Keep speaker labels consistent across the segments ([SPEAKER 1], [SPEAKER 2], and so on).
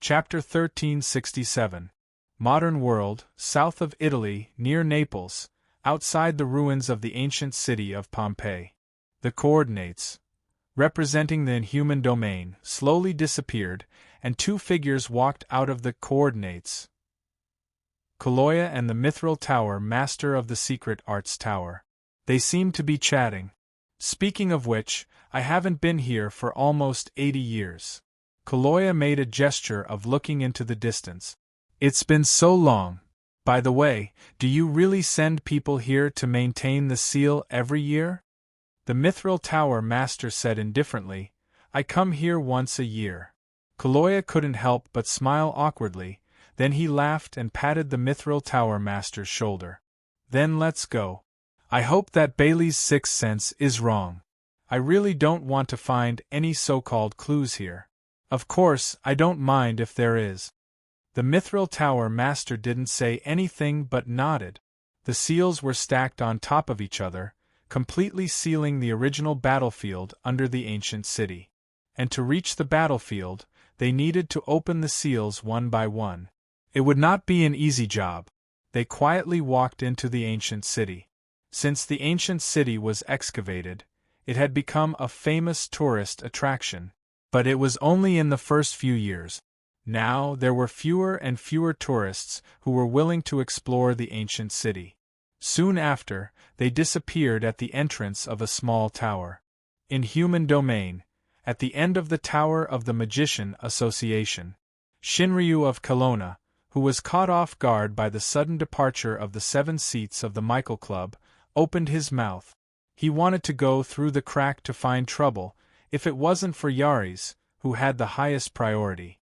[SPEAKER 1] Chapter 1367. Modern World, south of Italy, near Naples, outside the ruins of the ancient city of Pompeii. The coordinates, representing the inhuman domain, slowly disappeared, and two figures walked out of the coordinates. Kaloya and the Mithril Tower, master of the secret arts tower. They seemed to be chatting. Speaking of which, I haven't been here for almost 80 years. Kaloya made a gesture of looking into the distance. It's been so long. By the way, do you really send people here to maintain the seal every year? The Mithril Tower master said indifferently, I come here once a year. Kaloya couldn't help but smile awkwardly, then he laughed and patted the Mithril Tower master's shoulder. Then let's go. I hope that Bailey's sixth sense is wrong. I really don't want to find any so-called clues here. Of course, I don't mind if there is. The Mithril Tower master didn't say anything but nodded. The seals were stacked on top of each other, completely sealing the original battlefield under the ancient city. And to reach the battlefield, they needed to open the seals one by one. It would not be an easy job. They quietly walked into the ancient city. Since the ancient city was excavated, it had become a famous tourist attraction. But it was only in the first few years. Now there were fewer and fewer tourists who were willing to explore the ancient city. Soon after, they disappeared at the entrance of a small tower. In human domain, at the end of the Tower of the Magician Association, Shinryu of Kelowna, who was caught off guard by the sudden departure of the 7 seats of the Michael Club, opened his mouth. He wanted to go through the crack to find trouble, if it wasn't for Yari's, who had the highest priority.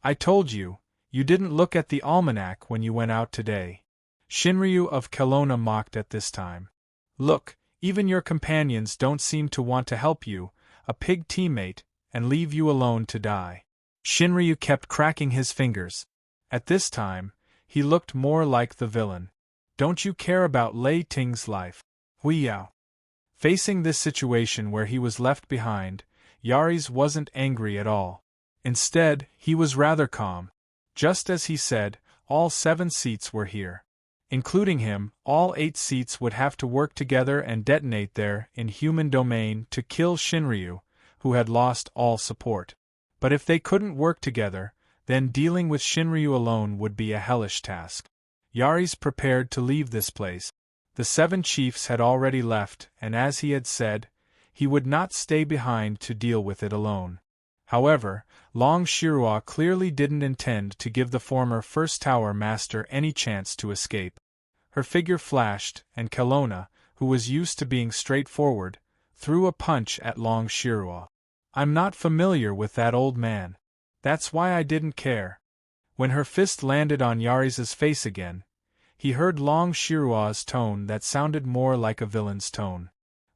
[SPEAKER 1] I told you, you didn't look at the almanac when you went out today. Shinryu of Kelowna mocked at this time. Look, even your companions don't seem to want to help you, a pig teammate, and leave you alone to die. Shinryu kept cracking his fingers. At this time, he looked more like the villain. Don't you care about Lei Ting's life? Huiyao. Facing this situation where he was left behind, Yari's wasn't angry at all. Instead, he was rather calm. Just as he said, all 7 seats were here. Including him, all 8 seats would have to work together and detonate their inhuman domain to kill Shinryu, who had lost all support. But if they couldn't work together, then dealing with Shinryu alone would be a hellish task. Yari's prepared to leave this place. The 7 chiefs had already left, and as he had said, he would not stay behind to deal with it alone. However, Long Shirua clearly didn't intend to give the former First Tower Master any chance to escape. Her figure flashed, and Kelowna, who was used to being straightforward, threw a punch at Long Shirua. I'm not familiar with that old man. That's why I didn't care. When her fist landed on Yari's face again, he heard Long Shirua's tone that sounded more like a villain's tone.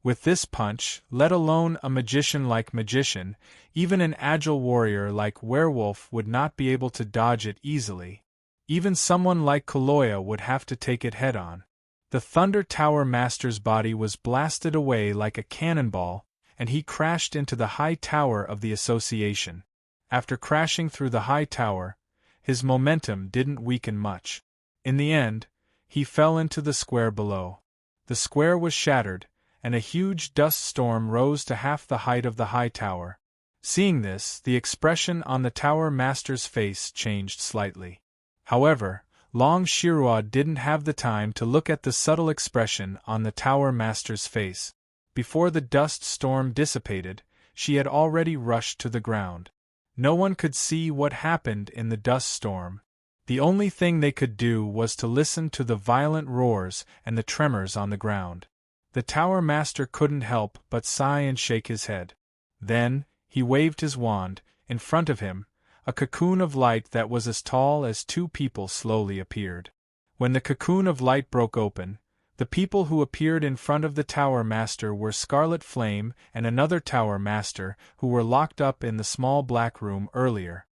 [SPEAKER 1] With this punch, let alone a magician-like magician, even an agile warrior like Werewolf would not be able to dodge it easily. Even someone like Kaloya would have to take it head-on. The Thunder Tower Master's body was blasted away like a cannonball, and he crashed into the high tower of the association. After crashing through the high tower, his momentum didn't weaken much. In the end, he fell into the square below. The square was shattered, and a huge dust storm rose to half the height of the high tower. Seeing this, the expression on the tower master's face changed slightly. However, Long Shirua didn't have the time to look at the subtle expression on the tower master's face. Before the dust storm dissipated, she had already rushed to the ground. No one could see what happened in the dust storm. The only thing they could do was to listen to the violent roars and the tremors on the ground. The Tower Master couldn't help but sigh and shake his head. Then, he waved his wand. In front of him, a cocoon of light that was as tall as 2 people slowly appeared. When the cocoon of light broke open, the people who appeared in front of the Tower Master were Scarlet Flame and another Tower Master who were locked up in the small black room earlier.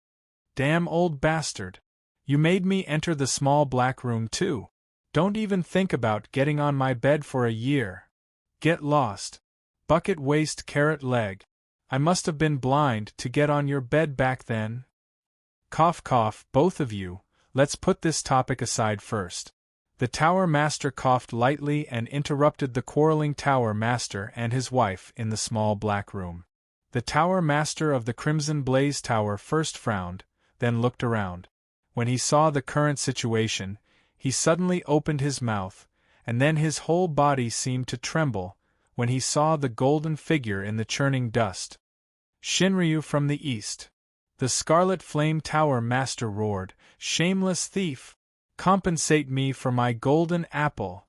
[SPEAKER 1] Damn old bastard! You made me enter the small black room too. Don't even think about getting on my bed for a year. Get lost. Bucket waist carrot leg. I must have been blind to get on your bed back then. Cough cough, both of you, let's put this topic aside first. The Tower Master coughed lightly and interrupted the quarreling Tower Master and his wife in the small black room. The Tower Master of the Crimson Blaze Tower first frowned, then looked around. When he saw the current situation, he suddenly opened his mouth, and then his whole body seemed to tremble, when he saw the golden figure in the churning dust. Shinryu from the east. The Scarlet Flame Tower Master roared, "Shameless thief! Compensate me for my golden apple!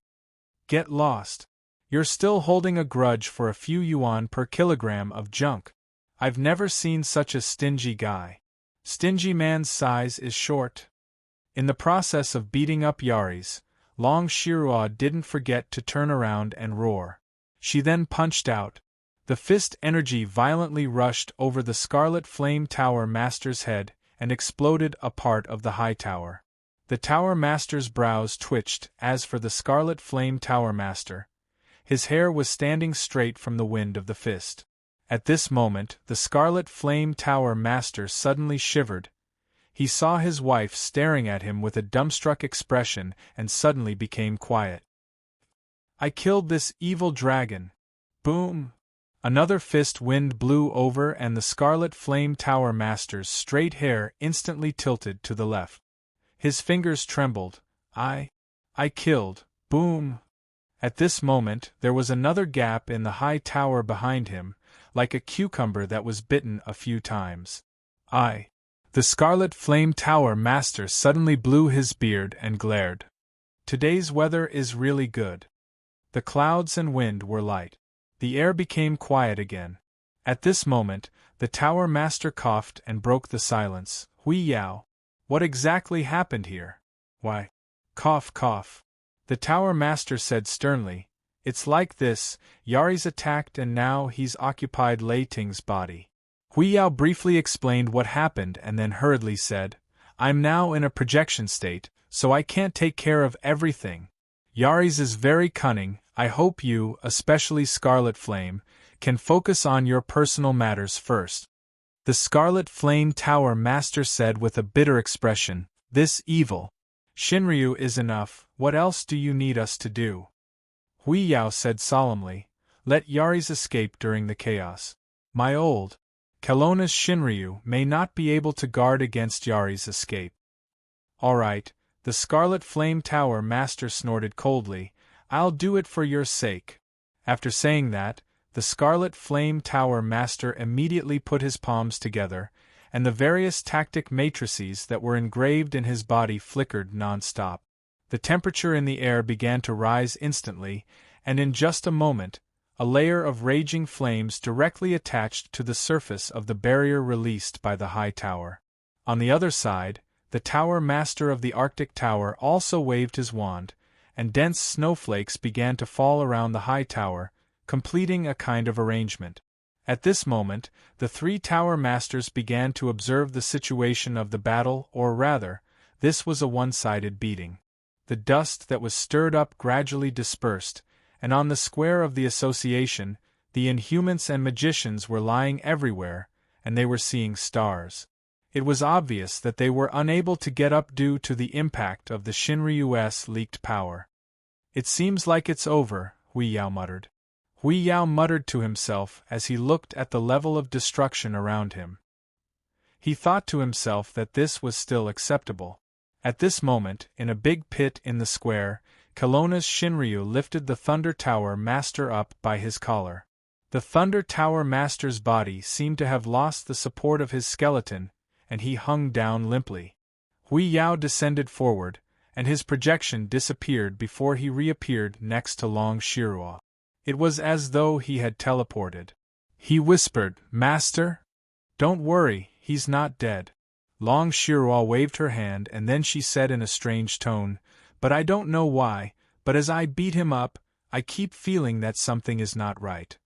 [SPEAKER 1] Get lost! You're still holding a grudge for a few yuan per kilogram of junk. I've never seen such a stingy guy. Stingy man's size is short." In the process of beating up Yaris, Long Shirua didn't forget to turn around and roar. She then punched out. The fist energy violently rushed over the Scarlet Flame Tower Master's head and exploded a part of the high tower. The Tower Master's brows twitched. As for the Scarlet Flame Tower Master, his hair was standing straight from the wind of the fist. At this moment, the Scarlet Flame Tower Master suddenly shivered. He saw his wife staring at him with a dumbstruck expression and suddenly became quiet. "I killed this evil dragon." Boom! Another fist wind blew over and the Scarlet Flame Tower Master's straight hair instantly tilted to the left. His fingers trembled. I killed." Boom! At this moment, there was another gap in the high tower behind him, like a cucumber that was bitten a few times. The Scarlet Flame Tower Master suddenly blew his beard and glared. Today's weather is really good. The clouds and wind were light. The air became quiet again. At this moment, the Tower Master coughed and broke the silence. "Hui Yao, what exactly happened here?" "Why, cough cough," the Tower Master said sternly, "it's like this, Yari's attacked and now he's occupied Lei Ting's body." Hui Yao briefly explained what happened and then hurriedly said, "I'm now in a projection state, so I can't take care of everything. Yari's is very cunning. I hope you, especially Scarlet Flame, can focus on your personal matters first." The Scarlet Flame Tower Master said with a bitter expression, "This evil Shinryu is enough. What else do you need us to do?" Hui Yao said solemnly, "Let Yari's escape during the chaos. My old Kelowna's Shinryu may not be able to guard against Yari's escape." "All right," the Scarlet Flame Tower Master snorted coldly, "I'll do it for your sake." After saying that, the Scarlet Flame Tower Master immediately put his palms together, and the various tactic matrices that were engraved in his body flickered non-stop. The temperature in the air began to rise instantly, and in just a moment, a layer of raging flames directly attached to the surface of the barrier released by the high tower. On the other side, the Tower Master of the Arctic Tower also waved his wand, and dense snowflakes began to fall around the high tower, completing a kind of arrangement. At this moment, the three Tower Masters began to observe the situation of the battle, or rather, this was a one-sided beating. The dust that was stirred up gradually dispersed, and on the square of the association, the Inhumans and Magicians were lying everywhere, and they were seeing stars. It was obvious that they were unable to get up due to the impact of the Shinryu's leaked power. "It seems like it's over," Hui Yao muttered. Hui Yao muttered to himself as he looked at the level of destruction around him. He thought to himself that this was still acceptable. At this moment, in a big pit in the square, Kelowna's Shinryu lifted the Thunder Tower Master up by his collar. The Thunder Tower Master's body seemed to have lost the support of his skeleton, and he hung down limply. Hui Yao descended forward, and his projection disappeared before he reappeared next to Long Shirua. It was as though he had teleported. He whispered, "Master? Don't worry, he's not dead." Long Shirua waved her hand and then she said in a strange tone, "But I don't know why, but as I beat him up, I keep feeling that something is not right."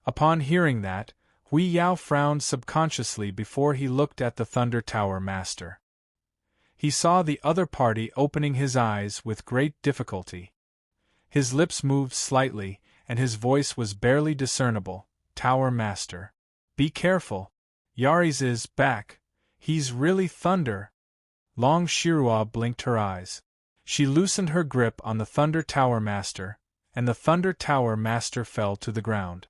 [SPEAKER 1] Upon hearing that, Hui Yao frowned subconsciously before he looked at the Thunder Tower Master. He saw the other party opening his eyes with great difficulty. His lips moved slightly, and his voice was barely discernible. "Tower Master, be careful. Yaris is back. He's really thunder. Long Shirua blinked her eyes. She loosened her grip on the Thunder Tower Master, and the Thunder Tower Master fell to the ground.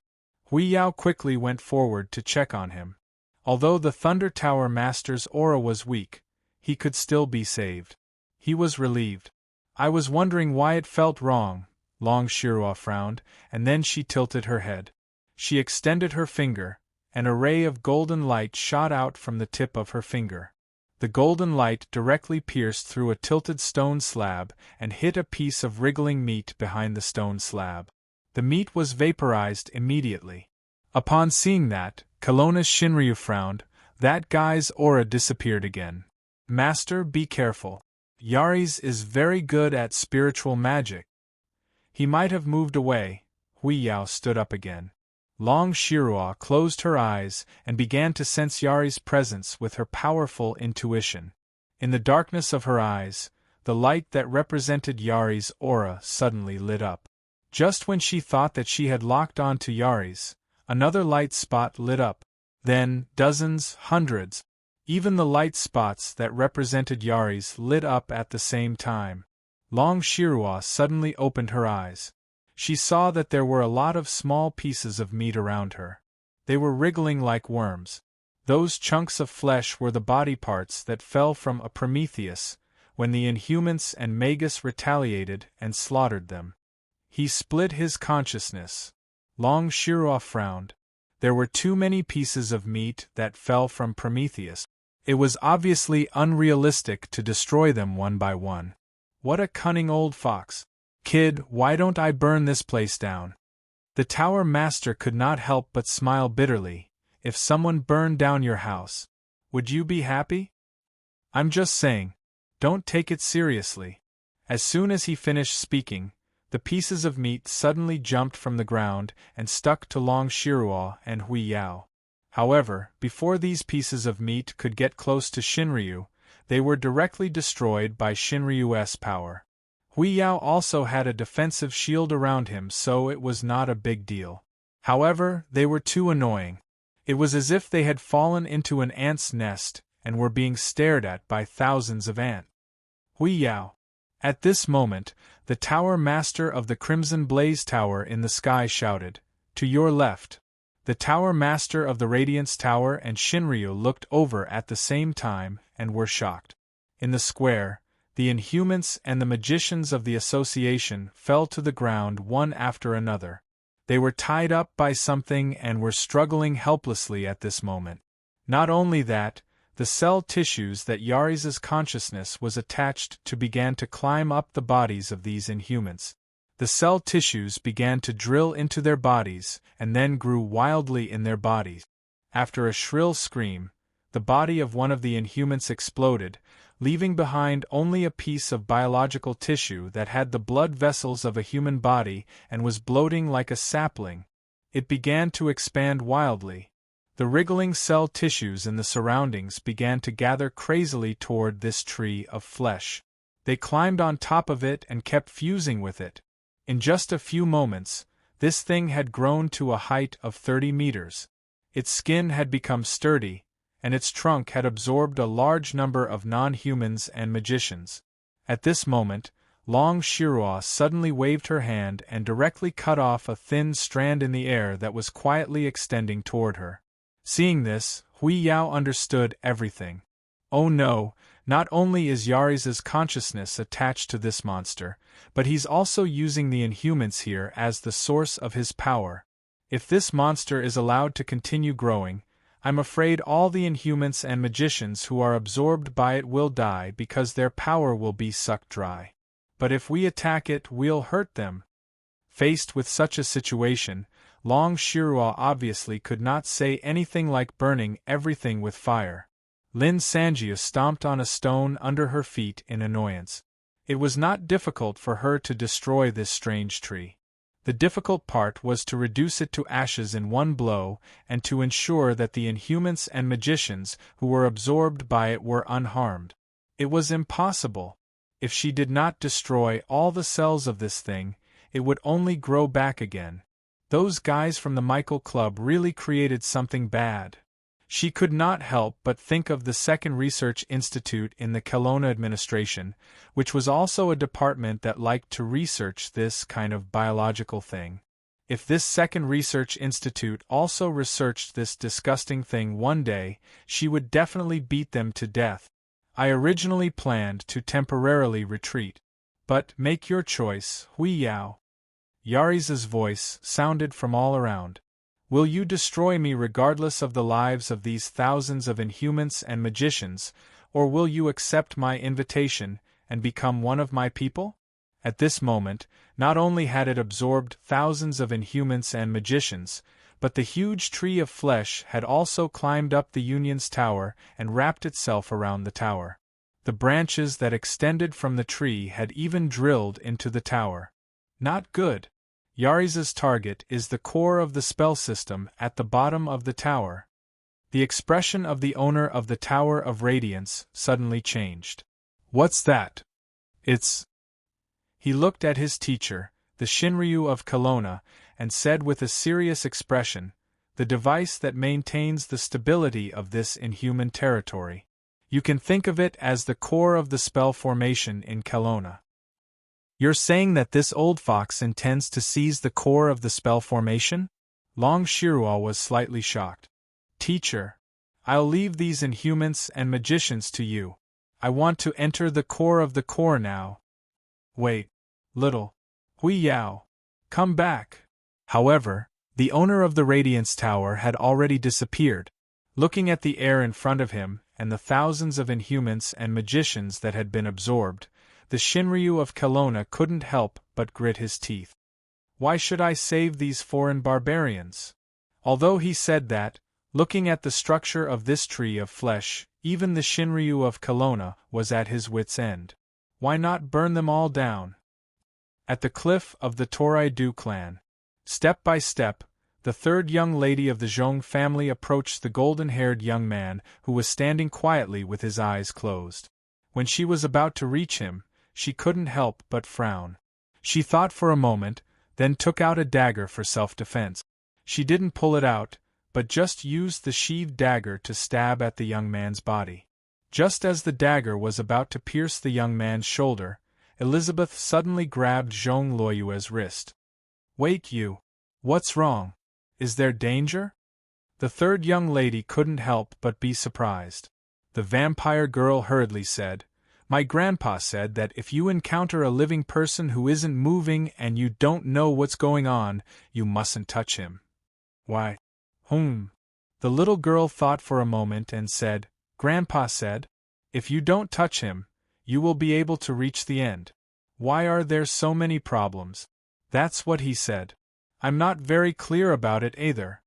[SPEAKER 1] Hui Yao quickly went forward to check on him. Although the Thunder Tower Master's aura was weak, he could still be saved. He was relieved. I was wondering why it felt wrong, Long Shirua frowned, and then she tilted her head. She extended her finger. An ray of golden light shot out from the tip of her finger. The golden light directly pierced through a tilted stone slab and hit a piece of wriggling meat behind the stone slab. The meat was vaporized immediately. Upon seeing that, Kelowna's Shinryu frowned. That guy's aura disappeared again. Master, be careful. Yari's is very good at spiritual magic. He might have moved away. Hui Yao stood up again. Long Shirua closed her eyes and began to sense Yari's presence with her powerful intuition. In the darkness of her eyes, the light that represented Yari's aura suddenly lit up. Just when she thought that she had locked on to Yari's, another light spot lit up. Then, dozens, hundreds. Even the light spots that represented Yari's lit up at the same time. Long Shirua suddenly opened her eyes. She saw that there were a lot of small pieces of meat around her. They were wriggling like worms. Those chunks of flesh were the body parts that fell from a Prometheus, when the Inhumans and Magus retaliated and slaughtered them. He split his consciousness. Long Shirua frowned. There were too many pieces of meat that fell from Prometheus. It was obviously unrealistic to destroy them one by one. What a cunning old fox. Kid, why don't I burn this place down? The Tower Master could not help but smile bitterly. If someone burned down your house, would you be happy? I'm just saying. Don't take it seriously. As soon as he finished speaking, the pieces of meat suddenly jumped from the ground and stuck to Long Shirua and Hui Yao. However, before these pieces of meat could get close to Shinryu, they were directly destroyed by Shinryu's power. Hui Yao also had a defensive shield around him, so it was not a big deal. However, they were too annoying. It was as if they had fallen into an ant's nest and were being stared at by thousands of ants. Hui Yao. At this moment, the Tower Master of the Crimson Blaze Tower in the sky shouted, "To your left." The Tower Master of the Radiance Tower and Shinryu looked over at the same time and were shocked. In the square, the Inhumans and the magicians of the association fell to the ground one after another. They were tied up by something and were struggling helplessly at this moment. Not only that, the cell tissues that Yari's consciousness was attached to began to climb up the bodies of these Inhumans. The cell tissues began to drill into their bodies and then grew wildly in their bodies. After a shrill scream, the body of one of the Inhumans exploded, leaving behind only a piece of biological tissue that had the blood vessels of a human body and was bloating like a sapling. It began to expand wildly. The wriggling cell tissues in the surroundings began to gather crazily toward this tree of flesh. They climbed on top of it and kept fusing with it. In just a few moments, this thing had grown to a height of 30 meters. Its skin had become sturdy, and its trunk had absorbed a large number of non-humans and magicians. At this moment, Long Shirua suddenly waved her hand and directly cut off a thin strand in the air that was quietly extending toward her. Seeing this, Hui Yao understood everything. Oh no, not only is Yari's consciousness attached to this monster, but he's also using the Inhumans here as the source of his power. If this monster is allowed to continue growing, I'm afraid all the Inhumans and magicians who are absorbed by it will die because their power will be sucked dry. But if we attack it, we'll hurt them. Faced with such a situation, Long Shirua obviously could not say anything like burning everything with fire. Lin Sanjia stomped on a stone under her feet in annoyance. It was not difficult for her to destroy this strange tree. The difficult part was to reduce it to ashes in one blow and to ensure that the Inhumans and magicians who were absorbed by it were unharmed. It was impossible. If she did not destroy all the cells of this thing, it would only grow back again. Those guys from the Michael Club really created something bad. She could not help but think of the second research institute in the Kelowna administration, which was also a department that liked to research this kind of biological thing. If this second research institute also researched this disgusting thing one day, she would definitely beat them to death. I originally planned to temporarily retreat. But make your choice, Hui Yao. Yari's voice sounded from all around. Will you destroy me regardless of the lives of these thousands of inhumans and magicians, or will you accept my invitation and become one of my people? At this moment, not only had it absorbed thousands of inhumans and magicians, but the huge tree of flesh had also climbed up the Union's tower and wrapped itself around the tower. The branches that extended from the tree had even drilled into the tower. Not good. Yari's target is the core of the spell system at the bottom of the tower. The expression of the owner of the Tower of Radiance suddenly changed. What's that? It's... He looked at his teacher, the Shinryu of Kelowna, and said with a serious expression, the device that maintains the stability of this inhuman territory. You can think of it as the core of the spell formation in Kelowna. You're saying that this old fox intends to seize the core of the spell formation? Long Shirua was slightly shocked. Teacher, I'll leave these inhumans and magicians to you. I want to enter the core now. Wait, little Hui Yao, come back. However, the owner of the Radiance Tower had already disappeared. Looking at the air in front of him and the thousands of inhumans and magicians that had been absorbed, the Shinryu of Kelowna couldn't help but grit his teeth. Why should I save these foreign barbarians? Although he said that, looking at the structure of this tree of flesh, even the Shinryu of Kelowna was at his wits' end. Why not burn them all down? At the cliff of the Torai-Du clan, step by step, the third young lady of the Zhong family approached the golden-haired young man who was standing quietly with his eyes closed. When she was about to reach him, she couldn't help but frown. She thought for a moment, then took out a dagger for self-defense. She didn't pull it out, but just used the sheathed dagger to stab at the young man's body. Just as the dagger was about to pierce the young man's shoulder, Elizabeth suddenly grabbed Zhong Luoyue's wrist. Wait, you! What's wrong? Is there danger? The third young lady couldn't help but be surprised. The vampire girl hurriedly said, My grandpa said that if you encounter a living person who isn't moving and you don't know what's going on, you mustn't touch him. Why? The little girl thought for a moment and said, Grandpa said, if you don't touch him, you will be able to reach the end. Why are there so many problems? That's what he said. I'm not very clear about it either.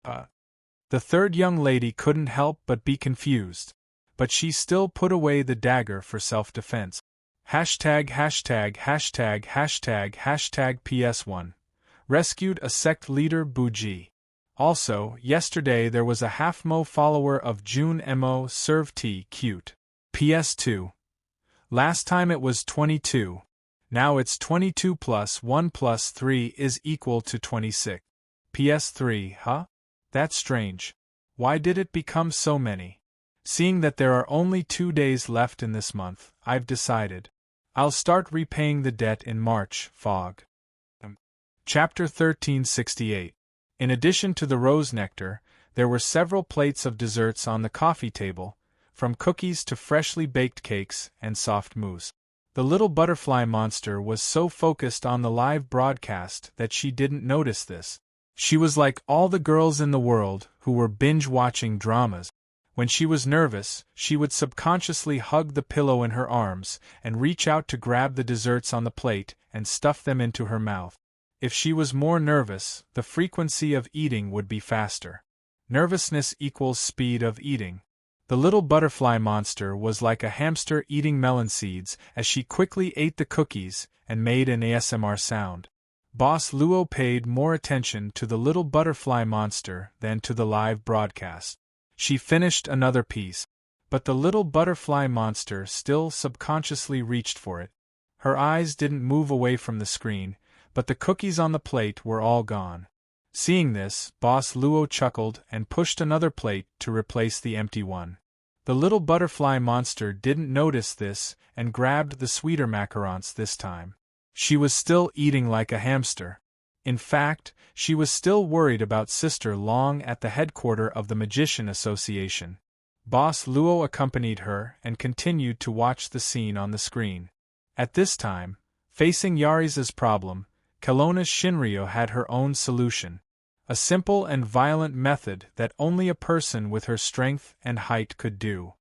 [SPEAKER 1] The third young lady couldn't help but be confused, but she still put away the dagger for self-defense. ######PS1. Rescued a sect leader Buji. Also, yesterday there was a half-mo follower of June Mo Serve T Cute. PS2. Last time it was 22. Now it's 22 plus 1 plus 3 is equal to 26. PS3, huh? That's strange. Why did it become so many? Seeing that there are only 2 days left in this month, I've decided. I'll start repaying the debt in March, Fog. Chapter 1368. In addition to the rose nectar, there were several plates of desserts on the coffee table, from cookies to freshly baked cakes and soft mousse. The little butterfly monster was so focused on the live broadcast that she didn't notice this. She was like all the girls in the world who were binge-watching dramas. When she was nervous, she would subconsciously hug the pillow in her arms and reach out to grab the desserts on the plate and stuff them into her mouth. If she was more nervous, the frequency of eating would be faster. Nervousness equals speed of eating. The little butterfly monster was like a hamster eating melon seeds as she quickly ate the cookies and made an ASMR sound. Boss Luo paid more attention to the little butterfly monster than to the live broadcast. She finished another piece, but the little butterfly monster still subconsciously reached for it. Her eyes didn't move away from the screen, but the cookies on the plate were all gone. Seeing this, Boss Luo chuckled and pushed another plate to replace the empty one. The little butterfly monster didn't notice this and grabbed the sweeter macarons this time. She was still eating like a hamster. In fact, she was still worried about Sister Long at the headquarters of the Magician Association. Boss Luo accompanied her and continued to watch the scene on the screen. At this time, facing Yari's problem, Kelowna's Shinryu had her own solution. A simple and violent method that only a person with her strength and height could do.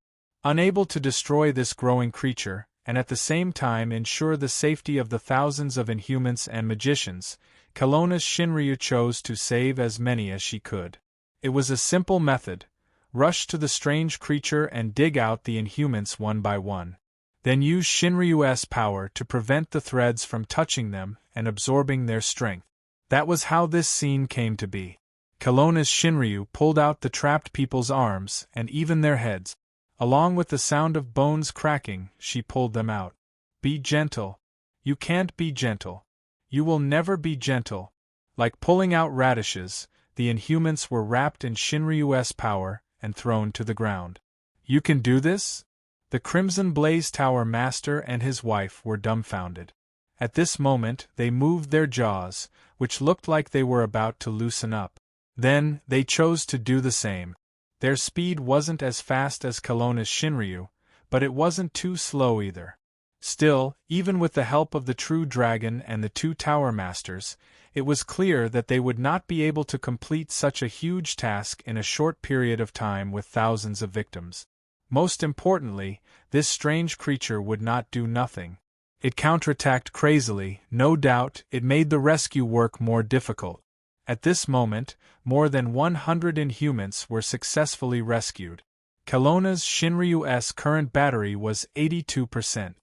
[SPEAKER 1] Unable to destroy this growing creature, and at the same time ensure the safety of the thousands of Inhumans and magicians, Kelowna's Shinryu chose to save as many as she could. It was a simple method: rush to the strange creature and dig out the Inhumans one by one. Then use Shinryu's power to prevent the threads from touching them and absorbing their strength. That was how this scene came to be. Kelowna's Shinryu pulled out the trapped people's arms and even their heads. Along with the sound of bones cracking, she pulled them out. Be gentle. You can't be gentle. You will never be gentle. Like pulling out radishes, the Inhumans were wrapped in Shinryu's power and thrown to the ground. You can do this? The Crimson Blaze Tower Master and his wife were dumbfounded. At this moment they moved their jaws, which looked like they were about to loosen up. Then, they chose to do the same. Their speed wasn't as fast as Kelowna's Shinryu, but it wasn't too slow either. Still, even with the help of the True Dragon and the two Tower Masters, it was clear that they would not be able to complete such a huge task in a short period of time with thousands of victims. Most importantly, this strange creature would not do nothing. It counterattacked crazily. No doubt, it made the rescue work more difficult. At this moment, more than 100 Inhumans were successfully rescued. Kelowna's Shinryu's current battery was 82%.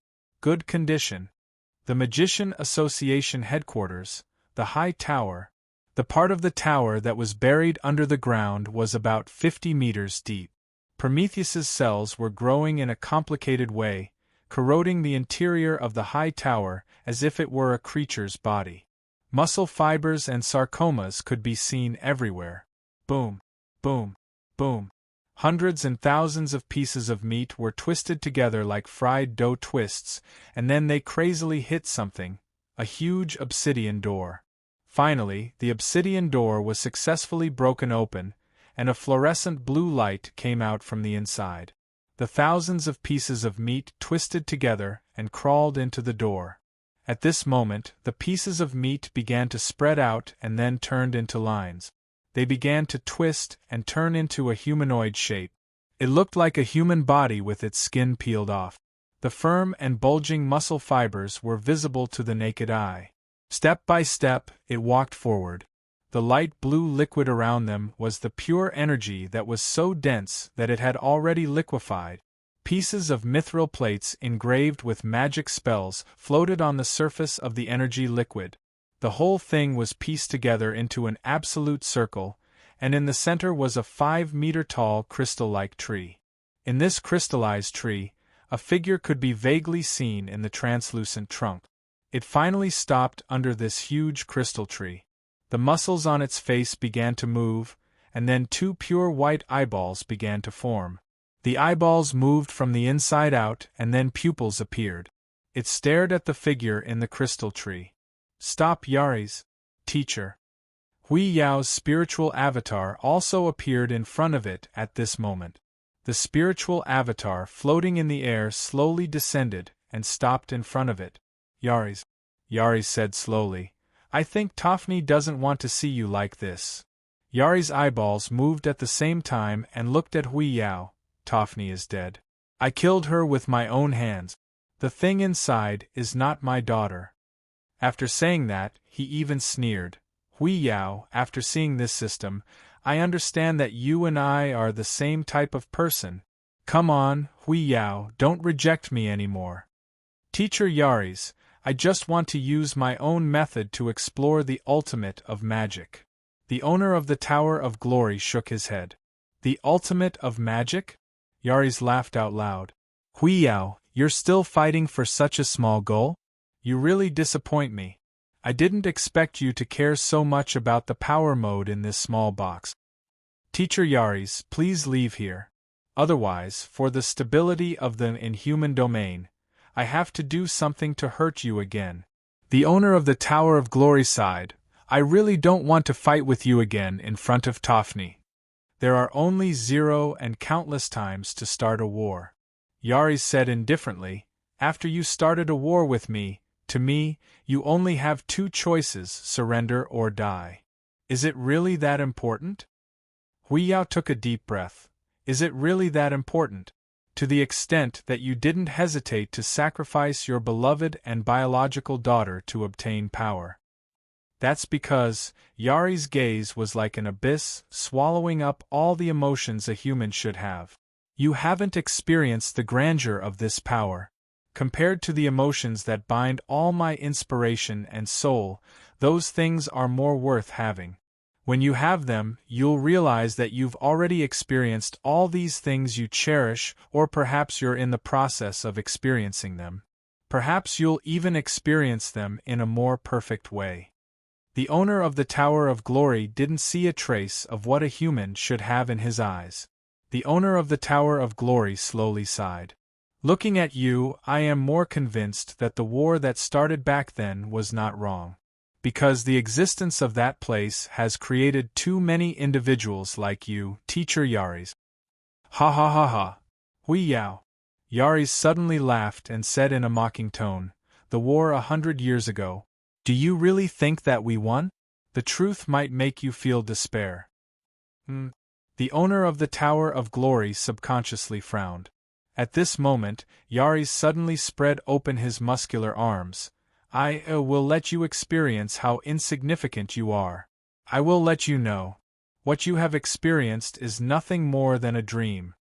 [SPEAKER 1] Good condition. The Magician Association headquarters, the High Tower, the part of the tower that was buried under the ground, was about 50 meters deep. Prometheus's cells were growing in a complicated way, corroding the interior of the high tower as if it were a creature's body. Muscle fibers and sarcomas could be seen everywhere. Boom, boom, boom. Hundreds and thousands of pieces of meat were twisted together like fried dough twists, and then they crazily hit something, a huge obsidian door. Finally, the obsidian door was successfully broken open, and a fluorescent blue light came out from the inside. The thousands of pieces of meat twisted together and crawled into the door. At this moment, the pieces of meat began to spread out and then turned into lines. They began to twist and turn into a humanoid shape. It looked like a human body with its skin peeled off. The firm and bulging muscle fibers were visible to the naked eye. Step by step, it walked forward. The light blue liquid around them was the pure energy that was so dense that it had already liquefied. Pieces of mithril plates engraved with magic spells floated on the surface of the energy liquid. The whole thing was pieced together into an absolute circle, and in the center was a 5-meter-tall crystal-like tree. In this crystallized tree, a figure could be vaguely seen in the translucent trunk. It finally stopped under this huge crystal tree. The muscles on its face began to move, and then 2 pure white eyeballs began to form. The eyeballs moved from the inside out, and then pupils appeared. It stared at the figure in the crystal tree. Stop, Yari's teacher. Hui Yao's spiritual avatar also appeared in front of it at this moment. The spiritual avatar floating in the air slowly descended and stopped in front of it. Yari said slowly, I think Tofni doesn't want to see you like this. Yari's eyeballs moved at the same time and looked at Hui Yao. Tofni is dead. I killed her with my own hands. The thing inside is not my daughter. After saying that, he even sneered. Hui Yao, after seeing this system, I understand that you and I are the same type of person. Come on, Hui Yao, don't reject me anymore. Teacher Yari's, I just want to use my own method to explore the ultimate of magic. The owner of the Tower of Glory shook his head. The ultimate of magic? Yari's laughed out loud. Hui Yao, you're still fighting for such a small goal? You really disappoint me. I didn't expect you to care so much about the power mode in this small box. Teacher Yaris, please leave here. Otherwise, for the stability of the inhuman domain, I have to do something to hurt you again. The owner of the Tower of Glory sighed, I really don't want to fight with you again in front of Tofni. There are only 0 and countless times to start a war. Yaris said indifferently, after you started a war with me, to me, you only have 2 choices, surrender or die. Is it really that important? Hui Yao took a deep breath. Is it really that important? To the extent that you didn't hesitate to sacrifice your beloved and biological daughter to obtain power. That's because Yari's gaze was like an abyss, swallowing up all the emotions a human should have. You haven't experienced the grandeur of this power. Compared to the emotions that bind all my inspiration and soul, those things are more worth having. When you have them, you'll realize that you've already experienced all these things you cherish, or perhaps you're in the process of experiencing them. Perhaps you'll even experience them in a more perfect way. The owner of the Tower of Glory didn't see a trace of what a human should have in his eyes. The owner of the Tower of Glory slowly sighed. Looking at you, I am more convinced that the war that started back then was not wrong. Because the existence of that place has created too many individuals like you, Teacher Yaris. Ha ha ha ha. Hui Yao. Yaris suddenly laughed and said in a mocking tone, the war 100 years ago. Do you really think that we won? The truth might make you feel despair. The owner of the Tower of Glory subconsciously frowned. At this moment, Yaris suddenly spread open his muscular arms. I will let you experience how insignificant you are. I will let you know. What you have experienced is nothing more than a dream.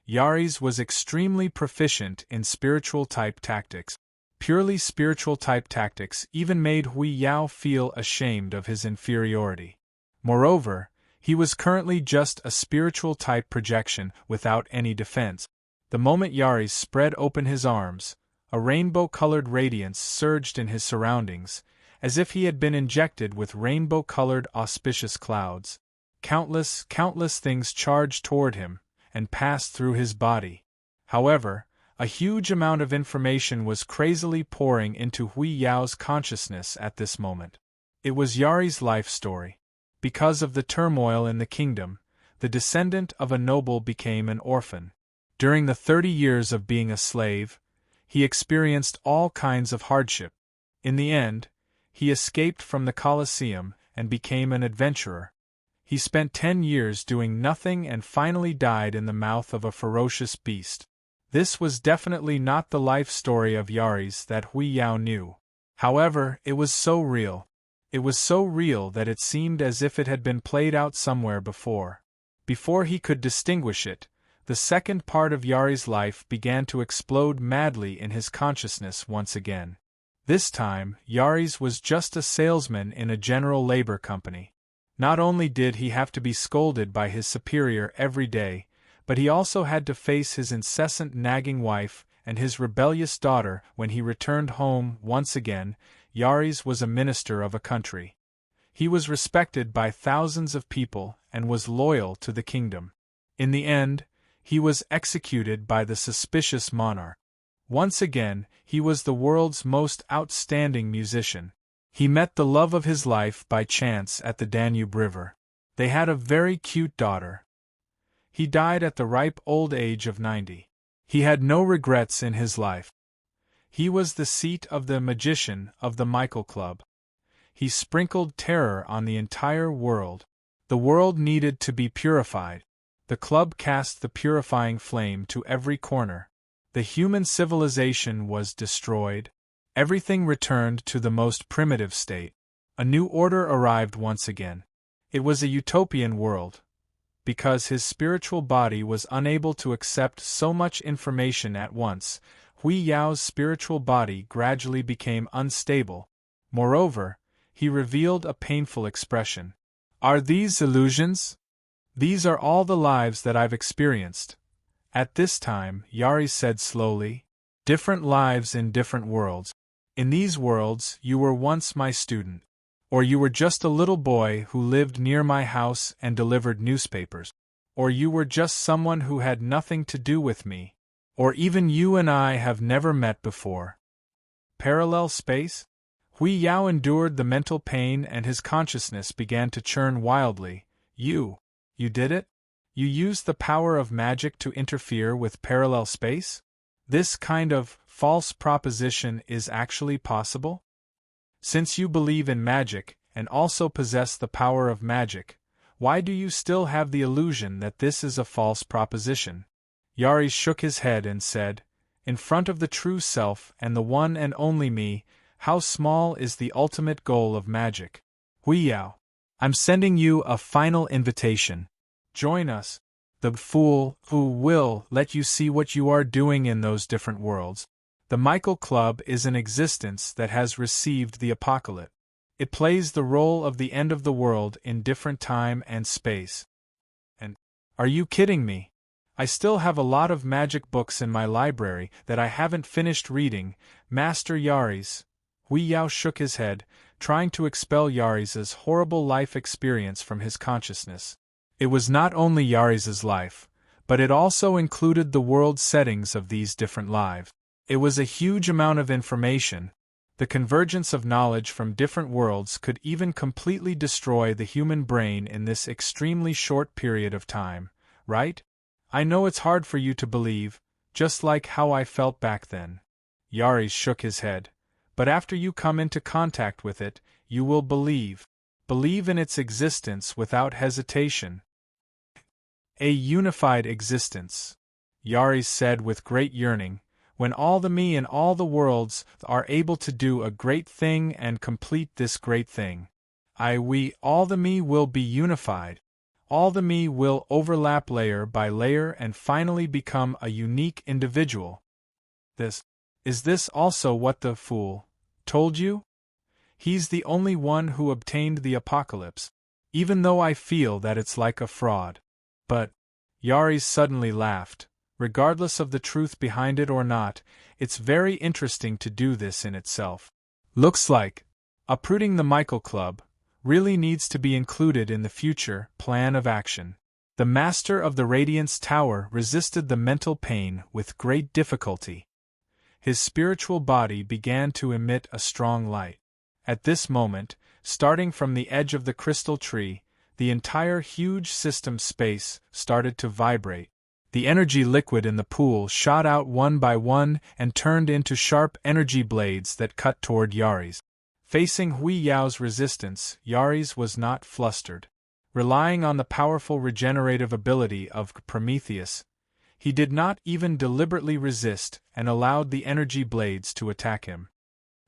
[SPEAKER 1] Yaris was extremely proficient in spiritual-type tactics. Purely spiritual-type tactics even made Hui Yao feel ashamed of his inferiority. Moreover, he was currently just a spiritual-type projection without any defense. The moment Yaris spread open his arms, a rainbow-colored radiance surged in his surroundings, as if he had been injected with rainbow-colored auspicious clouds. Countless things charged toward him, and passed through his body. However, a huge amount of information was crazily pouring into Hui Yao's consciousness at this moment. It was Yari's life story. Because of the turmoil in the kingdom, the descendant of a noble became an orphan. During the 30 years of being a slave, he experienced all kinds of hardship. In the end, he escaped from the Colosseum and became an adventurer. He spent 10 years doing nothing and finally died in the mouth of a ferocious beast. This was definitely not the life story of Yaris that Hui Yao knew. However, it was so real. It was so real that it seemed as if it had been played out somewhere before. Before he could distinguish it, the second part of Yari's life began to explode madly in his consciousness once again. This time, Yaris was just a salesman in a general labor company. Not only did he have to be scolded by his superior every day, but he also had to face his incessant nagging wife and his rebellious daughter when he returned home once again. Yaris was a minister of a country. He was respected by thousands of people and was loyal to the kingdom. In the end, he was executed by the suspicious monarch. Once again, he was the world's most outstanding musician. He met the love of his life by chance at the Danube River. They had a very cute daughter. He died at the ripe old age of 90. He had no regrets in his life. He was the seat of the magician of the Michael Club. He sprinkled terror on the entire world. The world needed to be purified. The club cast the purifying flame to every corner. The human civilization was destroyed. Everything returned to the most primitive state. A new order arrived once again. It was a utopian world. Because his spiritual body was unable to accept so much information at once, Hui Yao's spiritual body gradually became unstable. Moreover, he revealed a painful expression. Are these illusions? These are all the lives that I've experienced. At this time, Yaris said slowly, different lives in different worlds. In these worlds, you were once my student. Or you were just a little boy who lived near my house and delivered newspapers. Or you were just someone who had nothing to do with me. Or even you and I have never met before. Parallel space? Hui Yao endured the mental pain and his consciousness began to churn wildly. You did it? You used the power of magic to interfere with parallel space? This kind of false proposition is actually possible? Since you believe in magic, and also possess the power of magic, why do you still have the illusion that this is a false proposition? Yari shook his head and said, in front of the true self and the one and only me, how small is the ultimate goal of magic? Hui Yao, I'm sending you a final invitation. Join us. The fool who will let you see what you are doing in those different worlds. The Michael Club is an existence that has received the apocalypse. It plays the role of the end of the world in different time and space. And, are you kidding me? I still have a lot of magic books in my library that I haven't finished reading, Master Yari's. Hui Yao shook his head, trying to expel Yari's horrible life experience from his consciousness. It was not only Yari's life, but it also included the world settings of these different lives. It was a huge amount of information. The convergence of knowledge from different worlds could even completely destroy the human brain in this extremely short period of time, right? I know it's hard for you to believe, just like how I felt back then. Yari shook his head. But after you come into contact with it, you will believe. Believe in its existence without hesitation. A unified existence, Yari said with great yearning, when all the me in all the worlds are able to do a great thing and complete this great thing. All the me will be unified. All the me will overlap layer by layer and finally become a unique individual. Is this also what the fool told you? He's the only one who obtained the apocalypse, even though I feel that it's like a fraud. But, Yari suddenly laughed, regardless of the truth behind it or not, it's very interesting to do this in itself. Looks like uprooting the Michael Club really needs to be included in the future plan of action. The master of the Radiance Tower resisted the mental pain with great difficulty. His spiritual body began to emit a strong light. At this moment, starting from the edge of the crystal tree, the entire huge system space started to vibrate. The energy liquid in the pool shot out one by one and turned into sharp energy blades that cut toward Yari's. Facing Hui Yao's resistance, Yari's was not flustered. Relying on the powerful regenerative ability of Prometheus, he did not even deliberately resist and allowed the energy blades to attack him.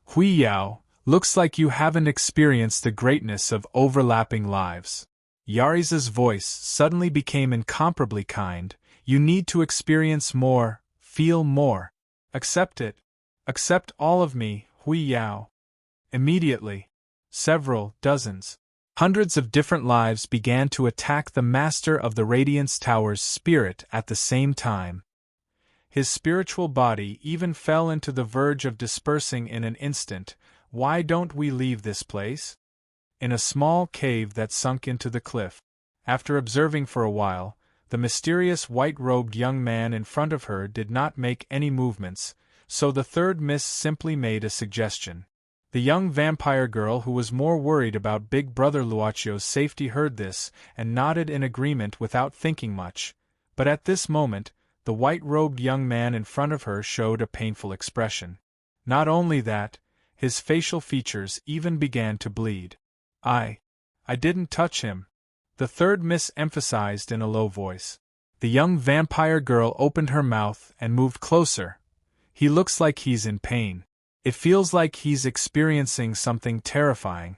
[SPEAKER 1] Hui Yao, looks like you haven't experienced the greatness of overlapping lives. Yari's voice suddenly became incomparably kind. You need to experience more, feel more. Accept it. Accept all of me, Hui Yao. Immediately, several dozens, hundreds of different lives began to attack the master of the Radiance Tower's spirit at the same time. His spiritual body even fell into the verge of dispersing in an instant. Why don't we leave this place? In a small cave that sunk into the cliff. After observing for a while, the mysterious white-robed young man in front of her did not make any movements, so the third miss simply made a suggestion. The young vampire girl who was more worried about Big Brother Luacio's safety heard this and nodded in agreement without thinking much, but at this moment, the white-robed young man in front of her showed a painful expression. Not only that, his facial features even began to bleed. I didn't touch him, the third miss emphasized in a low voice. The young vampire girl opened her mouth and moved closer. He looks like he's in pain. It feels like he's experiencing something terrifying.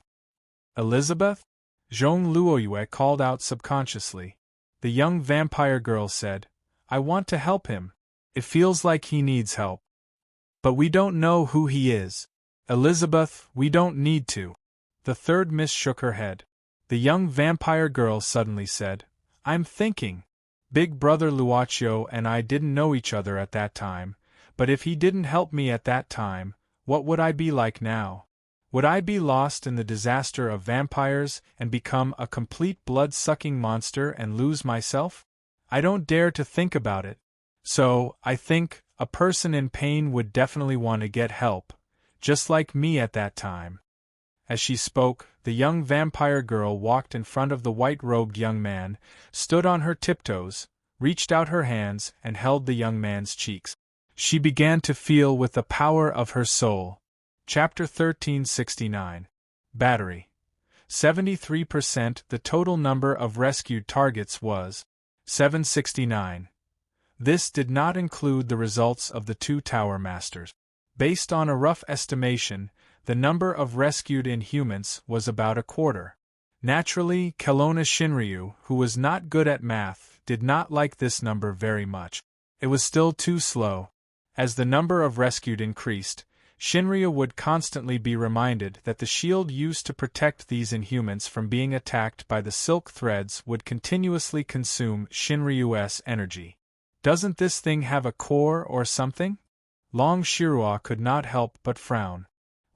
[SPEAKER 1] Elizabeth? Zhong Luoyue called out subconsciously. The young vampire girl said, I want to help him. It feels like he needs help. But we don't know who he is. Elizabeth, we don't need to. The third miss shook her head. The young vampire girl suddenly said, I'm thinking. Big Brother Luacio and I didn't know each other at that time, but if he didn't help me at that time, What would I be like now? Would I be lost in the disaster of vampires and become a complete blood-sucking monster and lose myself? I don't dare to think about it. So, I think, a person in pain would definitely want to get help, just like me at that time. As she spoke, the young vampire girl walked in front of the white-robed young man, stood on her tiptoes, reached out her hands and held the young man's cheeks. She began to feel with the power of her soul. Chapter 1369. Battery. 73%. The total number of rescued targets was 769. This did not include the results of the 2 Tower Masters. Based on a rough estimation, the number of rescued Inhumans was about a quarter. Naturally, Kelowna Shinryu, who was not good at math, did not like this number very much. It was still too slow. As the number of rescued increased, Shinryu would constantly be reminded that the shield used to protect these Inhumans from being attacked by the silk threads would continuously consume Shinryu's energy. Doesn't this thing have a core or something? Long Shirua could not help but frown.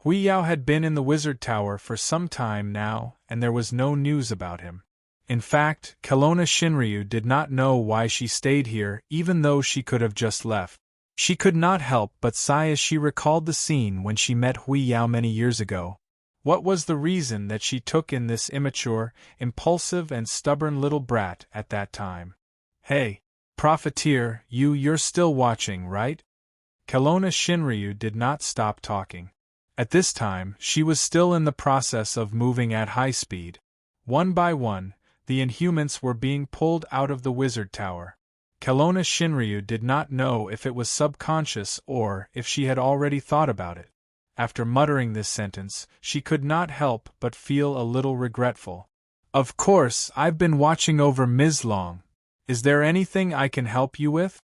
[SPEAKER 1] Hui Yao had been in the Wizard Tower for some time now, and there was no news about him. In fact, Kelowna Shinryu did not know why she stayed here even though she could have just left. She could not help but sigh as she recalled the scene when she met Hui Yao many years ago. What was the reason that she took in this immature, impulsive and stubborn little brat at that time? Hey, profiteer, you're still watching, right? Kelowna Shinryu did not stop talking. At this time, she was still in the process of moving at high speed. One by one, the Inhumans were being pulled out of the Wizard Tower. Kelowna Shinryu did not know if it was subconscious or if she had already thought about it. After muttering this sentence, she could not help but feel a little regretful. Of course, I've been watching over Ms. Long. Is there anything I can help you with?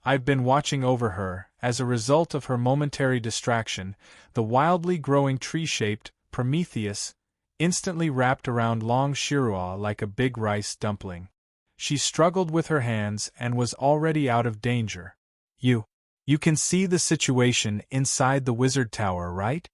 [SPEAKER 1] I've been watching over her. As a result of her momentary distraction, the wildly growing tree-shaped Prometheus instantly wrapped around Long Shirua like a big rice dumpling. She struggled with her hands and was already out of danger. You can see the situation inside the Wizard Tower, right?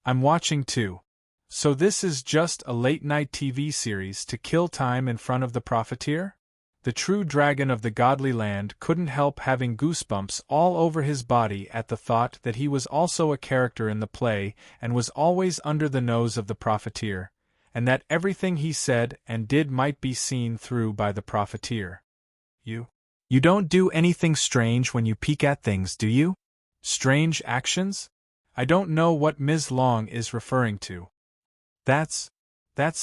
[SPEAKER 1] I'm watching too. So this is just a late-night TV series to kill time in front of the profiteer? The true dragon of the godly land couldn't help having goosebumps all over his body at the thought that he was also a character in the play and was always under the nose of the profiteer, and that everything he said and did might be seen through by the profiteer. You don't do anything strange when you peek at things, do you? Strange actions? I don't know what Ms. Long is referring to. That's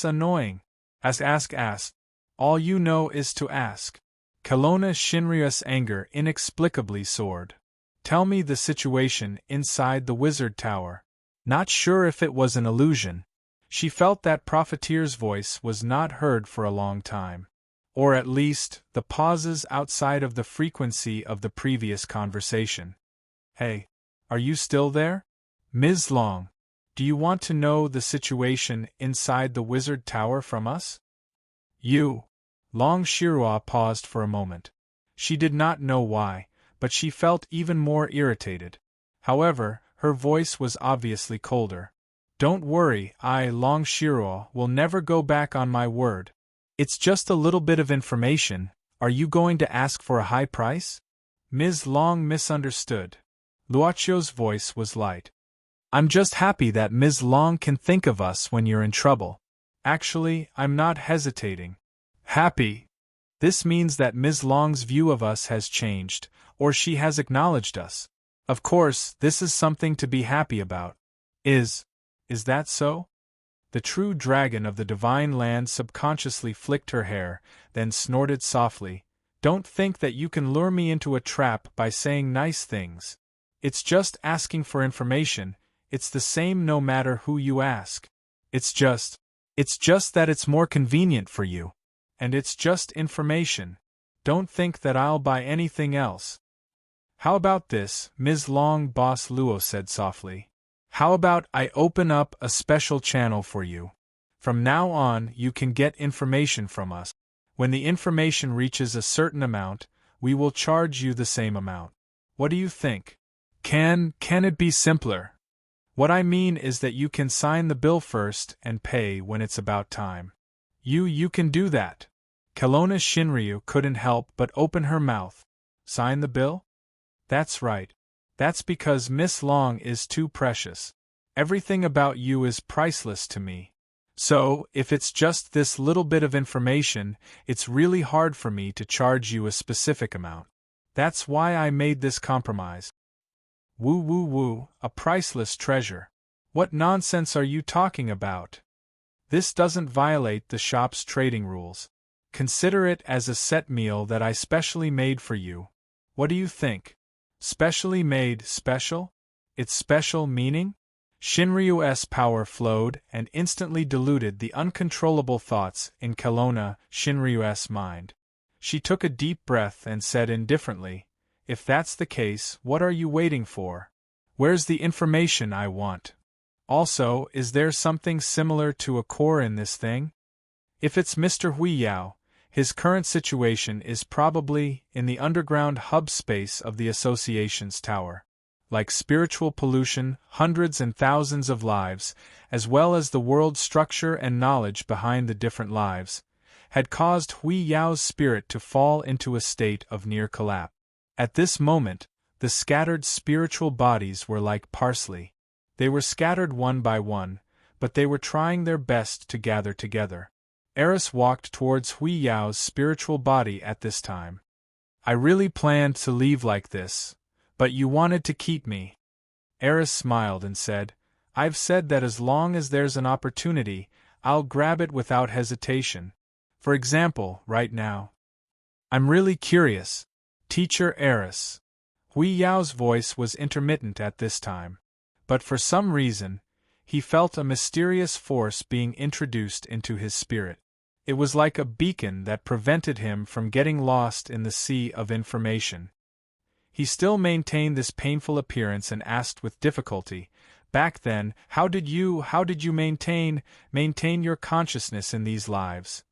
[SPEAKER 1] annoying. Ask. All you know is to ask. Kelowna Shinryu's anger inexplicably soared. Tell me the situation inside the Wizard Tower. Not sure if it was an illusion. She felt that profiteer's voice was not heard for a long time. Or at least, the pauses outside of the frequency of the previous conversation. Hey, are you still there? Ms. Long, do you want to know the situation inside the Wizard Tower from us? Long Shirua paused for a moment. She did not know why, but she felt even more irritated. However, her voice was obviously colder. Don't worry, Long Shirua, will never go back on my word. It's just a little bit of information. Are you going to ask for a high price? Ms. Long misunderstood. Luochio's voice was light. I'm just happy that Ms. Long can think of us when you're in trouble. Actually, I'm not hesitating. Happy? This means that Ms. Long's view of us has changed, or she has acknowledged us. Of course, this is something to be happy about. Is that so? The true dragon of the divine land subconsciously flicked her hair, then snorted softly. Don't think that you can lure me into a trap by saying nice things. It's just asking for information. It's the same no matter who you ask. It's just that it's more convenient for you. And it's just information. Don't think that I'll buy anything else. How about this, Ms. Long? Boss Luo said softly. How about I open up a special channel for you? From now on, you can get information from us. When the information reaches a certain amount, we will charge you the same amount. What do you think? Can it be simpler? What I mean is that you can sign the bill first and pay when it's about time. You can do that. Kelowna Shinryu couldn't help but open her mouth. Sign the bill? That's right. That's because Miss Long is too precious. Everything about you is priceless to me. So, if it's just this little bit of information, it's really hard for me to charge you a specific amount. That's why I made this compromise. Woo, a priceless treasure. What nonsense are you talking about? This doesn't violate the shop's trading rules. Consider it as a set meal that I specially made for you. What do you think? Specially made special? Its special meaning? Shinryu's power flowed and instantly diluted the uncontrollable thoughts in Kelowna Shinryu's mind. She took a deep breath and said indifferently, "If that's the case, what are you waiting for? Where's the information I want? Also, is there something similar to a core in this thing? If it's Mr. Hui Yao, his current situation is probably in the underground hub space of the Association's tower. Like spiritual pollution, hundreds and thousands of lives, as well as the world structure and knowledge behind the different lives, had caused Hui Yao's spirit to fall into a state of near collapse. At this moment, the scattered spiritual bodies were like parsley. They were scattered one by one, but they were trying their best to gather together. Eris walked towards Hui Yao's spiritual body at this time. I really planned to leave like this, but you wanted to keep me. Eris smiled and said, I've said that as long as there's an opportunity, I'll grab it without hesitation. For example, right now. I'm really curious. Teacher Eris. Hui Yao's voice was intermittent at this time. But for some reason, he felt a mysterious force being introduced into his spirit. It was like a beacon that prevented him from getting lost in the sea of information. He still maintained this painful appearance and asked with difficulty, Back then, how did you maintain your consciousness in these lives?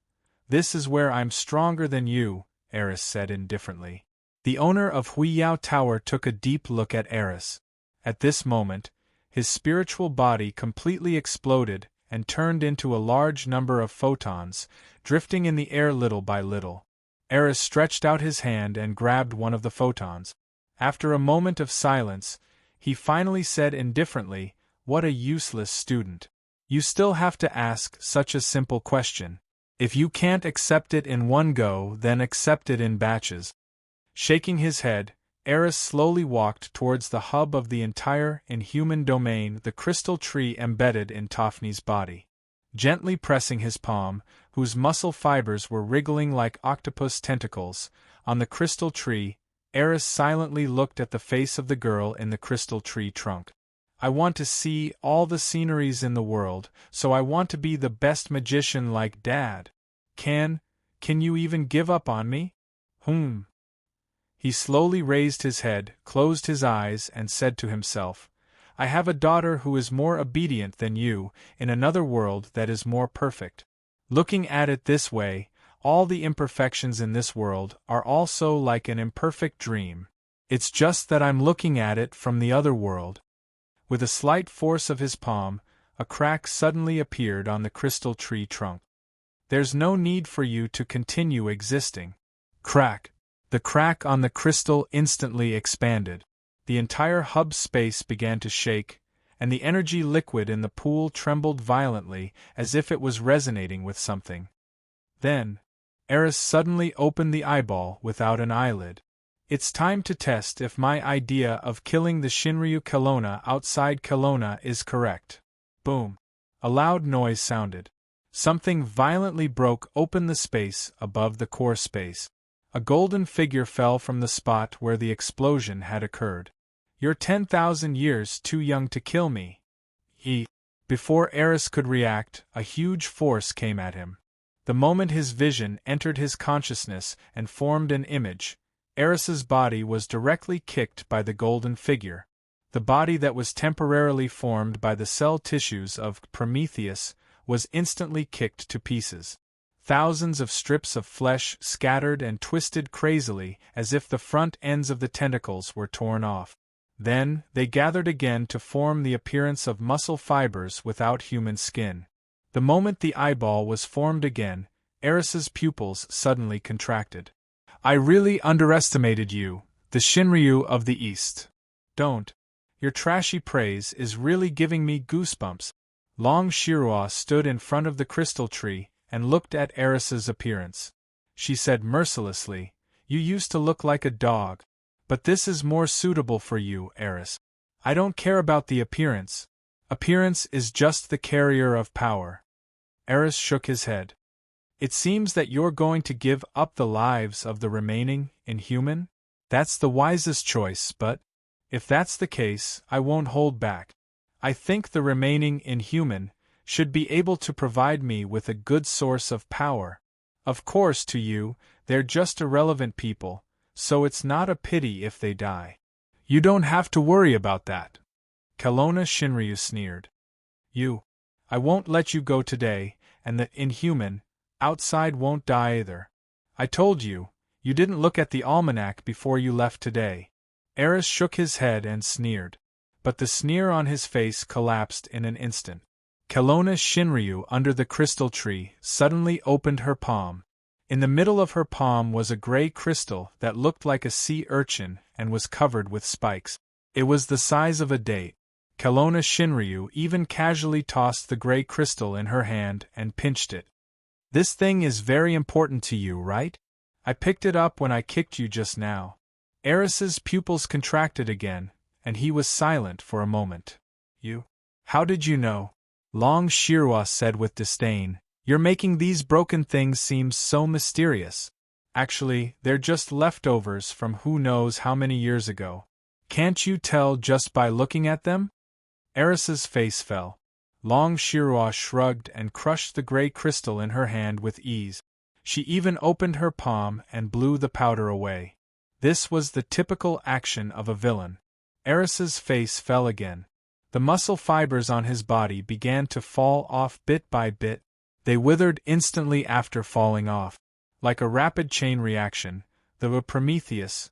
[SPEAKER 1] This is where I'm stronger than you, Eris said indifferently. The owner of Hui Yao Tower took a deep look at Eris. At this moment, his spiritual body completely exploded and turned into a large number of photons, drifting in the air little by little. Eris stretched out his hand and grabbed one of the photons. After a moment of silence, he finally said indifferently, What a useless student. You still have to ask such a simple question. If you can't accept it in one go, then accept it in batches. Shaking his head, Eris slowly walked towards the hub of the entire inhuman domain, the crystal tree embedded in Tofni's body. Gently pressing his palm, whose muscle fibers were wriggling like octopus tentacles, on the crystal tree, Eris silently looked at the face of the girl in the crystal tree trunk. I want to see all the sceneries in the world, so I want to be the best magician like Dad. Can you even give up on me? He slowly raised his head, closed his eyes, and said to himself, I have a daughter who is more obedient than you, in another world that is more perfect. Looking at it this way, all the imperfections in this world are also like an imperfect dream. It's just that I'm looking at it from the other world. With a slight force of his palm, a crack suddenly appeared on the crystal tree trunk. There's no need for you to continue existing. Crack. The crack on the crystal instantly expanded. The entire hub space began to shake, and the energy liquid in the pool trembled violently as if it was resonating with something. Then, Eris suddenly opened the eyeball without an eyelid. It's time to test if my idea of killing the Shinryu Kelowna outside Kelowna is correct. Boom. A loud noise sounded. Something violently broke open the space above the core space. A golden figure fell from the spot where the explosion had occurred. You're 10,000 years too young to kill me. Before Eris could react, a huge force came at him. The moment his vision entered his consciousness and formed an image, Eris's body was directly kicked by the golden figure. The body that was temporarily formed by the cell tissues of Prometheus was instantly kicked to pieces. Thousands of strips of flesh scattered and twisted crazily as if the front ends of the tentacles were torn off. Then, they gathered again to form the appearance of muscle fibers without human skin. The moment the eyeball was formed again, Eris's pupils suddenly contracted. I really underestimated you, the Shinryu of the East. Don't. Your trashy praise is really giving me goosebumps. Long Shirua stood in front of the crystal tree and looked at Eris's appearance. She said mercilessly, You used to look like a dog. But this is more suitable for you, Eris. I don't care about the appearance. Appearance is just the carrier of power. Eris shook his head. It seems that you're going to give up the lives of the remaining inhuman? That's the wisest choice, but if that's the case, I won't hold back. I think the remaining inhuman should be able to provide me with a good source of power. Of course, to you, they're just irrelevant people, so it's not a pity if they die. You don't have to worry about that. Kelowna Shinryu sneered. I won't let you go today, and the inhuman outside won't die either. I told you, you didn't look at the almanac before you left today. Eris shook his head and sneered. But the sneer on his face collapsed in an instant. Kelowna Shinryu under the crystal tree suddenly opened her palm. In the middle of her palm was a gray crystal that looked like a sea urchin and was covered with spikes. It was the size of a date. Kelowna Shinryu even casually tossed the gray crystal in her hand and pinched it. This thing is very important to you, right? I picked it up when I kicked you just now. Eris's pupils contracted again, and he was silent for a moment. How did you know? Long Shirua said with disdain. You're making these broken things seem so mysterious. Actually, they're just leftovers from who knows how many years ago. Can't you tell just by looking at them? Eris's face fell. Long Shirua shrugged and crushed the gray crystal in her hand with ease. She even opened her palm and blew the powder away. This was the typical action of a villain. Eris's face fell again. The muscle fibers on his body began to fall off bit by bit. They withered instantly after falling off. Like a rapid chain reaction, the Prometheus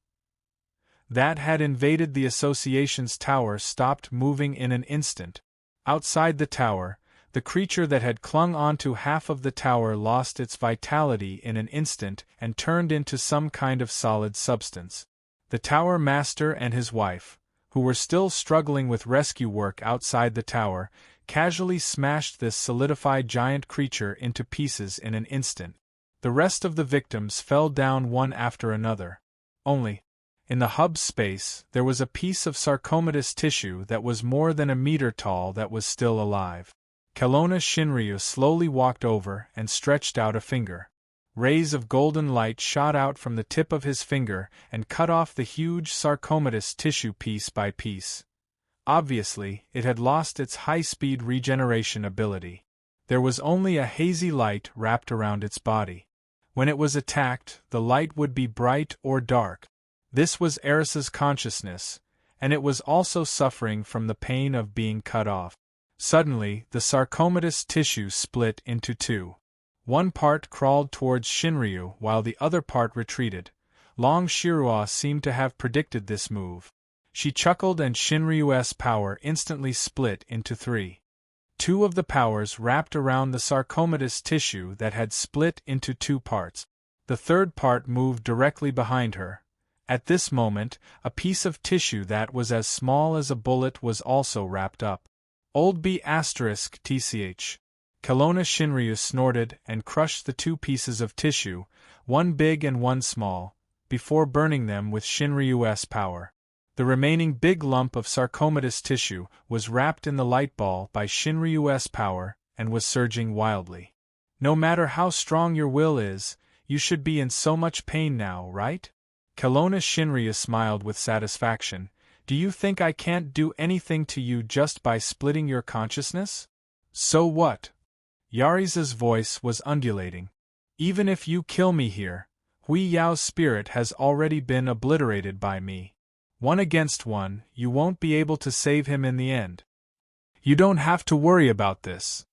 [SPEAKER 1] that had invaded the Association's tower stopped moving in an instant. Outside the tower, the creature that had clung onto half of the tower lost its vitality in an instant and turned into some kind of solid substance. The tower master and his wife, who were still struggling with rescue work outside the tower, casually smashed this solidified giant creature into pieces in an instant. The rest of the victims fell down one after another. Only, in the hub space, there was a piece of sarcomatous tissue that was more than a meter tall that was still alive. Kelowna Shinryu slowly walked over and stretched out a finger. Rays of golden light shot out from the tip of his finger and cut off the huge sarcomatous tissue piece by piece. Obviously, it had lost its high-speed regeneration ability. There was only a hazy light wrapped around its body. When it was attacked, the light would be bright or dark. This was Eris's consciousness, and it was also suffering from the pain of being cut off. Suddenly, the sarcomatous tissue split into two. One part crawled towards Shinryu while the other part retreated. Long Shirua seemed to have predicted this move. She chuckled and Shinryu's power instantly split into three. Two of the powers wrapped around the sarcomatous tissue that had split into two parts. The third part moved directly behind her. At this moment, a piece of tissue that was as small as a bullet was also wrapped up. Old B*****. Kelowna Shinryu snorted and crushed the two pieces of tissue, one big and one small, before burning them with Shinryu's power. The remaining big lump of sarcomatous tissue was wrapped in the light ball by Shinryu's power and was surging wildly. No matter how strong your will is, you should be in so much pain now, right? Kelowna Shinryu smiled with satisfaction. Do you think I can't do anything to you just by splitting your consciousness? So what? Yari's voice was undulating. Even if you kill me here, Hui Yao's spirit has already been obliterated by me. 1 against 1, you won't be able to save him in the end. You don't have to worry about this.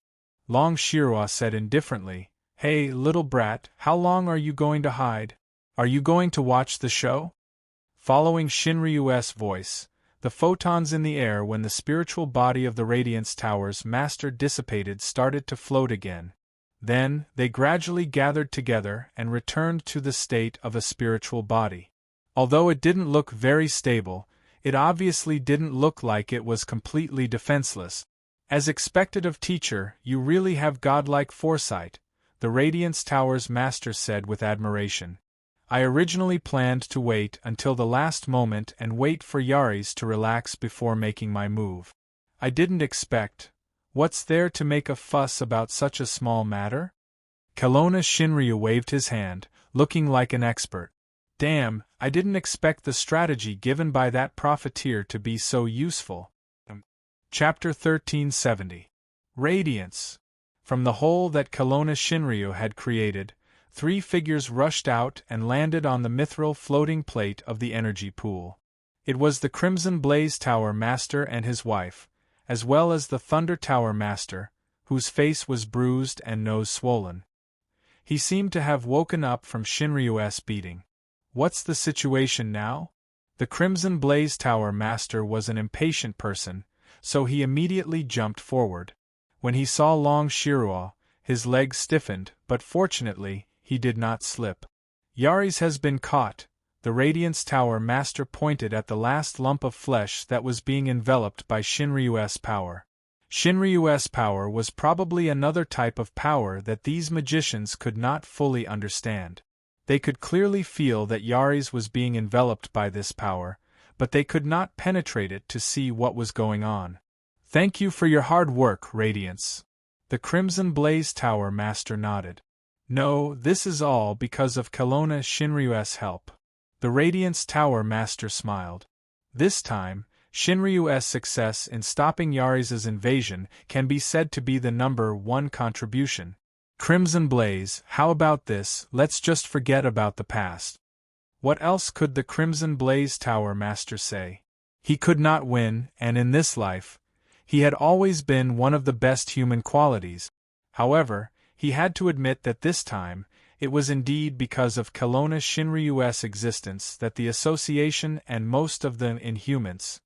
[SPEAKER 1] Long Shirua said indifferently. Hey, little brat, how long are you going to hide? Are you going to watch the show? Following Shinryu's voice, The photons in the air when the spiritual body of the Radiance Tower's master dissipated started to float again. Then, they gradually gathered together and returned to the state of a spiritual body. Although it didn't look very stable, it obviously didn't look like it was completely defenseless. As expected of teacher, you really have godlike foresight, the Radiance Tower's master said with admiration. I originally planned to wait until the last moment and wait for Yaris to relax before making my move. I didn't expect. What's there to make a fuss about such a small matter? Kelowna Shinryu waved his hand, looking like an expert. Damn, I didn't expect the strategy given by that profiteer to be so useful. Chapter 1370. Radiance. From the hole that Kelowna Shinryu had created, 3 figures rushed out and landed on the mithril floating plate of the energy pool. It was the Crimson Blaze Tower Master and his wife, as well as the Thunder Tower Master, whose face was bruised and nose swollen. He seemed to have woken up from Shinryu's beating. What's the situation now? The Crimson Blaze Tower Master was an impatient person, so he immediately jumped forward. When he saw Long Shirua, his legs stiffened, but fortunately, he did not slip. Yaris has been caught. The Radiance Tower Master pointed at the last lump of flesh that was being enveloped by Shinryu's power. Shinryu's power was probably another type of power that these magicians could not fully understand. They could clearly feel that Yaris was being enveloped by this power, but they could not penetrate it to see what was going on. Thank you for your hard work, Radiance. The Crimson Blaze Tower Master nodded. No, this is all because of Kelowna Shinryu's help. The Radiance Tower Master smiled. This time, Shinryu's success in stopping Yaris's invasion can be said to be the number 1 contribution. Crimson Blaze, how about this? Let's just forget about the past. What else could the Crimson Blaze Tower Master say? He could not win, and in this life, he had always been one of the best human qualities. However, he had to admit that this time, it was indeed because of Kelowna Shinryu's existence that the association and most of the Inhumans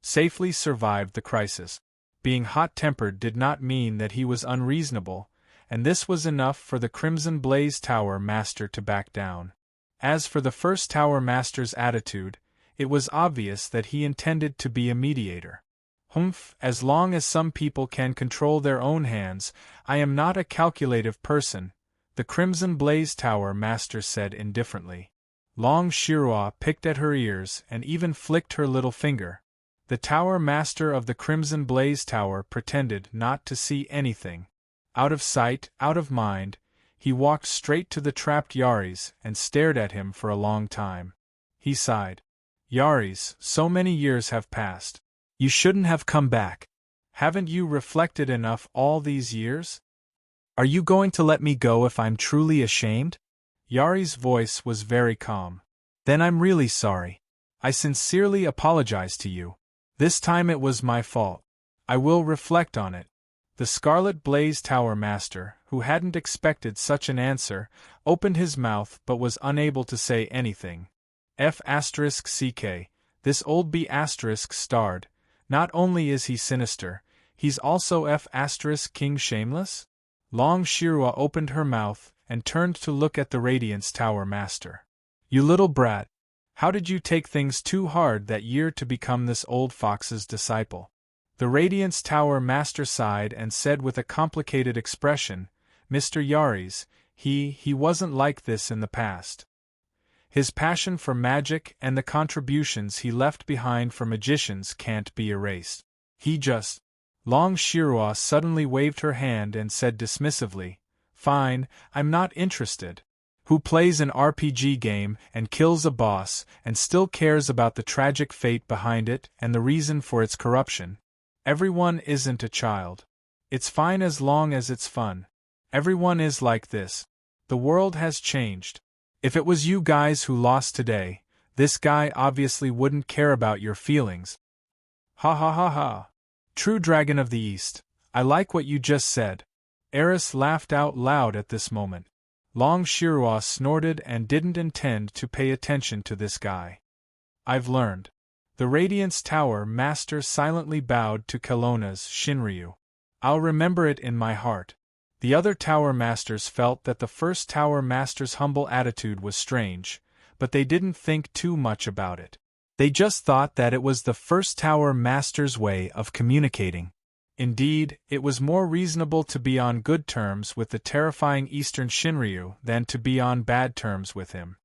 [SPEAKER 1] safely survived the crisis. Being hot-tempered did not mean that he was unreasonable, and this was enough for the Crimson Blaze Tower Master to back down. As for the first Tower Master's attitude, it was obvious that he intended to be a mediator. Humph, as long as some people can control their own hands, I am not a calculative person, the Crimson Blaze Tower Master said indifferently. Long Shirua picked at her ears and even flicked her little finger. The Tower Master of the Crimson Blaze Tower pretended not to see anything. Out of sight, out of mind, he walked straight to the trapped Yaris and stared at him for a long time. He sighed. Yaris, so many years have passed. You shouldn't have come back. Haven't you reflected enough all these years? Are you going to let me go if I'm truly ashamed? Yari's voice was very calm. Then I'm really sorry. I sincerely apologize to you. This time it was my fault. I will reflect on it. The Scarlet Blaze Tower Master, who hadn't expected such an answer, opened his mouth but was unable to say anything. F*CK, this old B** starred. Not only is he sinister, he's also F*King Shameless? Long Shirua opened her mouth and turned to look at the Radiance Tower Master. You little brat. How did you take things too hard that year to become this old fox's disciple? The Radiance Tower Master sighed and said with a complicated expression, Mr. Yaris, he wasn't like this in the past. His passion for magic and the contributions he left behind for magicians can't be erased. He just... Long Shirua suddenly waved her hand and said dismissively, Fine, I'm not interested. Who plays an RPG game and kills a boss and still cares about the tragic fate behind it and the reason for its corruption? Everyone isn't a child. It's fine as long as it's fun. Everyone is like this. The world has changed. If it was you guys who lost today, this guy obviously wouldn't care about your feelings. Ha ha ha ha. True Dragon of the East, I like what you just said. Eris laughed out loud at this moment. Long Shirua snorted and didn't intend to pay attention to this guy. I've learned. The Radiance Tower Master silently bowed to Kelowna's Shinryu. I'll remember it in my heart. The other Tower Masters felt that the first Tower Master's humble attitude was strange, but they didn't think too much about it. They just thought that it was the first Tower Master's way of communicating. Indeed, it was more reasonable to be on good terms with the terrifying Eastern Shinryu than to be on bad terms with him.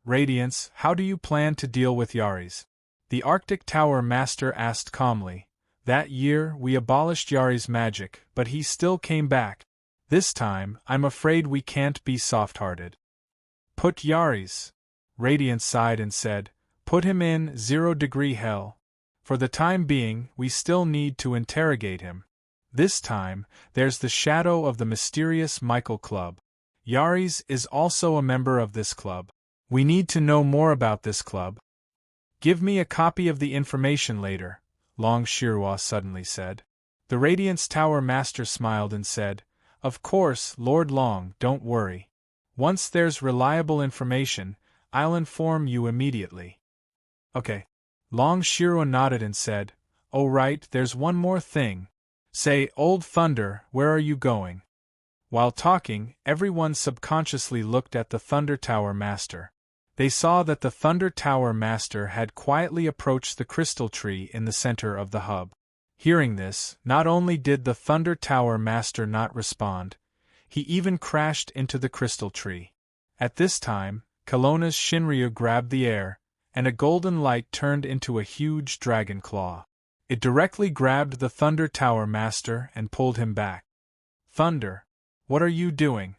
[SPEAKER 1] Radiance, how do you plan to deal with Yari's? The Arctic Tower Master asked calmly. That year, we abolished Yari's magic, but he still came back. This time, I'm afraid we can't be soft-hearted. Put Yari's. Radiance sighed and said, put him in 0-degree hell. For the time being, we still need to interrogate him. This time, there's the shadow of the mysterious Michael Club. Yari's is also a member of this club. We need to know more about this club. Give me a copy of the information later, Long Shirua suddenly said. The Radiance Tower Master smiled and said, of course, Lord Long, don't worry. Once there's reliable information, I'll inform you immediately. Okay. Long Shirua nodded and said, oh right, there's one more thing. Say, Old Thunder, where are you going? While talking, everyone subconsciously looked at the Thunder Tower Master. They saw that the Thunder Tower Master had quietly approached the crystal tree in the center of the hub. Hearing this, not only did the Thunder Tower Master not respond, he even crashed into the crystal tree. At this time, Kelowna's Shinryu grabbed the air, and a golden light turned into a huge dragon claw. It directly grabbed the Thunder Tower Master and pulled him back. Thunder, what are you doing?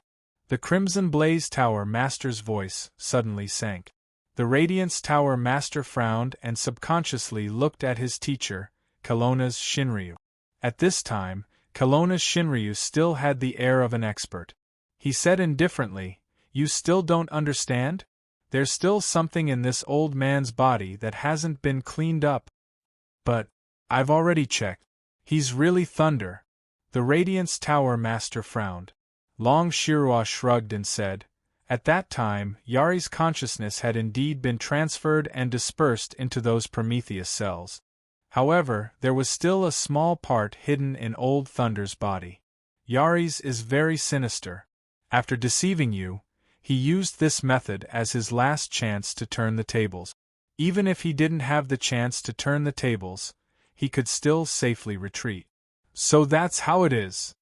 [SPEAKER 1] The Crimson Blaze Tower Master's voice suddenly sank. The Radiance Tower Master frowned and subconsciously looked at his teacher, Kelowna's Shinryu. At this time, Kelowna's Shinryu still had the air of an expert. He said indifferently, you still don't understand? There's still something in this old man's body that hasn't been cleaned up. But, I've already checked. He's really Thunder. The Radiance Tower Master frowned. Long Shirua shrugged and said, at that time, Yari's consciousness had indeed been transferred and dispersed into those Prometheus cells. However, there was still a small part hidden in Old Thunder's body. Yari's is very sinister. After deceiving you, he used this method as his last chance to turn the tables. Even if he didn't have the chance to turn the tables, he could still safely retreat. So that's how it is.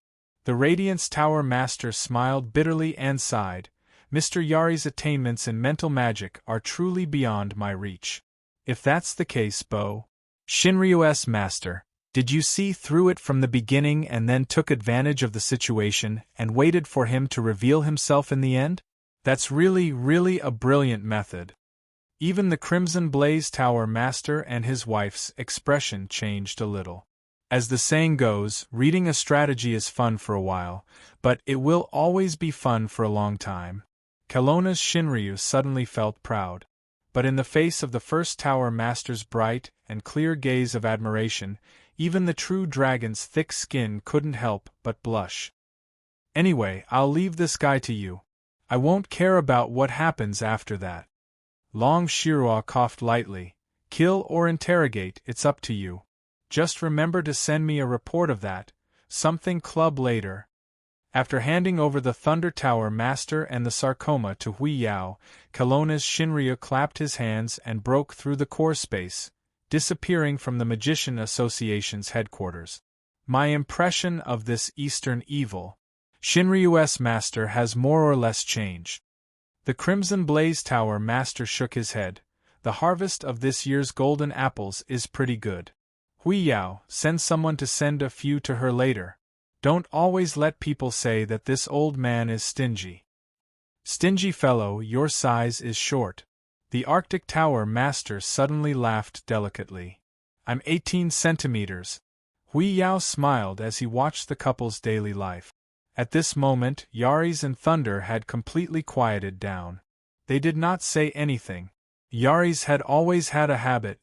[SPEAKER 1] The Radiance Tower Master smiled bitterly and sighed, Mr. Yari's attainments in mental magic are truly beyond my reach. If that's the case, Shinryu's Master, did you see through it from the beginning and then took advantage of the situation and waited for him to reveal himself in the end? That's really a brilliant method. Even the Crimson Blaze Tower Master and his wife's expression changed a little. As the saying goes, reading a strategy is fun for a while, but it will always be fun for a long time. Kelowna's Shinryu suddenly felt proud. But in the face of the first Tower Master's bright and clear gaze of admiration, even the true dragon's thick skin couldn't help but blush. Anyway, I'll leave this guy to you. I won't care about what happens after that. Long Shirua coughed lightly. Kill or interrogate, it's up to you. Just remember to send me a report of that, something club later. After handing over the Thunder Tower Master and the sarcoma to Hui Yao, Kelowna's Shinryu clapped his hands and broke through the core space, disappearing from the Magician Association's headquarters. My impression of this Eastern evil, Shinryu's Master, has more or less changed. The Crimson Blaze Tower Master shook his head. The harvest of this year's golden apples is pretty good. Hui Yao, send someone to send a few to her later. Don't always let people say that this old man is stingy. Stingy fellow, your size is short. The Arctic Tower Master suddenly laughed delicately. I'm 18 centimeters. Hui Yao smiled as he watched the couple's daily life. At this moment, Yari's and Thunder had completely quieted down. They did not say anything. Yari's had always had a habit.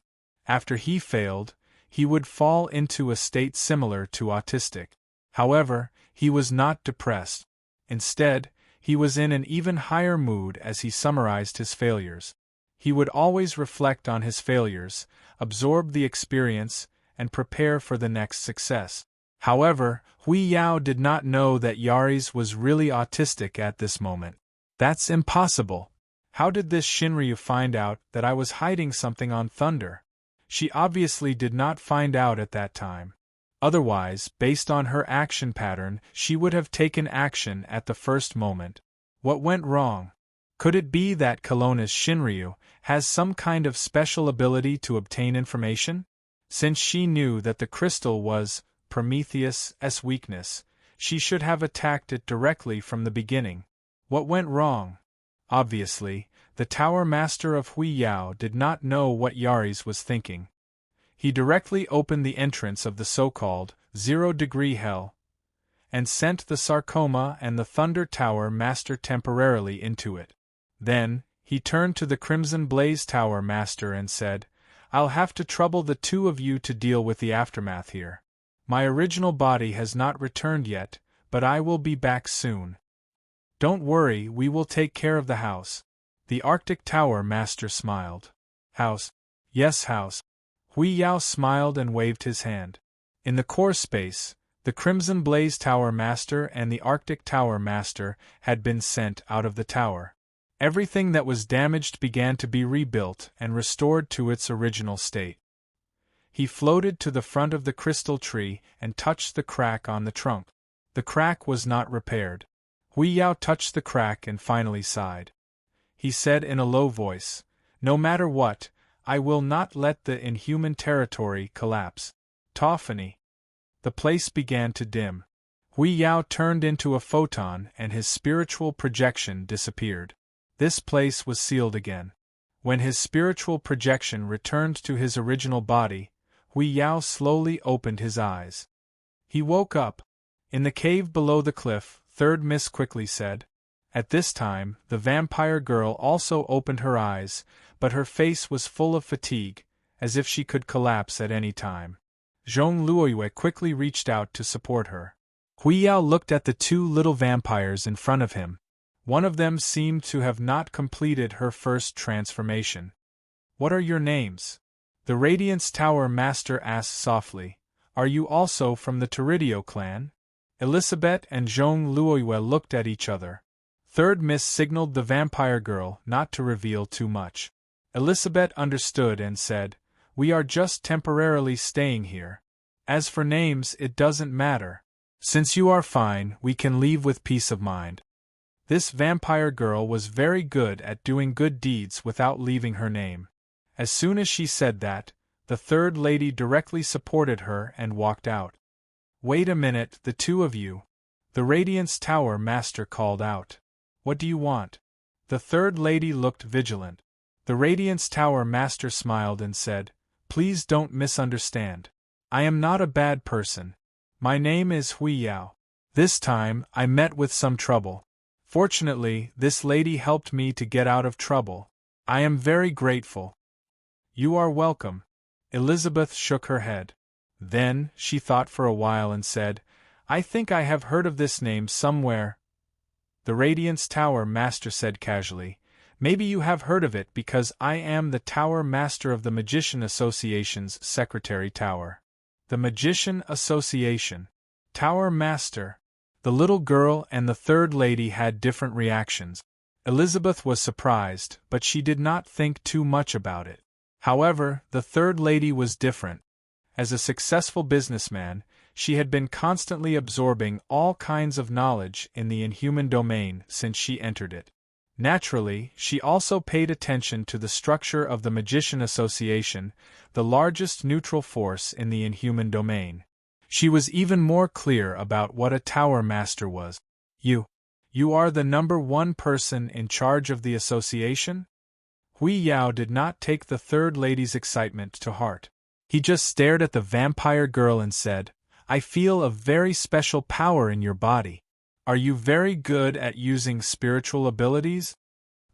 [SPEAKER 1] After he failed, he would fall into a state similar to autistic. However, he was not depressed. Instead, he was in an even higher mood as he summarized his failures. He would always reflect on his failures, absorb the experience, and prepare for the next success. However, Hui Yao did not know that Yaris was really autistic at this moment. That's impossible. How did this Shinryu find out that I was hiding something on Thunder? She obviously did not find out at that time. Otherwise, based on her action pattern, she would have taken action at the first moment. What went wrong? Could it be that Kelowna's Shinryu has some kind of special ability to obtain information? Since she knew that the crystal was Prometheus' weakness, she should have attacked it directly from the beginning. What went wrong? Obviously, the Tower Master of Hui Yao did not know what Yaris was thinking. He directly opened the entrance of the so-called 0-degree hell, and sent the Sarcoma and the Thunder Tower Master temporarily into it. Then, he turned to the Crimson Blaze Tower Master and said, "I'll have to trouble the two of you to deal with the aftermath here. My original body has not returned yet, but I will be back soon. Don't worry, we will take care of the house." The Arctic Tower Master smiled. "House? Yes, house." Hui Yao smiled and waved his hand. In the core space, the Crimson Blaze Tower Master and the Arctic Tower Master had been sent out of the tower. Everything that was damaged began to be rebuilt and restored to its original state. He floated to the front of the crystal tree and touched the crack on the trunk. The crack was not repaired. Hui Yao touched the crack and finally sighed. He said in a low voice, "No matter what, I will not let the inhuman territory collapse." Tophany. The place began to dim. Hui Yao turned into a photon and his spiritual projection disappeared. This place was sealed again. When his spiritual projection returned to his original body, Hui Yao slowly opened his eyes. He woke up. In the cave below the cliff, Third Miss quickly said. At this time, the vampire girl also opened her eyes, but her face was full of fatigue, as if she could collapse at any time. Zhong Luoyue quickly reached out to support her. Hui Yao looked at the two little vampires in front of him. One of them seemed to have not completed her first transformation. "What are your names?" The Radiance Tower Master asked softly. "Are you also from the Teridio clan?" Elisabeth and Zhong Luoyue looked at each other. Third Miss signaled the vampire girl not to reveal too much. Elisabeth understood and said, "We are just temporarily staying here. As for names, it doesn't matter. Since you are fine, we can leave with peace of mind." This vampire girl was very good at doing good deeds without leaving her name. As soon as she said that, the third lady directly supported her and walked out. "Wait a minute, the two of you," the Radiance Tower Master called out. "What do you want?" The third lady looked vigilant. The Radiance Tower Master smiled and said, "Please don't misunderstand. I am not a bad person. My name is Hui Yao. This time, I met with some trouble. Fortunately, this lady helped me to get out of trouble. I am very grateful." "You are welcome." Elizabeth shook her head. Then, she thought for a while and said, "I think I have heard of this name somewhere." The Radiance Tower Master said casually, "Maybe you have heard of it because I am the Tower Master of the Magician Association's Secretary Tower." The Magician Association. Tower Master. The little girl and the third lady had different reactions. Elizabeth was surprised, but she did not think too much about it. However, the third lady was different. As a successful businessman, she had been constantly absorbing all kinds of knowledge in the inhuman domain since she entered it. Naturally, she also paid attention to the structure of the Magician Association, the largest neutral force in the inhuman domain. She was even more clear about what a Tower Master was. You are the number one person in charge of the association?" Hui Yao did not take the third lady's excitement to heart. He just stared at the vampire girl and said, "I feel a very special power in your body. Are you very good at using spiritual abilities?"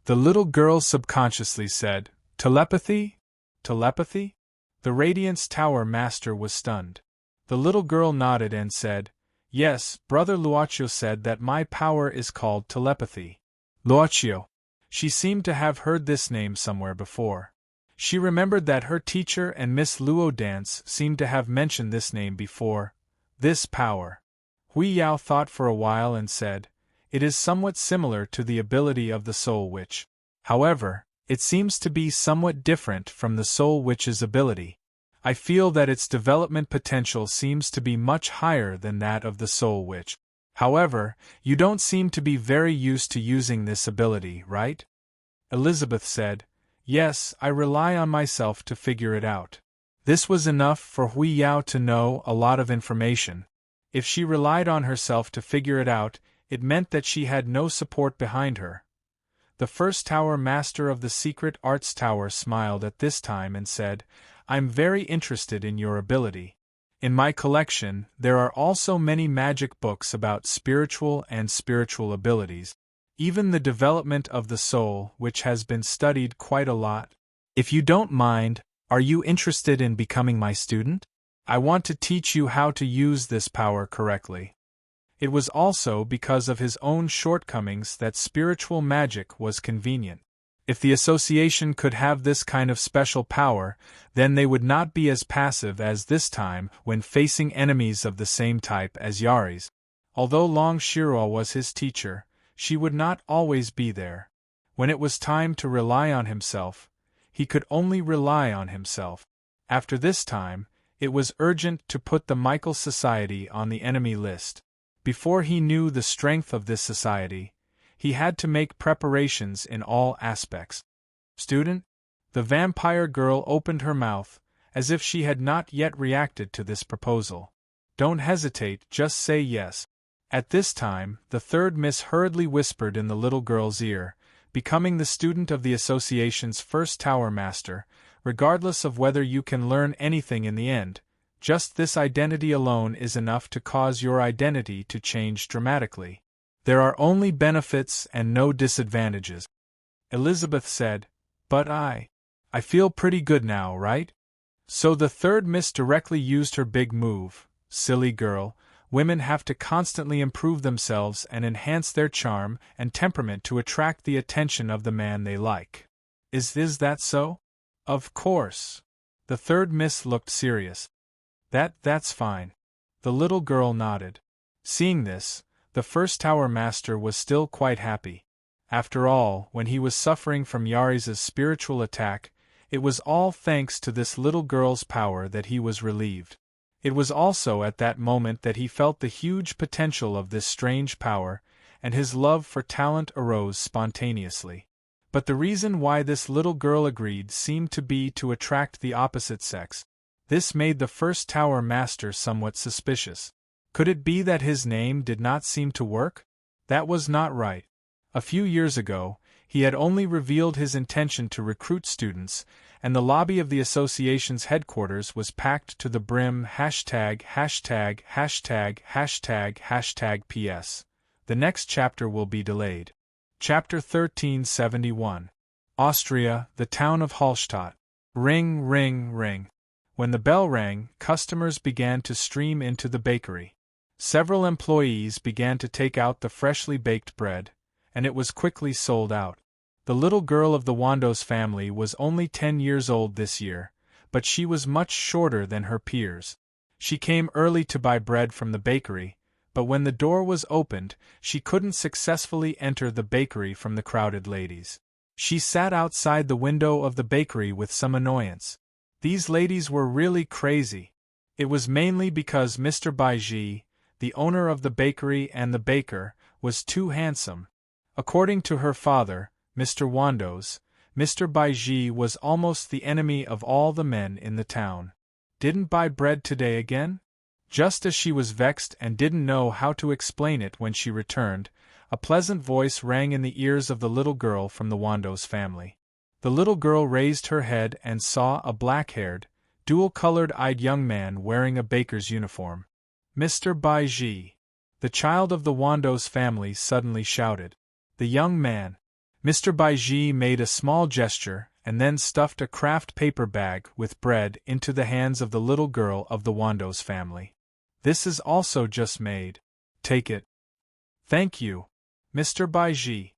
[SPEAKER 1] The little girl subconsciously said, "Telepathy? Telepathy?" The Radiance Tower Master was stunned. The little girl nodded and said, "Yes, Brother Luochio said that my power is called telepathy." Luochio. She seemed to have heard this name somewhere before. She remembered that her teacher and Miss Luo Dance seemed to have mentioned this name before. This power. Hui Yao thought for a while and said, "It is somewhat similar to the ability of the Soul Witch. However, it seems to be somewhat different from the Soul Witch's ability. I feel that its development potential seems to be much higher than that of the Soul Witch. However, you don't seem to be very used to using this ability, right?" Elizabeth said, "Yes, I rely on myself to figure it out." This was enough for Hui Yao to know a lot of information. If she relied on herself to figure it out, it meant that she had no support behind her. The first tower master of the Secret Arts Tower smiled at this time and said, "I'm very interested in your ability. In my collection, there are also many magic books about spiritual and spiritual abilities, even the development of the soul, which has been studied quite a lot. If you don't mind, are you interested in becoming my student? I want to teach you how to use this power correctly." It was also because of his own shortcomings that spiritual magic was convenient. If the association could have this kind of special power, then they would not be as passive as this time when facing enemies of the same type as Yari's. Although Long Shiro was his teacher, she would not always be there. When it was time to rely on himself, he could only rely on himself. After this time, it was urgent to put the Michael Society on the enemy list. Before he knew the strength of this society, he had to make preparations in all aspects. "Student?" The vampire girl opened her mouth, as if she had not yet reacted to this proposal. "Don't hesitate, just say yes." At this time, the third miss hurriedly whispered in the little girl's ear, "Becoming the student of the association's first tower master, regardless of whether you can learn anything in the end, just this identity alone is enough to cause your identity to change dramatically. There are only benefits and no disadvantages." Elizabeth said, "But I feel pretty good now, right?" So the third miss directly used her big move. "Silly girl, women have to constantly improve themselves and enhance their charm and temperament to attract the attention of the man they like. Is that so?" "Of course." The third miss looked serious. That's fine." The little girl nodded. Seeing this, the first tower master was still quite happy. After all, when he was suffering from Yari's spiritual attack, it was all thanks to this little girl's power that he was relieved. It was also at that moment that he felt the huge potential of this strange power, and his love for talent arose spontaneously. But the reason why this little girl agreed seemed to be to attract the opposite sex. This made the first tower master somewhat suspicious. Could it be that his name did not seem to work? That was not right. A few years ago, he had only revealed his intention to recruit students, and the lobby of the association's headquarters was packed to the brim #########. PS. The next chapter will be delayed. Chapter 1371. Austria, the town of Hallstatt. Ring, ring, ring. When the bell rang, customers began to stream into the bakery. Several employees began to take out the freshly baked bread, and it was quickly sold out. The little girl of the Wandos family was only 10 years old this year, but she was much shorter than her peers. She came early to buy bread from the bakery, but when the door was opened, she couldn't successfully enter the bakery from the crowded ladies. She sat outside the window of the bakery with some annoyance. These ladies were really crazy. It was mainly because Mr. Baiji, the owner of the bakery and the baker, was too handsome. According to her father, Mr. Wandos, Mr. Baiji was almost the enemy of all the men in the town. "Didn't buy bread today again?" Just as she was vexed and didn't know how to explain it when she returned, a pleasant voice rang in the ears of the little girl from the Wandos family. The little girl raised her head and saw a black-haired, dual-colored-eyed young man wearing a baker's uniform. "Mr. Baiji!" The child of the Wandos family suddenly shouted. The young man. Mr. Baiji made a small gesture and then stuffed a craft paper bag with bread into the hands of the little girl of the Wandos family. "This is also just made. Take it." "Thank you, Mr. Baiji."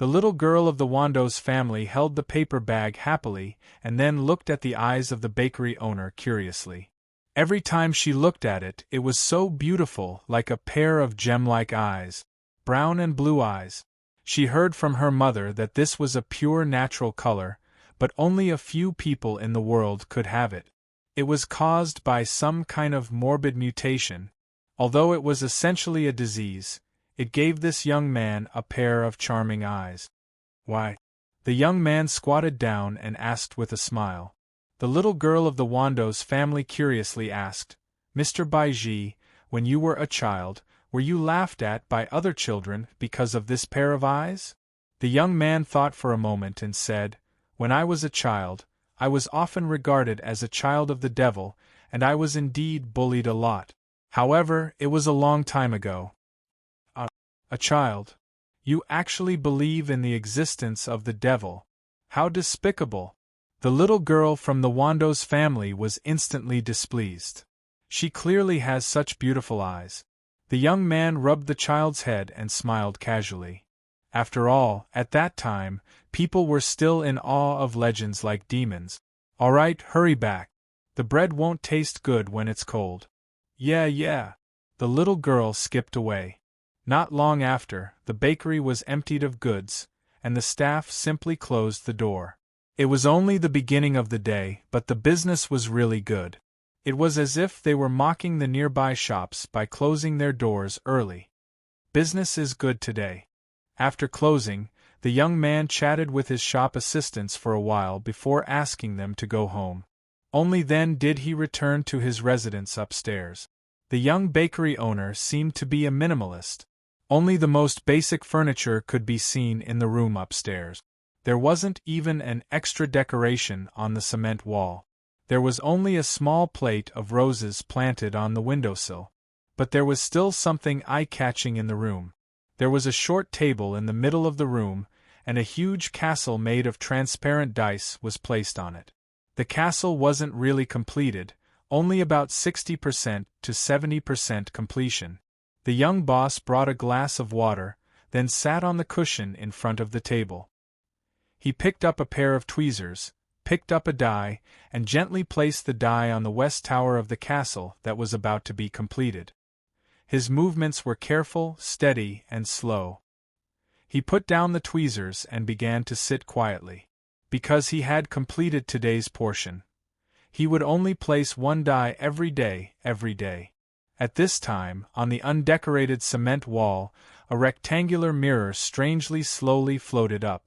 [SPEAKER 1] The little girl of the Wandos family held the paper bag happily and then looked at the eyes of the bakery owner curiously. Every time she looked at it, it was so beautiful, like a pair of gem-like eyes, brown and blue eyes. She heard from her mother that this was a pure natural color, but only a few people in the world could have it. It was caused by some kind of morbid mutation. Although it was essentially a disease, it gave this young man a pair of charming eyes. Why? The young man squatted down and asked with a smile. The little girl of the Wandos family curiously asked, Mr. Baiji, when you were a child, were you laughed at by other children because of this pair of eyes? The young man thought for a moment and said, When I was a child, I was often regarded as a child of the devil, and I was indeed bullied a lot. However, it was a long time ago. A child. You actually believe in the existence of the devil. How despicable! The little girl from the Wandos family was instantly displeased. She clearly has such beautiful eyes. The young man rubbed the child's head and smiled casually. After all, at that time, people were still in awe of legends like demons. All right, hurry back. The bread won't taste good when it's cold. Yeah. The little girl skipped away. Not long after, the bakery was emptied of goods, and the staff simply closed the door. It was only the beginning of the day, but the business was really good. It was as if they were mocking the nearby shops by closing their doors early. Business is good today. After closing, the young man chatted with his shop assistants for a while before asking them to go home. Only then did he return to his residence upstairs. The young bakery owner seemed to be a minimalist. Only the most basic furniture could be seen in the room upstairs. There wasn't even an extra decoration on the cement wall. There was only a small plate of roses planted on the windowsill. But there was still something eye-catching in the room. There was a short table in the middle of the room, and a huge castle made of transparent dice was placed on it. The castle wasn't really completed, only about 60% to 70% completion. The young boss brought a glass of water, then sat on the cushion in front of the table. He picked up a pair of tweezers, picked up a die, and gently placed the die on the west tower of the castle that was about to be completed. His movements were careful, steady, and slow. He put down the tweezers and began to sit quietly. Because he had completed today's portion, he would only place one die every day. At this time, on the undecorated cement wall, a rectangular mirror strangely slowly floated up.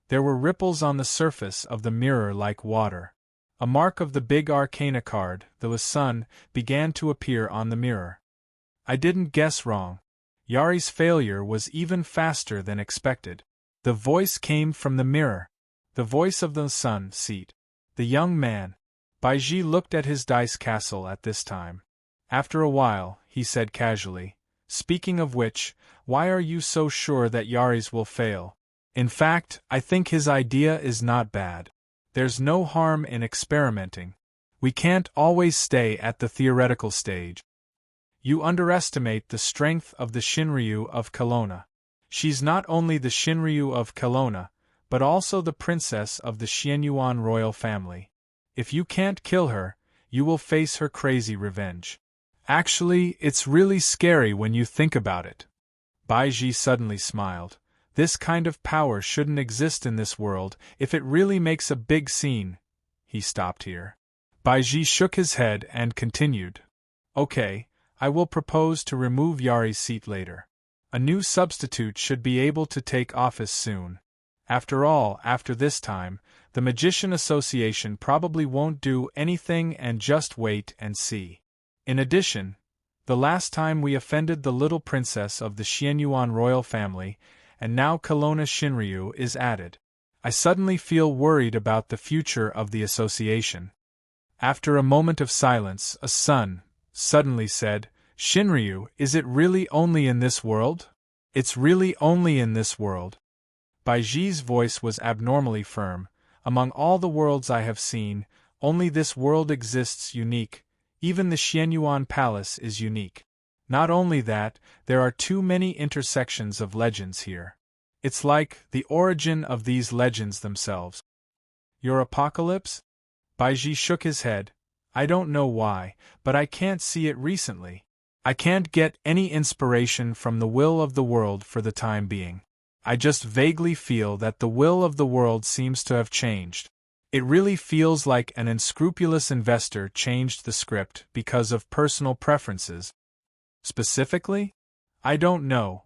[SPEAKER 1] There were ripples on the surface of the mirror like water. A mark of the big arcana card, the sun, began to appear on the mirror. I didn't guess wrong. Yari's failure was even faster than expected. The voice came from the mirror. The voice of the sun seat. The young man. Baiji looked at his dice castle at this time. After a while, he said casually, Speaking of which, why are you so sure that Yari's will fail? In fact, I think his idea is not bad. There's no harm in experimenting. We can't always stay at the theoretical stage. You underestimate the strength of the Shinryu of Kelowna. She's not only the Shinryu of Kelowna, but also the princess of the Xianyuan royal family. If you can't kill her, you will face her crazy revenge. Actually, it's really scary when you think about it. Baiji suddenly smiled. This kind of power shouldn't exist in this world if it really makes a big scene. He stopped here. Baiji shook his head and continued. Okay, I will propose to remove Yari's seat later. A new substitute should be able to take office soon. After all, after this time, the Magician Association probably won't do anything and just wait and see. In addition, the last time we offended the little princess of the Xianyuan royal family, and now Kelowna Shinryu is added. I suddenly feel worried about the future of the association. After a moment of silence, a son suddenly said, Shinryu, is it really only in this world? It's really only in this world. Baiji's voice was abnormally firm. Among all the worlds I have seen, only this world exists unique. Even the Xianyuan Palace is unique. Not only that, there are too many intersections of legends here. It's like the origin of these legends themselves. Your apocalypse? Baiji shook his head. I don't know why, but I can't see it recently. I can't get any inspiration from the will of the world for the time being. I just vaguely feel that the will of the world seems to have changed. It really feels like an unscrupulous investor changed the script because of personal preferences. Specifically? I don't know.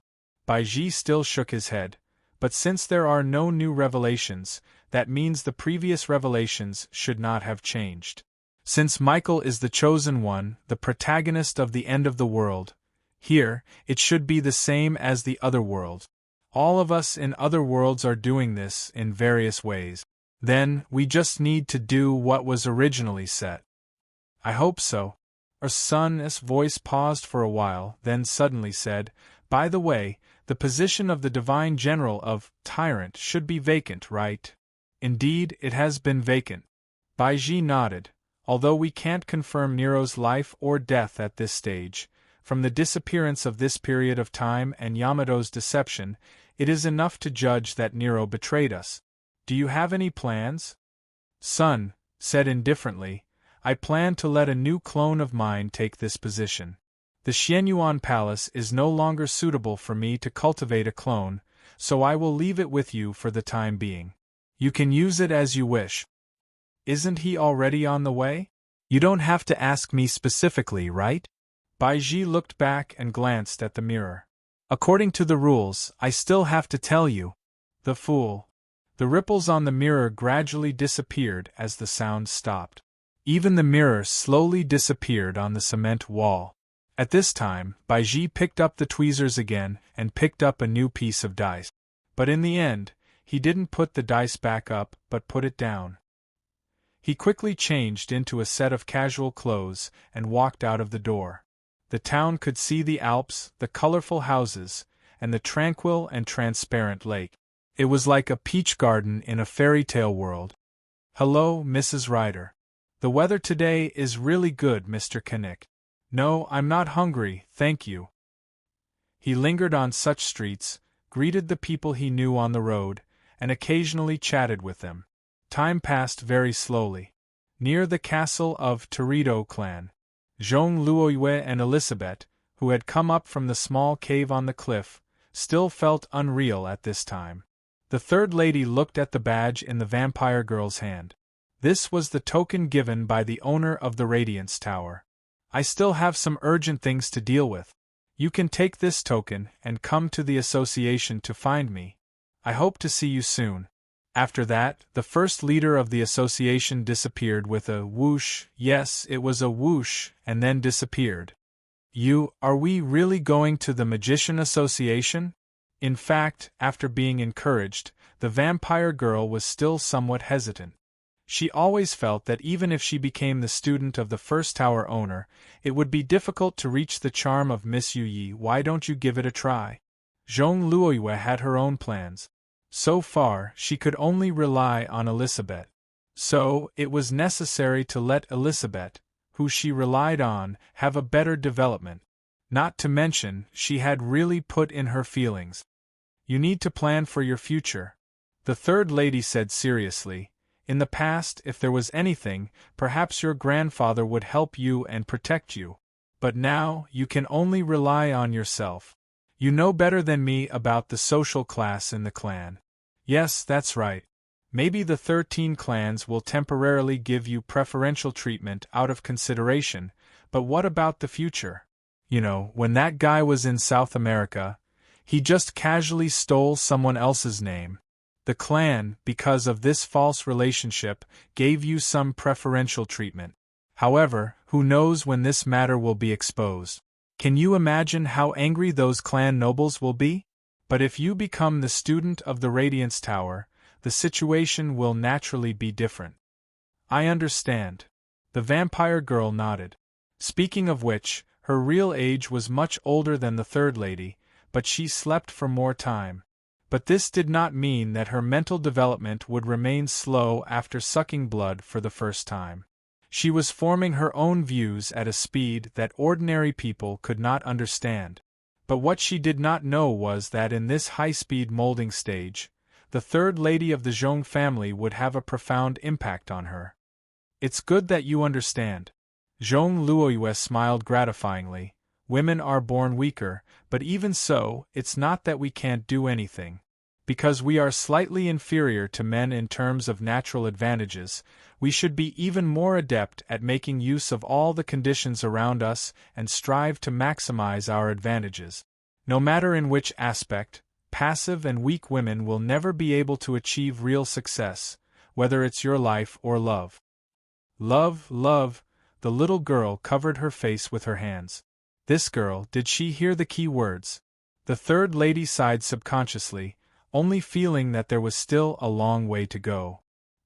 [SPEAKER 1] Baiji still shook his head. But since there are no new revelations, that means the previous revelations should not have changed. Since Michael is the chosen one, the protagonist of the end of the world, here, it should be the same as the other world. All of us in other worlds are doing this in various ways. Then, we just need to do what was originally set. I hope so. Sun's voice paused for a while, then suddenly said, By the way, the position of the Divine General of Tyrant should be vacant, right? Indeed, it has been vacant. Baiji nodded. Although we can't confirm Nero's life or death at this stage, from the disappearance of this period of time and Yamato's deception, it is enough to judge that Nero betrayed us. Do you have any plans? Sun said indifferently, I plan to let a new clone of mine take this position. The Xianyuan Palace is no longer suitable for me to cultivate a clone, so I will leave it with you for the time being. You can use it as you wish. Isn't he already on the way? You don't have to ask me specifically, right? Baiji looked back and glanced at the mirror. According to the rules, I still have to tell you. The fool. The ripples on the mirror gradually disappeared as the sound stopped. Even the mirror slowly disappeared on the cement wall. At this time, Baiji picked up the tweezers again and picked up a new piece of dice. But in the end, he didn't put the dice back up but put it down. He quickly changed into a set of casual clothes and walked out of the door. The town could see the Alps, the colorful houses, and the tranquil and transparent lake. It was like a peach garden in a fairy tale world. Hello, Mrs. Ryder. The weather today is really good, Mr. Knick. No, I'm not hungry, thank you. He lingered on such streets, greeted the people he knew on the road, and occasionally chatted with them. Time passed very slowly. Near the castle of Torito clan, Zhong Luoyue and Elizabeth, who had come up from the small cave on the cliff, still felt unreal at this time. The third lady looked at the badge in the vampire girl's hand. This was the token given by the owner of the Radiance Tower. I still have some urgent things to deal with. You can take this token and come to the association to find me. I hope to see you soon. After that, the first leader of the association disappeared with a whoosh, yes, it was a whoosh, and then disappeared. Are we really going to the Magician Association? In fact, after being encouraged, the vampire girl was still somewhat hesitant. She always felt that even if she became the student of the first tower owner, it would be difficult to reach the charm of Miss Yu. Why don't you give it a try? Zhong Luoyue had her own plans. So far, she could only rely on Elizabeth. So, it was necessary to let Elizabeth, who she relied on, have a better development. Not to mention, she had really put in her feelings. You need to plan for your future, the third lady said seriously. In the past, if there was anything, perhaps your grandfather would help you and protect you. But now, you can only rely on yourself. You know better than me about the social class in the clan. Yes, that's right. Maybe the 13 clans will temporarily give you preferential treatment out of consideration, but what about the future? When that guy was in South America, he just casually stole someone else's name. The clan, because of this false relationship, gave you some preferential treatment. However, who knows when this matter will be exposed? Can you imagine how angry those clan nobles will be? But if you become the student of the Radiance Tower, the situation will naturally be different. I understand. The vampire girl nodded. Speaking of which, her real age was much older than the third lady, but she slept for more time. But this did not mean that her mental development would remain slow after sucking blood for the first time. She was forming her own views at a speed that ordinary people could not understand. But what she did not know was that in this high-speed molding stage, the third lady of the Zhong family would have a profound impact on her. It's good that you understand. Zhong Luoyue smiled gratifyingly. Women are born weaker, but even so, it's not that we can't do anything. Because we are slightly inferior to men in terms of natural advantages, we should be even more adept at making use of all the conditions around us and strive to maximize our advantages. No matter in which aspect, passive and weak women will never be able to achieve real success, whether it's your life or love. Love, love, the little girl covered her face with her hands. This girl, did she hear the key words? The third lady sighed subconsciously, only feeling that there was still a long way to go.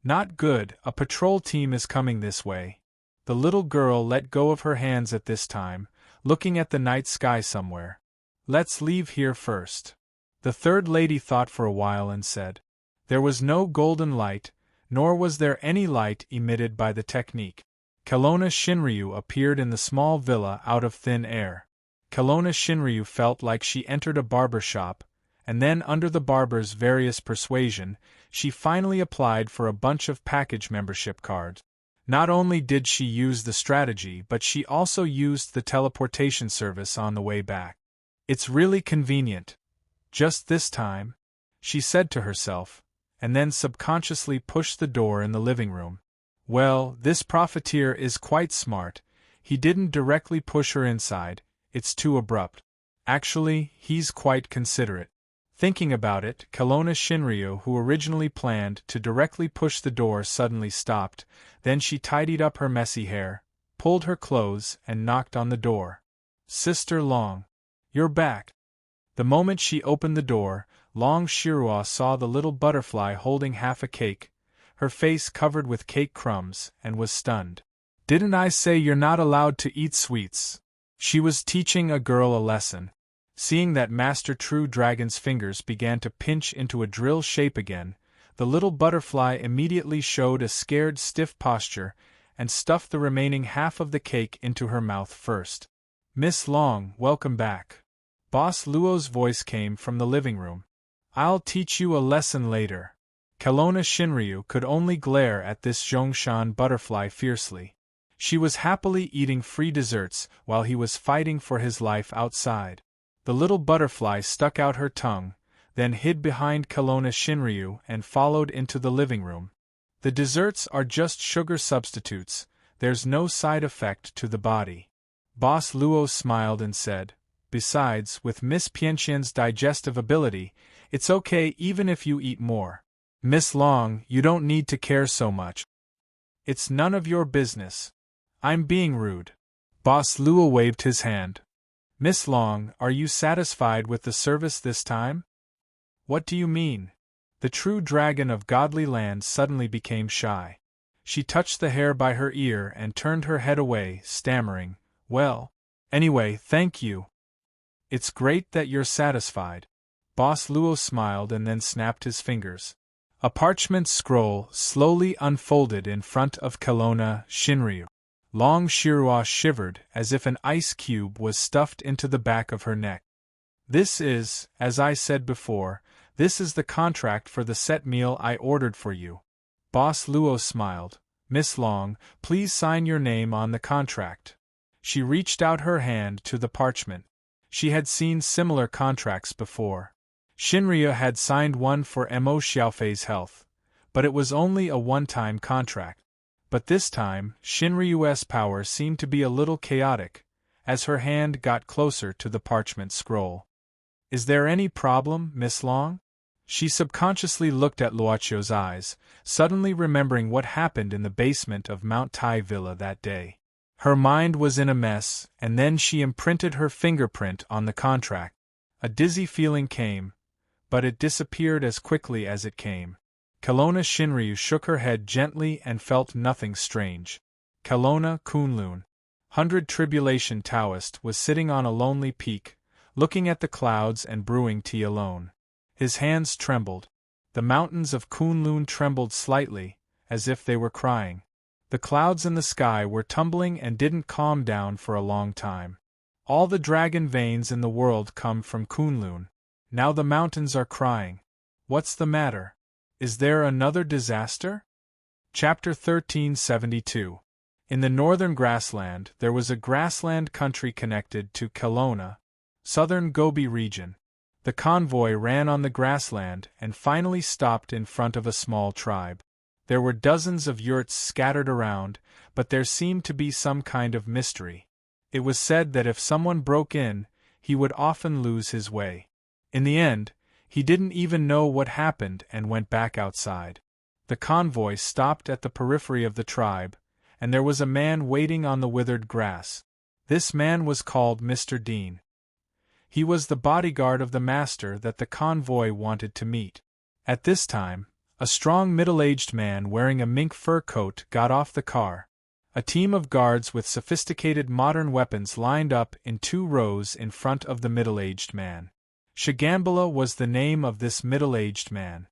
[SPEAKER 1] Not good, a patrol team is coming this way. The little girl let go of her hands at this time, looking at the night sky somewhere. Let's leave here first. The third lady thought for a while and said. There was no golden light, nor was there any light emitted by the technique. Kelowna Shinryu appeared in the small villa out of thin air. Kelowna Shinryu felt like she entered a barber shop, and then under the barber's various persuasion, she finally applied for a bunch of package membership cards. Not only did she use the strategy, but she also used the teleportation service on the way back. It's really convenient. Just this time, she said to herself, and then subconsciously pushed the door in the living room. Well, this profiteer is quite smart. He didn't directly push her inside, it's too abrupt. Actually, he's quite considerate. Thinking about it, Kelowna Shinryu, who originally planned to directly push the door, suddenly stopped. Then she tidied up her messy hair, pulled her clothes, and knocked on the door. Sister Long. You're back. The moment she opened the door, Long Shirua saw the little butterfly holding half a cake, her face covered with cake crumbs, and was stunned. Didn't I say you're not allowed to eat sweets? She was teaching a girl a lesson. Seeing that Master True Dragon's fingers began to pinch into a drill shape again, the little butterfly immediately showed a scared stiff posture and stuffed the remaining half of the cake into her mouth first. Miss Long, welcome back. Boss Luo's voice came from the living room. I'll teach you a lesson later. Kelowna Shinryu could only glare at this Zhongshan butterfly fiercely. She was happily eating free desserts while he was fighting for his life outside. The little butterfly stuck out her tongue, then hid behind Kelowna Shinryu and followed into the living room. The desserts are just sugar substitutes, there's no side effect to the body. Boss Luo smiled and said, besides, with Miss Pianxian's digestive ability, it's okay even if you eat more. Miss Long, you don't need to care so much. It's none of your business. I'm being rude. Boss Luo waved his hand. Miss Long, are you satisfied with the service this time? What do you mean? The true dragon of Godly Land suddenly became shy. She touched the hair by her ear and turned her head away, stammering, well, anyway, thank you. It's great that you're satisfied. Boss Luo smiled and then snapped his fingers. A parchment scroll slowly unfolded in front of Kelowna Shinryu. Long Shirua shivered as if an ice cube was stuffed into the back of her neck. This is, as I said before, this is the contract for the set meal I ordered for you. Boss Luo smiled. Miss Long, please sign your name on the contract. She reached out her hand to the parchment. She had seen similar contracts before. Shinryu had signed one for Mo Xiaofei's health, but it was only a one-time contract. But this time, Shinryu's power seemed to be a little chaotic, as her hand got closer to the parchment scroll. Is there any problem, Miss Long? She subconsciously looked at Luochio's eyes, suddenly remembering what happened in the basement of Mount Tai Villa that day. Her mind was in a mess, and then she imprinted her fingerprint on the contract. A dizzy feeling came, but it disappeared as quickly as it came. Kelowna Shinryu shook her head gently and felt nothing strange. Kelowna Kunlun, 100 Tribulation Taoist, was sitting on a lonely peak, looking at the clouds and brewing tea alone. His hands trembled. The mountains of Kunlun trembled slightly, as if they were crying. The clouds in the sky were tumbling and didn't calm down for a long time. All the dragon veins in the world come from Kunlun. Now the mountains are crying. What's the matter? Is there another disaster? Chapter 1372. In the northern grassland there was a grassland country connected to Kelowna, southern Gobi region. The convoy ran on the grassland and finally stopped in front of a small tribe. There were dozens of yurts scattered around, but there seemed to be some kind of mystery. It was said that if someone broke in, he would often lose his way. In the end, he didn't even know what happened and went back outside. The convoy stopped at the periphery of the tribe, and there was a man waiting on the withered grass. This man was called Mr. Dean. He was the bodyguard of the master that the convoy wanted to meet. At this time, a strong middle-aged man wearing a mink fur coat got off the car. A team of guards with sophisticated modern weapons lined up in 2 rows in front of the middle-aged man. Shigambala was the name of this middle-aged man.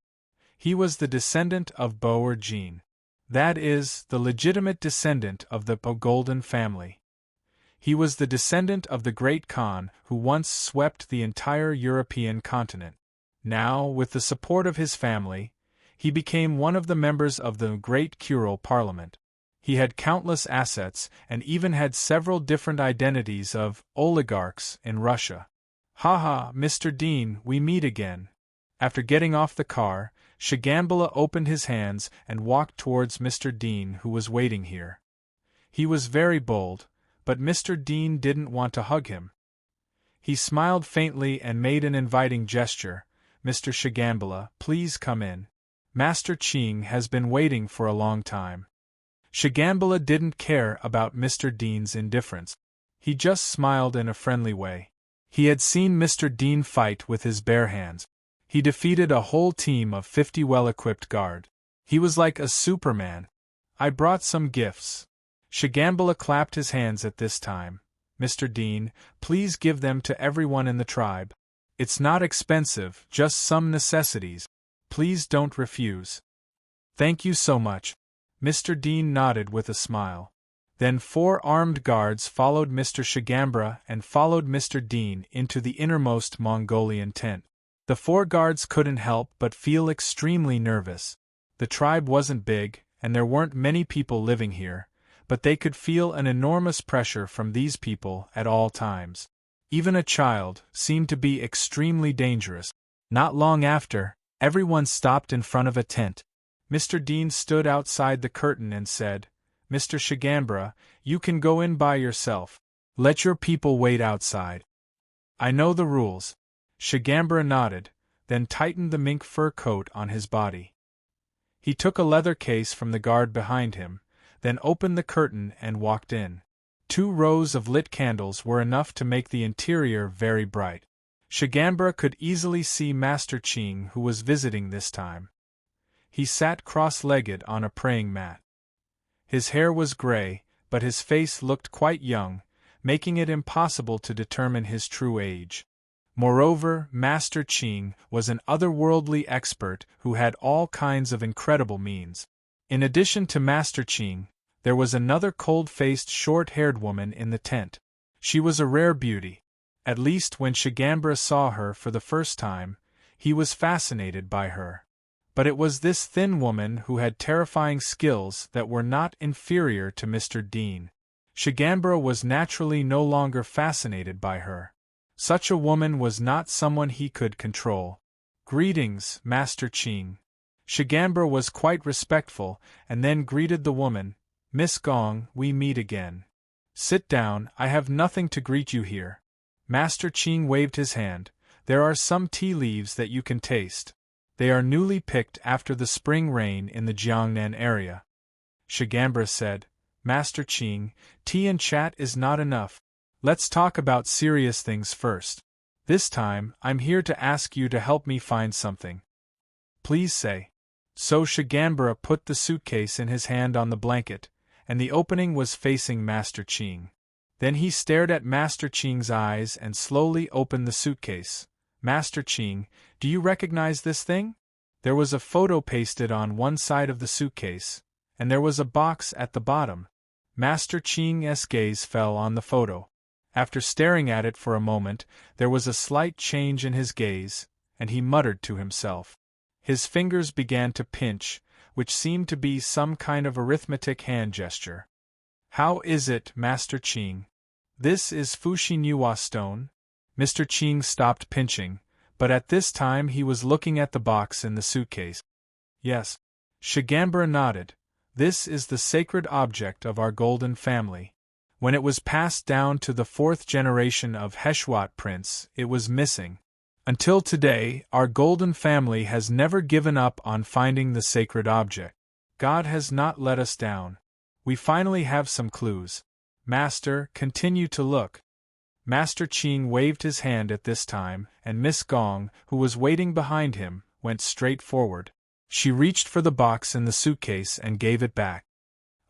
[SPEAKER 1] He was the descendant of Boer Jean. That is, the legitimate descendant of the Golden family. He was the descendant of the great Khan who once swept the entire European continent. Now, with the support of his family, he became one of the members of the Great Khural Parliament. He had countless assets and even had several different identities of oligarchs in Russia. "Ha, Mr. Dean, we meet again." After getting off the car, Shigambala opened his hands and walked towards Mr. Dean, who was waiting here. He was very bold, but Mr. Dean didn't want to hug him. He smiled faintly and made an inviting gesture. "Mr. Shigambala, please come in. Master Ching has been waiting for a long time." Shigambala didn't care about Mr. Dean's indifference. He just smiled in a friendly way. He had seen Mr. Dean fight with his bare hands. He defeated a whole team of 50 well-equipped guard. He was like a Superman. "I brought some gifts." Shigambala clapped his hands at this time. "Mr. Dean, please give them to everyone in the tribe. It's not expensive, just some necessities. Please don't refuse." "Thank you so much." Mr. Dean nodded with a smile. Then 4 armed guards followed Mr. Shigambala and followed Mr. Dean into the innermost Mongolian tent. The 4 guards couldn't help but feel extremely nervous. The tribe wasn't big, and there weren't many people living here, but they could feel an enormous pressure from these people at all times. Even a child seemed to be extremely dangerous. Not long after, everyone stopped in front of a tent. Mr. Dean stood outside the curtain and said, "Mr. Shigambala, you can go in by yourself. Let your people wait outside." "I know the rules." Shigambala nodded, then tightened the mink fur coat on his body. He took a leather case from the guard behind him, then opened the curtain and walked in. 2 rows of lit candles were enough to make the interior very bright. Shigambala could easily see Master Ching, who was visiting this time. He sat cross-legged on a praying mat. His hair was gray, but his face looked quite young, making it impossible to determine his true age. Moreover, Master Ching was an otherworldly expert who had all kinds of incredible means. In addition to Master Ching, there was another cold-faced, short-haired woman in the tent. She was a rare beauty. At least when Shigambala saw her for the first time, he was fascinated by her. But it was this thin woman who had terrifying skills that were not inferior to Mr. Dean. Shigambala was naturally no longer fascinated by her. Such a woman was not someone he could control. "Greetings, Master Ching." Shigambala was quite respectful, and then greeted the woman. "Miss Gong, we meet again. Sit down, I have nothing to greet you here." Master Ching waved his hand. "There are some tea leaves that you can taste. They are newly picked after the spring rain in the Jiangnan area." Shigambala said, "Master Ching, tea and chat is not enough. Let's talk about serious things first. This time, I'm here to ask you to help me find something." "Please say." So Shigambala put the suitcase in his hand on the blanket, and the opening was facing Master Ching. Then he stared at Master Ching's eyes and slowly opened the suitcase. "Master Ching, do you recognize this thing?" There was a photo pasted on one side of the suitcase, and there was a box at the bottom. Master Ching's gaze fell on the photo. After staring at it for a moment, there was a slight change in his gaze, and he muttered to himself. His fingers began to pinch, which seemed to be some kind of arithmetic hand gesture. "How is it, Master Qing? This is Fushi Niwa stone?" Mr. Qing stopped pinching, but at this time he was looking at the box in the suitcase. "Yes." Shigambara nodded. "This is the sacred object of our golden family. When it was passed down to the 4th generation of Heshwat Prince, it was missing. Until today, our golden family has never given up on finding the sacred object. God has not let us down. We finally have some clues. Master, continue to look." Master Qing waved his hand at this time, and Miss Gong, who was waiting behind him, went straight forward. She reached for the box in the suitcase and gave it back.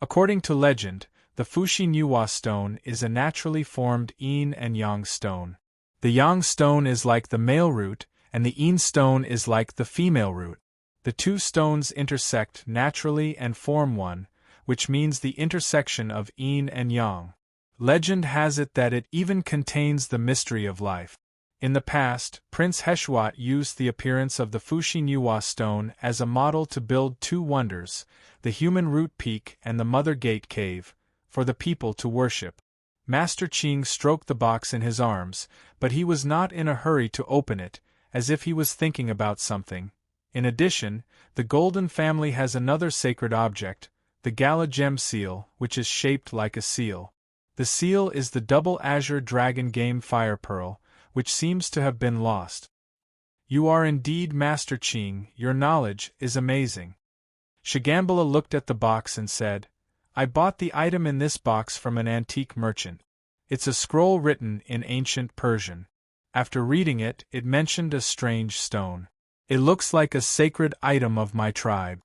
[SPEAKER 1] According to legend, the Fushi Niwa stone is a naturally formed yin and yang stone. The yang stone is like the male root, and the yin stone is like the female root. The two stones intersect naturally and form one, which means the intersection of yin and yang. Legend has it that it even contains the mystery of life. In the past, Prince Heshwat used the appearance of the Fushi Niwa stone as a model to build two wonders, the Human Root Peak and the Mother Gate Cave, for the people to worship. Master Qing stroked the box in his arms, but he was not in a hurry to open it, as if he was thinking about something. In addition, the Golden Family has another sacred object, the Gala Gem Seal, which is shaped like a seal. The seal is the double azure dragon game fire pearl, which seems to have been lost. "You are indeed Master Qing, your knowledge is amazing." Shigambala looked at the box and said, "I bought the item in this box from an antique merchant. It's a scroll written in ancient Persian. After reading it, it mentioned a strange stone. It looks like a sacred item of my tribe.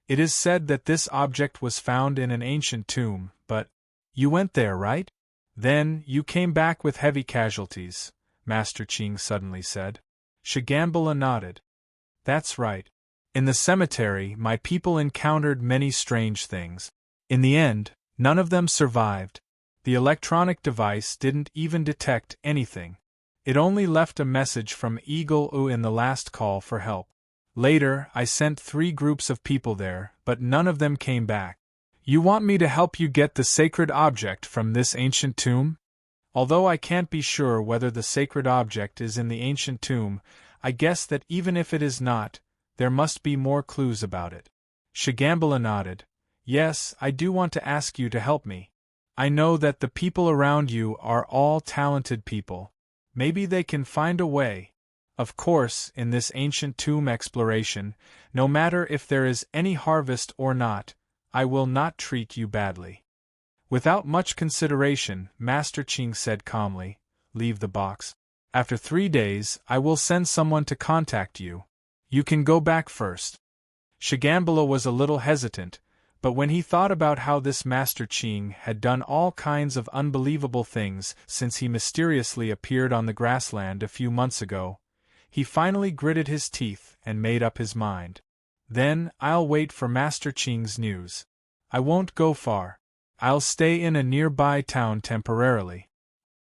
[SPEAKER 1] It is said that this object was found in an ancient tomb, but you went there, right? Then, you came back with heavy casualties," Master Qing suddenly said. Shigambala nodded. "That's right. In the cemetery, my people encountered many strange things. In the end, none of them survived. The electronic device didn't even detect anything. It only left a message from Eagle U in the last call for help. Later, I sent 3 groups of people there, but none of them came back. You want me to help you get the sacred object from this ancient tomb? Although I can't be sure whether the sacred object is in the ancient tomb, I guess that even if it is not, there must be more clues about it." Shigambala nodded. "Yes, I do want to ask you to help me. I know that the people around you are all talented people. Maybe they can find a way. Of course, in this ancient tomb exploration, no matter if there is any harvest or not, I will not treat you badly." Without much consideration, Master Qing said calmly, "Leave the box. After 3 days, I will send someone to contact you. You can go back first." Shigambala was a little hesitant, but when he thought about how this Master Qing had done all kinds of unbelievable things since he mysteriously appeared on the grassland a few months ago, he finally gritted his teeth and made up his mind. "Then, I'll wait for Master Qing's news. I won't go far. I'll stay in a nearby town temporarily."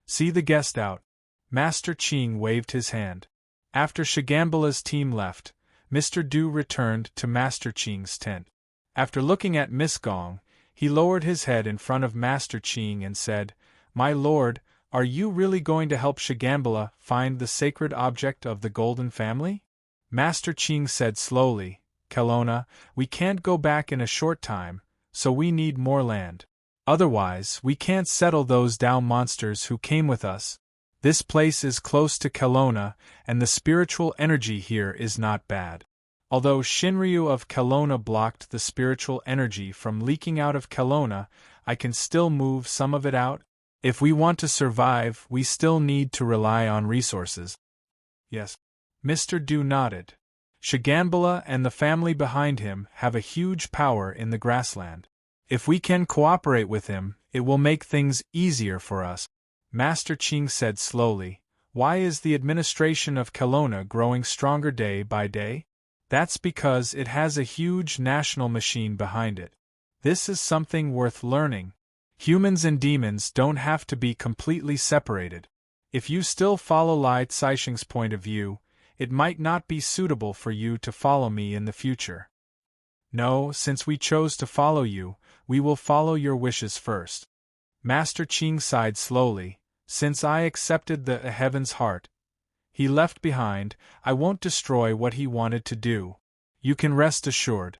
[SPEAKER 1] "See the guest out." Master Qing waved his hand. After Shigambala's team left, Mr. Du returned to Master Qing's tent. After looking at Miss Gong, he lowered his head in front of Master Qing and said, "My lord, are you really going to help Shigambala find the sacred object of the Golden Family?" Master Qing said slowly, "Kelowna, we can't go back in a short time, so we need more land. Otherwise, we can't settle those Dao monsters who came with us. This place is close to Kelowna, and the spiritual energy here is not bad. Although Shinryu of Kelowna blocked the spiritual energy from leaking out of Kelowna, I can still move some of it out. If we want to survive, we still need to rely on resources." "Yes." Mr. Du nodded. "Shigambala and the family behind him have a huge power in the grassland. If we can cooperate with him, it will make things easier for us." Master Qing said slowly, "Why is the administration of Kelowna growing stronger day by day? That's because it has a huge national machine behind it. This is something worth learning. Humans and demons don't have to be completely separated. If you still follow Lai Caixing's point of view, it might not be suitable for you to follow me in the future. No, since we chose to follow you, we will follow your wishes first. Master Qing sighed slowly. Since I accepted the heaven's heart he left behind, I won't destroy what he wanted to do. You can rest assured.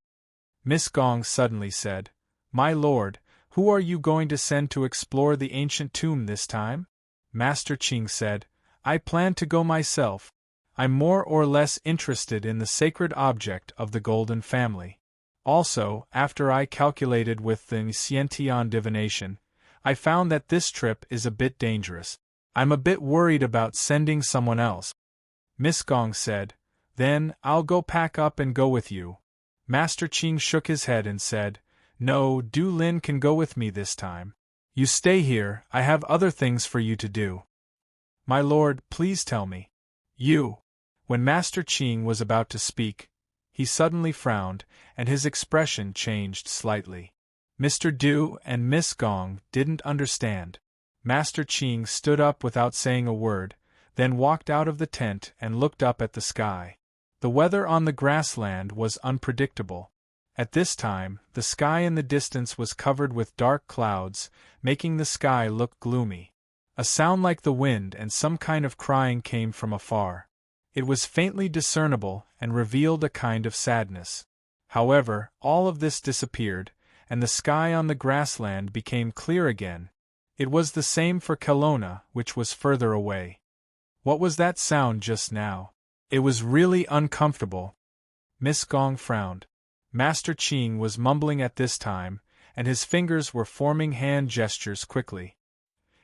[SPEAKER 1] Miss Gong suddenly said, My lord, who are you going to send to explore the ancient tomb this time? Master Qing said, I plan to go myself. I'm more or less interested in the sacred object of the Golden Family. Also, after I calculated with the Xiantian divination, I found that this trip is a bit dangerous. I'm a bit worried about sending someone else. Miss Gong said, Then, I'll go pack up and go with you. Master Qing shook his head and said, No, Du Lin can go with me this time. You stay here, I have other things for you to do. My lord, please tell me. You. When Master Qing was about to speak, he suddenly frowned, and his expression changed slightly. Mr. Du and Miss Gong didn't understand. Master Qing stood up without saying a word, then walked out of the tent and looked up at the sky. The weather on the grassland was unpredictable. At this time, the sky in the distance was covered with dark clouds, making the sky look gloomy. A sound like the wind and some kind of crying came from afar. It was faintly discernible and revealed a kind of sadness. However, all of this disappeared, and the sky on the grassland became clear again. It was the same for Kelowna, which was further away. What was that sound just now? It was really uncomfortable. Miss Gong frowned. Master Qing was mumbling at this time, and his fingers were forming hand gestures quickly.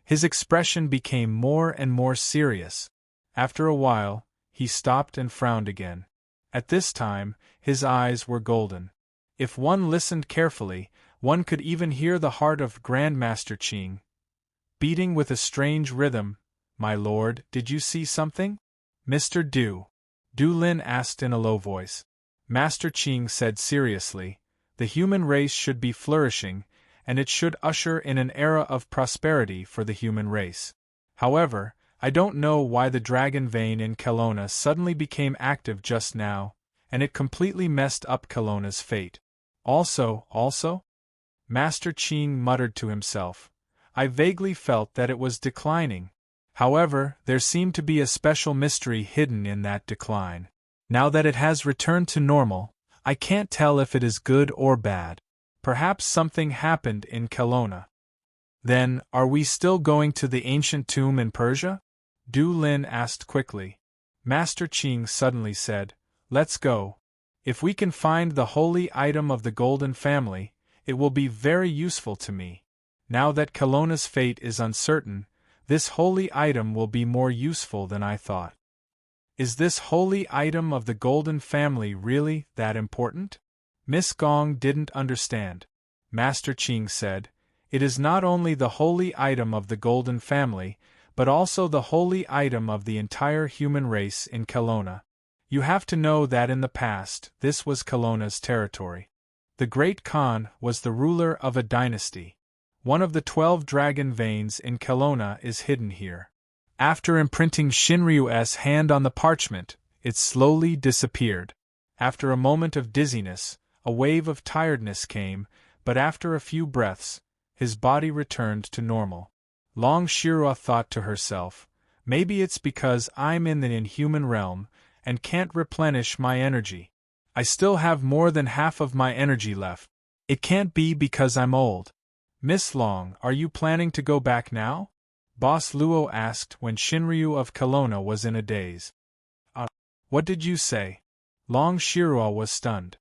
[SPEAKER 1] His expression became more and more serious. After a while, he stopped and frowned again. At this time, his eyes were golden. If one listened carefully, one could even hear the heart of Grandmaster Qing beating with a strange rhythm. My lord, did you see something? Mr. Du Lin asked in a low voice. Master Qing said seriously, the human race should be flourishing, and it should usher in an era of prosperity for the human race. However, I don't know why the dragon vein in Kelowna suddenly became active just now, and it completely messed up Kelowna's fate. Also? Master Qing muttered to himself. I vaguely felt that it was declining. However, there seemed to be a special mystery hidden in that decline. Now that it has returned to normal, I can't tell if it is good or bad. Perhaps something happened in Kelowna. Then, are we still going to the ancient tomb in Persia? Du Lin asked quickly. Master Qing suddenly said, Let's go. If we can find the holy item of the Golden Family, it will be very useful to me. Now that Kelowna's fate is uncertain, this holy item will be more useful than I thought. Is this holy item of the Golden Family really that important? Miss Gong didn't understand. Master Qing said, It is not only the holy item of the Golden Family, but also the holy item of the entire human race in Kelowna. You have to know that in the past, this was Kelowna's territory. The Great Khan was the ruler of a dynasty. One of the 12 dragon veins in Kelowna is hidden here. After imprinting Shinryu's hand on the parchment, it slowly disappeared. After a moment of dizziness, a wave of tiredness came, but after a few breaths, his body returned to normal. Long Shirua thought to herself, maybe it's because I'm in the inhuman realm, and can't replenish my energy. I still have more than half of my energy left. It can't be because I'm old. Miss Long, are you planning to go back now? Boss Luo asked when Shinryu of Kelowna was in a daze. What did you say? Long Shirua was stunned.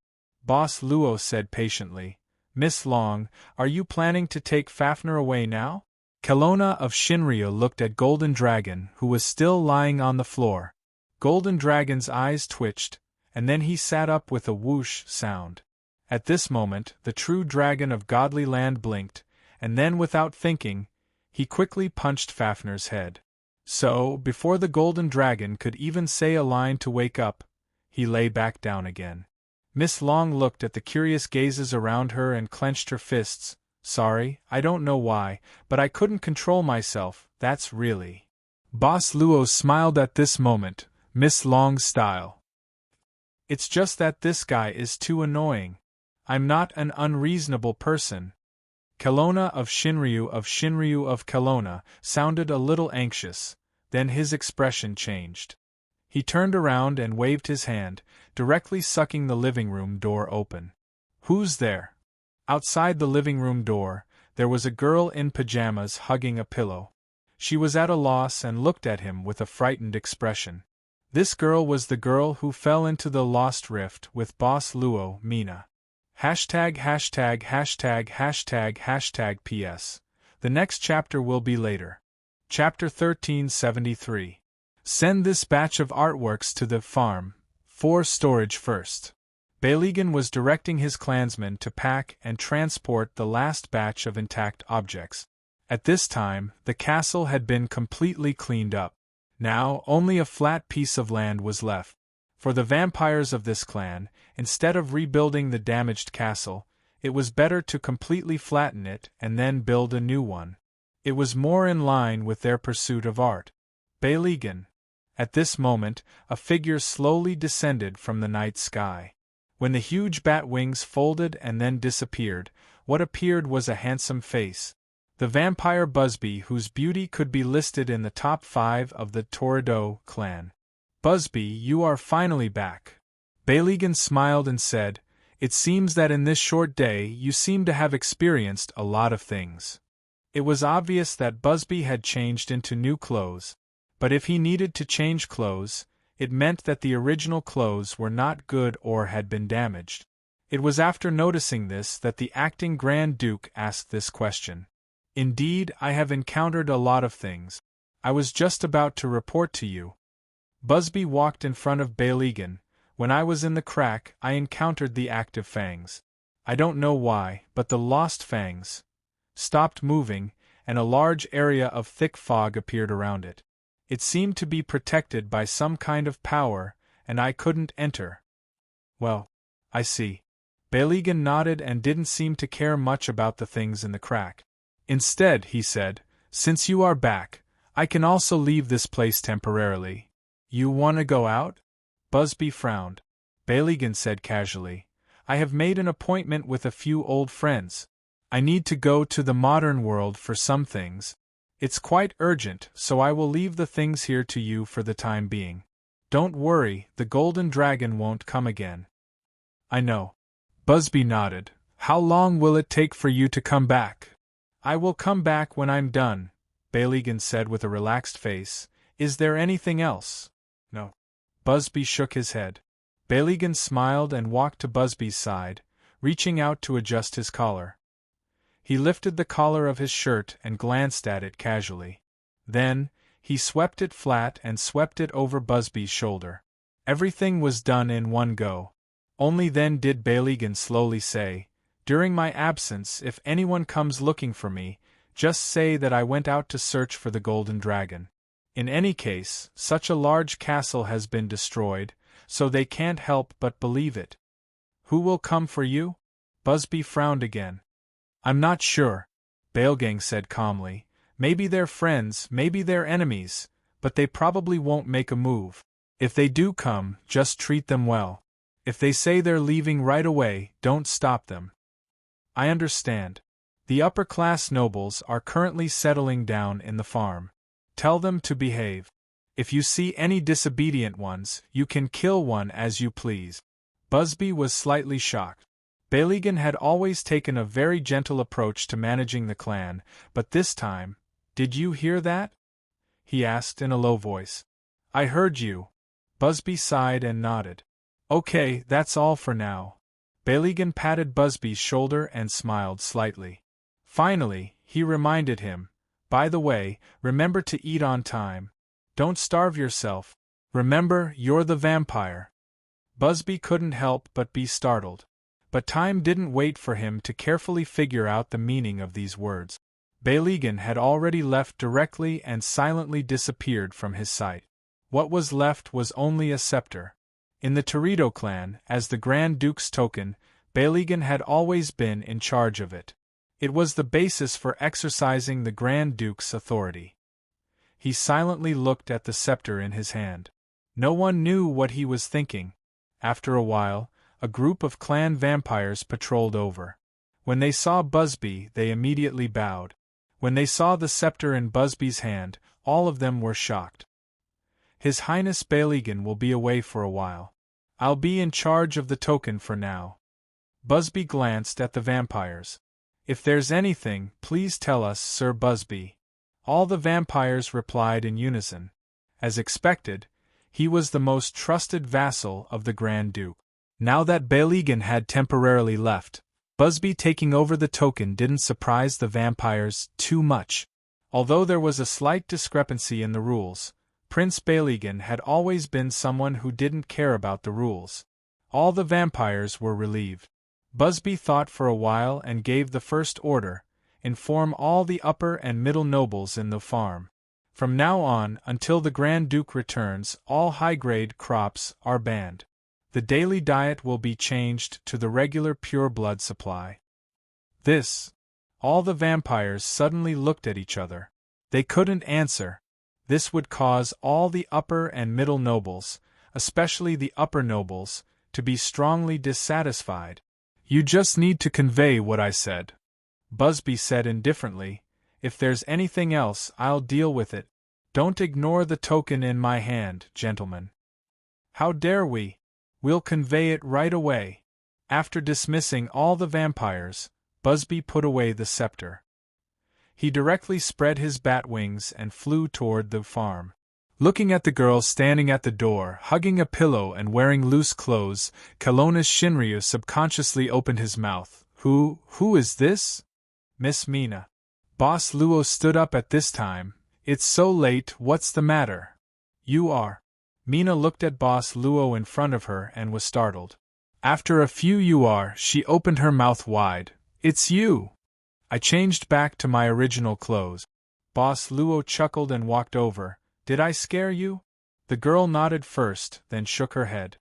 [SPEAKER 1] Boss Luo said patiently, Miss Long, are you planning to take Fafnir away now? Kelowna of Shinryu looked at Golden Dragon, who was still lying on the floor. Golden Dragon's eyes twitched, and then he sat up with a whoosh sound. At this moment, the true dragon of Godly Land blinked, and then without thinking, he quickly punched Fafnir's head. So, before the Golden Dragon could even say a line to wake up, he lay back down again. Miss Long looked at the curious gazes around her and clenched her fists. Sorry, I don't know why, but I couldn't control myself, that's really. Boss Luo smiled at this moment, Miss Long's style. It's just that this guy is too annoying. I'm not an unreasonable person. Kelowna of Shinryu of Kelowna sounded a little anxious, then his expression changed. He turned around and waved his hand, directly sucking the living room door open. Who's there? Outside the living room door, there was a girl in pajamas hugging a pillow. She was at a loss and looked at him with a frightened expression. This girl was the girl who fell into the Lost Rift with Boss Luo, Mina. ######PS. The next chapter will be later. Chapter 1373. Send this batch of artworks to the farm, for storage first. Balegan was directing his clansmen to pack and transport the last batch of intact objects. At this time, the castle had been completely cleaned up. Now, only a flat piece of land was left. For the vampires of this clan, instead of rebuilding the damaged castle, it was better to completely flatten it and then build a new one. It was more in line with their pursuit of art. Balegan. At this moment, a figure slowly descended from the night sky. When the huge bat wings folded and then disappeared, what appeared was a handsome face. The vampire Busby, whose beauty could be listed in the top 5 of the Torrido clan. Busby, you are finally back. Balegan smiled and said, It seems that in this short day you seem to have experienced a lot of things. It was obvious that Busby had changed into new clothes, but if he needed to change clothes, it meant that the original clothes were not good or had been damaged. It was after noticing this that the acting Grand Duke asked this question. Indeed, I have encountered a lot of things. I was just about to report to you. Busby walked in front of Balegan. When I was in the crack, I encountered the active fangs. I don't know why, but the lost fangs stopped moving, and a large area of thick fog appeared around it. It seemed to be protected by some kind of power, and I couldn't enter. Well, I see. Balegan nodded and didn't seem to care much about the things in the crack. Instead, he said, since you are back, I can also leave this place temporarily. You want to go out? Busby frowned. Balegan said casually, I have made an appointment with a few old friends. I need to go to the modern world for some things. It's quite urgent, so I will leave the things here to you for the time being. Don't worry, the golden dragon won't come again. I know. Busby nodded. How long will it take for you to come back? I will come back when I'm done, Balegan said with a relaxed face. Is there anything else? No. Busby shook his head. Balegan smiled and walked to Busby's side, reaching out to adjust his collar. He lifted the collar of his shirt and glanced at it casually. Then, he swept it flat and swept it over Busby's shoulder. Everything was done in one go. Only then did Balegan slowly say, During my absence, if anyone comes looking for me, just say that I went out to search for the golden dragon. In any case, such a large castle has been destroyed, so they can't help but believe it. Who will come for you? Busby frowned again. I'm not sure, Balegang said calmly. Maybe they're friends, maybe they're enemies, but they probably won't make a move. If they do come, just treat them well. If they say they're leaving right away, don't stop them. I understand. The upper-class nobles are currently settling down in the farm. Tell them to behave. If you see any disobedient ones, you can kill one as you please. Busby was slightly shocked. Balegan had always taken a very gentle approach to managing the clan, but this time, did you hear that? He asked in a low voice. I heard you. Busby sighed and nodded. Okay, that's all for now. Balegan patted Busby's shoulder and smiled slightly. Finally, he reminded him, by the way, remember to eat on time. Don't starve yourself. Remember, you're the vampire. Busby couldn't help but be startled. But time didn't wait for him to carefully figure out the meaning of these words. Balegan had already left directly and silently disappeared from his sight. What was left was only a scepter. In the Torrido clan, as the Grand Duke's token, Balegan had always been in charge of it. It was the basis for exercising the Grand Duke's authority. He silently looked at the scepter in his hand. No one knew what he was thinking. After a while, a group of clan vampires patrolled over. When they saw Busby, they immediately bowed. When they saw the scepter in Busby's hand, all of them were shocked. His Highness Balegan will be away for a while. I'll be in charge of the token for now. Busby glanced at the vampires. If there's anything, please tell us, Sir Busby. All the vampires replied in unison. As expected, he was the most trusted vassal of the Grand Duke. Now that Balegan had temporarily left, Busby taking over the token didn't surprise the vampires too much. Although there was a slight discrepancy in the rules, Prince Balegan had always been someone who didn't care about the rules. All the vampires were relieved. Busby thought for a while and gave the first order: inform all the upper and middle nobles in the farm. From now on, until the Grand Duke returns, all high-grade crops are banned. The daily diet will be changed to the regular pure blood supply. All the vampires suddenly looked at each other. They couldn't answer. This would cause all the upper and middle nobles, especially the upper nobles, to be strongly dissatisfied. You just need to convey what I said. Busby said indifferently. If there's anything else, I'll deal with it. Don't ignore the token in my hand, gentlemen. How dare we? We'll convey it right away. After dismissing all the vampires, Busby put away the scepter. He directly spread his bat wings and flew toward the farm. Looking at the girl standing at the door, hugging a pillow and wearing loose clothes, Kelowna's Shinryu subconsciously opened his mouth. Who is this? Miss Mina. Boss Luo stood up at this time. It's so late, what's the matter? You are. Mina looked at Boss Luo in front of her and was startled. After a few you are, she opened her mouth wide. It's you! I changed back to my original clothes. Boss Luo chuckled and walked over. Did I scare you? The girl nodded first, then shook her head.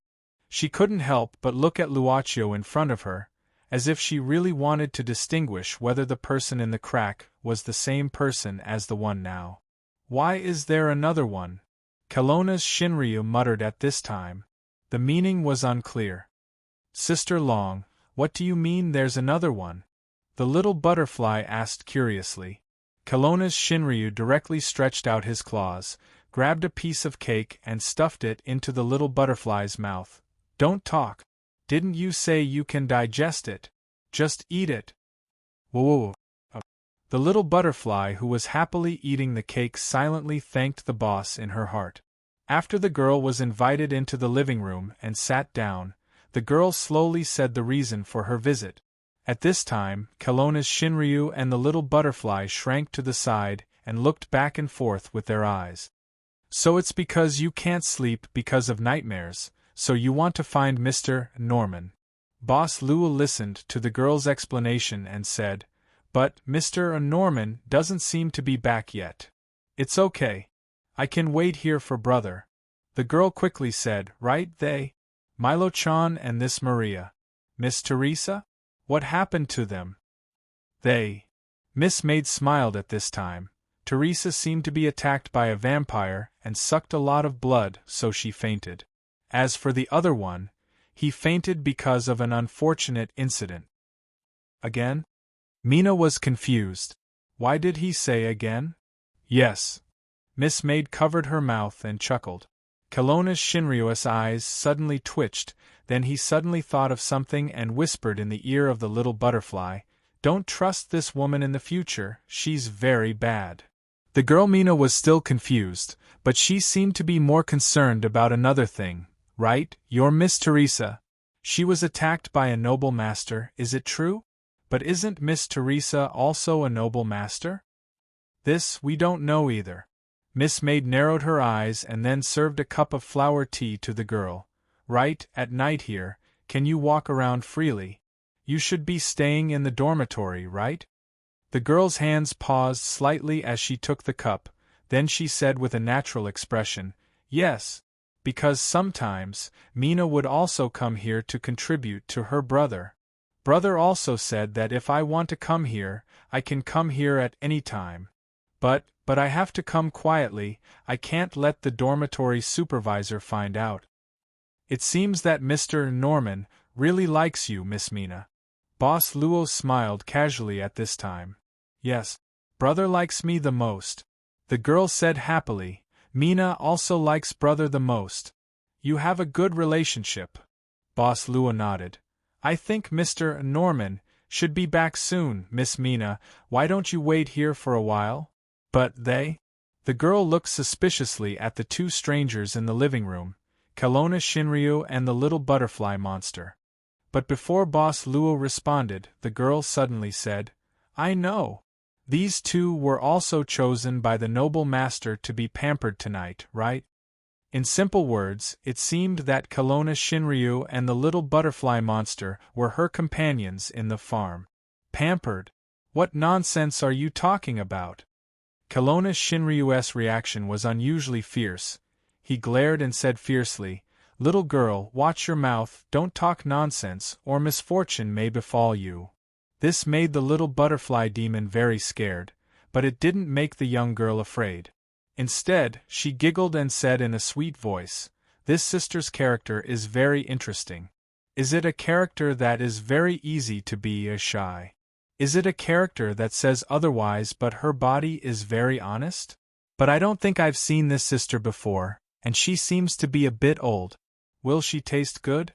[SPEAKER 1] She couldn't help but look at Luochio in front of her, as if she really wanted to distinguish whether the person in the crack was the same person as the one now. Why is there another one? Kelowna's Shinryu muttered at this time. The meaning was unclear. Sister Long, what do you mean there's another one? The little butterfly asked curiously. Kelowna's Shinryu directly stretched out his claws, grabbed a piece of cake and stuffed it into the little butterfly's mouth. Don't talk. Didn't you say you can digest it? Just eat it. Whoa. The little butterfly who was happily eating the cake silently thanked the boss in her heart. After the girl was invited into the living room and sat down, the girl slowly said the reason for her visit. At this time, Kelowna's Shinryu and the little butterfly shrank to the side and looked back and forth with their eyes. So it's because you can't sleep because of nightmares, so you want to find Mr. Norman. Boss Luo listened to the girl's explanation and said, But Mr. Norman doesn't seem to be back yet. It's okay. I can wait here for brother. The girl quickly said, Right they? Milo-chan and this Maria. Miss Teresa? What happened to them? They. Miss Maid smiled at this time. Teresa seemed to be attacked by a vampire and sucked a lot of blood, so she fainted. As for the other one, he fainted because of an unfortunate incident. Again? Mina was confused. Why did he say again? Yes. Miss Maid covered her mouth and chuckled. Kelowna's Shinryu's eyes suddenly twitched, then he suddenly thought of something and whispered in the ear of the little butterfly, Don't trust this woman in the future, she's very bad. The girl Mina was still confused, but she seemed to be more concerned about another thing. Right, you're Miss Teresa. She was attacked by a noble master, is it true? But isn't Miss Teresa also a noble master? This we don't know either. Miss Maid narrowed her eyes and then served a cup of flower tea to the girl. Right, at night here, can you walk around freely? You should be staying in the dormitory, right? The girl's hands paused slightly as she took the cup, then she said with a natural expression, Yes, because sometimes Mina would also come here to contribute to her brother. Brother also said that if I want to come here, I can come here at any time. But I have to come quietly, I can't let the dormitory supervisor find out. It seems that Mr. Norman really likes you, Miss Mina. Boss Luo smiled casually at this time. Yes, brother likes me the most. The girl said happily. Mina also likes brother the most. You have a good relationship. Boss Luo nodded. I think Mr. Norman should be back soon, Miss Mina. Why don't you wait here for a while? But they? The girl looked suspiciously at the two strangers in the living room, Kelowna Shinryu and the little butterfly monster. But before Boss Luo responded, the girl suddenly said, I know. These two were also chosen by the noble master to be pampered tonight, right? In simple words, it seemed that Kelowna Shinryu and the little butterfly monster were her companions in the farm. Pampered? What nonsense are you talking about? Kelowna Shinryu's reaction was unusually fierce. He glared and said fiercely, Little girl, watch your mouth, don't talk nonsense, or misfortune may befall you. This made the little butterfly demon very scared, but it didn't make the young girl afraid. Instead, she giggled and said in a sweet voice, This sister's character is very interesting. Is it a character that is very easy to be shy? Is it a character that says otherwise but her body is very honest? But I don't think I've seen this sister before, and she seems to be a bit old. Will she taste good?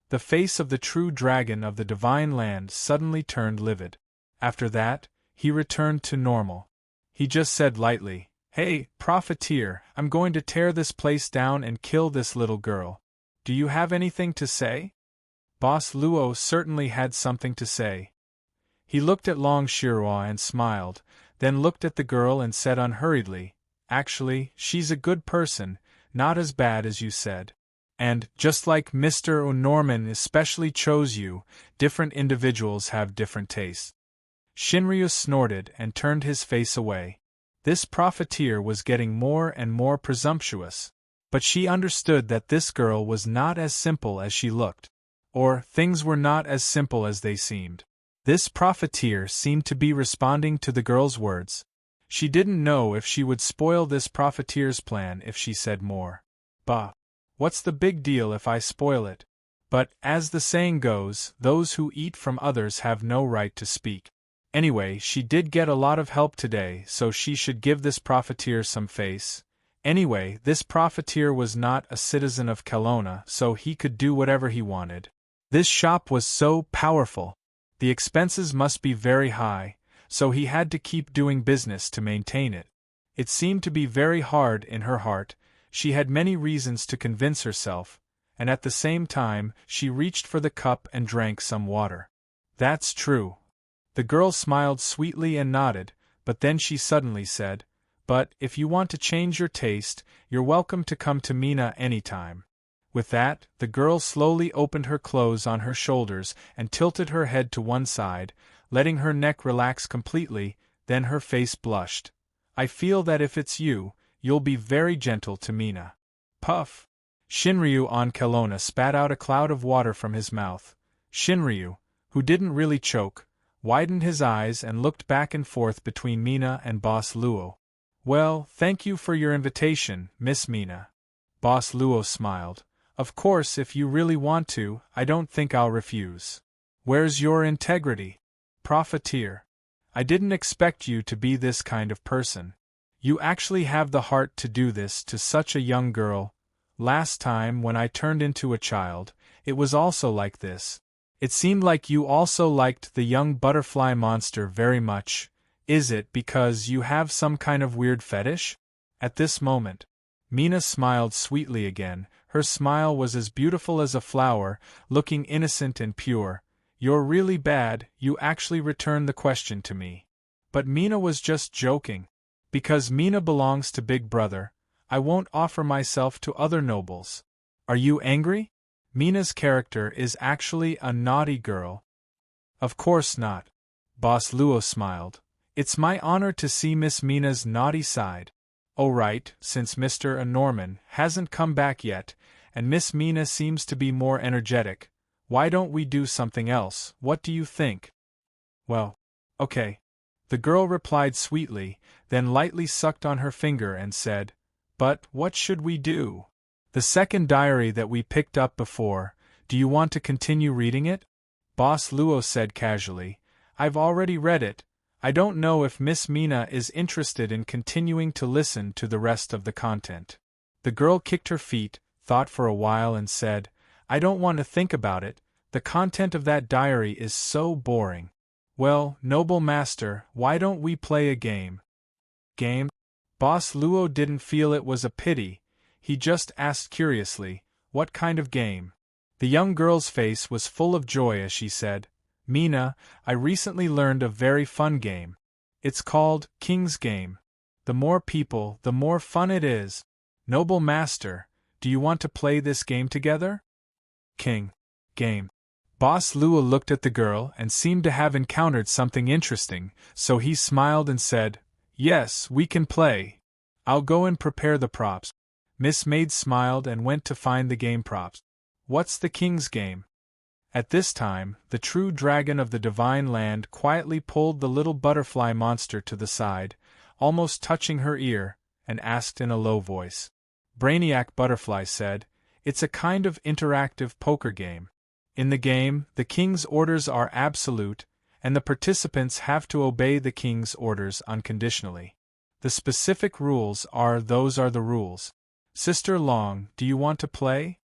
[SPEAKER 1] The face of the true dragon of the divine land suddenly turned livid. After that, he returned to normal. He just said lightly, Hey, profiteer, I'm going to tear this place down and kill this little girl. Do you have anything to say? Boss Luo certainly had something to say. He looked at Long Shirua and smiled, then looked at the girl and said unhurriedly, Actually, she's a good person, not as bad as you said. And, just like Mr. O'Norman especially chose you, different individuals have different tastes. Shinryu snorted and turned his face away. This profiteer was getting more and more presumptuous. But she understood that this girl was not as simple as she looked. Or, things were not as simple as they seemed. This profiteer seemed to be responding to the girl's words. She didn't know if she would spoil this profiteer's plan if she said more. Bah! What's the big deal if I spoil it? But, as the saying goes, those who eat from others have no right to speak. Anyway, she did get a lot of help today, so she should give this profiteer some face. Anyway, this profiteer was not a citizen of Kelowna, so he could do whatever he wanted. This shop was so powerful. The expenses must be very high, so he had to keep doing business to maintain it. It seemed to be very hard in her heart. She had many reasons to convince herself, and at the same time she reached for the cup and drank some water. That's true. The girl smiled sweetly and nodded, but then she suddenly said, But, if you want to change your taste, you're welcome to come to Mina anytime. With that, the girl slowly opened her clothes on her shoulders and tilted her head to one side, letting her neck relax completely, then her face blushed. I feel that if it's you, you'll be very gentle to Mina. Puff! Shinryu on Kelowna spat out a cloud of water from his mouth. Shinryu, who didn't really choke, widened his eyes and looked back and forth between Mina and Boss Luo. Well, thank you for your invitation, Miss Mina. Boss Luo smiled. Of course, if you really want to, I don't think I'll refuse. Where's your integrity? Profiteer. I didn't expect you to be this kind of person. You actually have the heart to do this to such a young girl. Last time when I turned into a child, it was also like this. It seemed like you also liked the young butterfly monster very much. Is it because you have some kind of weird fetish? At this moment, Mina smiled sweetly again. Her smile was as beautiful as a flower, looking innocent and pure. You're really bad, you actually returned the question to me. But Mina was just joking. Because Mina belongs to Big Brother, I won't offer myself to other nobles. Are you angry? Mina's character is actually a naughty girl. Of course not. Boss Luo smiled. It's my honor to see Miss Mina's naughty side. Oh right, since Mr. Norman hasn't come back yet, and Miss Mina seems to be more energetic, Why don't we do something else? What do you think? Well, okay. The girl replied sweetly, then lightly sucked on her finger and said, But what should we do? The second diary that we picked up before, do you want to continue reading it? Boss Luo said casually, I've already read it. I don't know if Miss Mina is interested in continuing to listen to the rest of the content. The girl kicked her feet, thought for a while and said, I don't want to think about it. The content of that diary is so boring. Well, noble master, why don't we play a game? Game? Boss Luo didn't feel it was a pity. He just asked curiously, what kind of game? The young girl's face was full of joy as she said, Mina, I recently learned a very fun game. It's called King's Game. The more people, the more fun it is. Noble master, do you want to play this game together? King. Game. Boss Luo looked at the girl and seemed to have encountered something interesting, so he smiled and said, Yes, we can play. I'll go and prepare the props. Miss Maid smiled and went to find the game props. What's the King's Game? At this time, the true dragon of the divine land quietly pulled the little butterfly monster to the side, almost touching her ear, and asked in a low voice. Brainiac Butterfly said, It's a kind of interactive poker game. In the game, the king's orders are absolute, and the participants have to obey the king's orders unconditionally. The specific rules are those are the rules. Sister Long, do you want to play?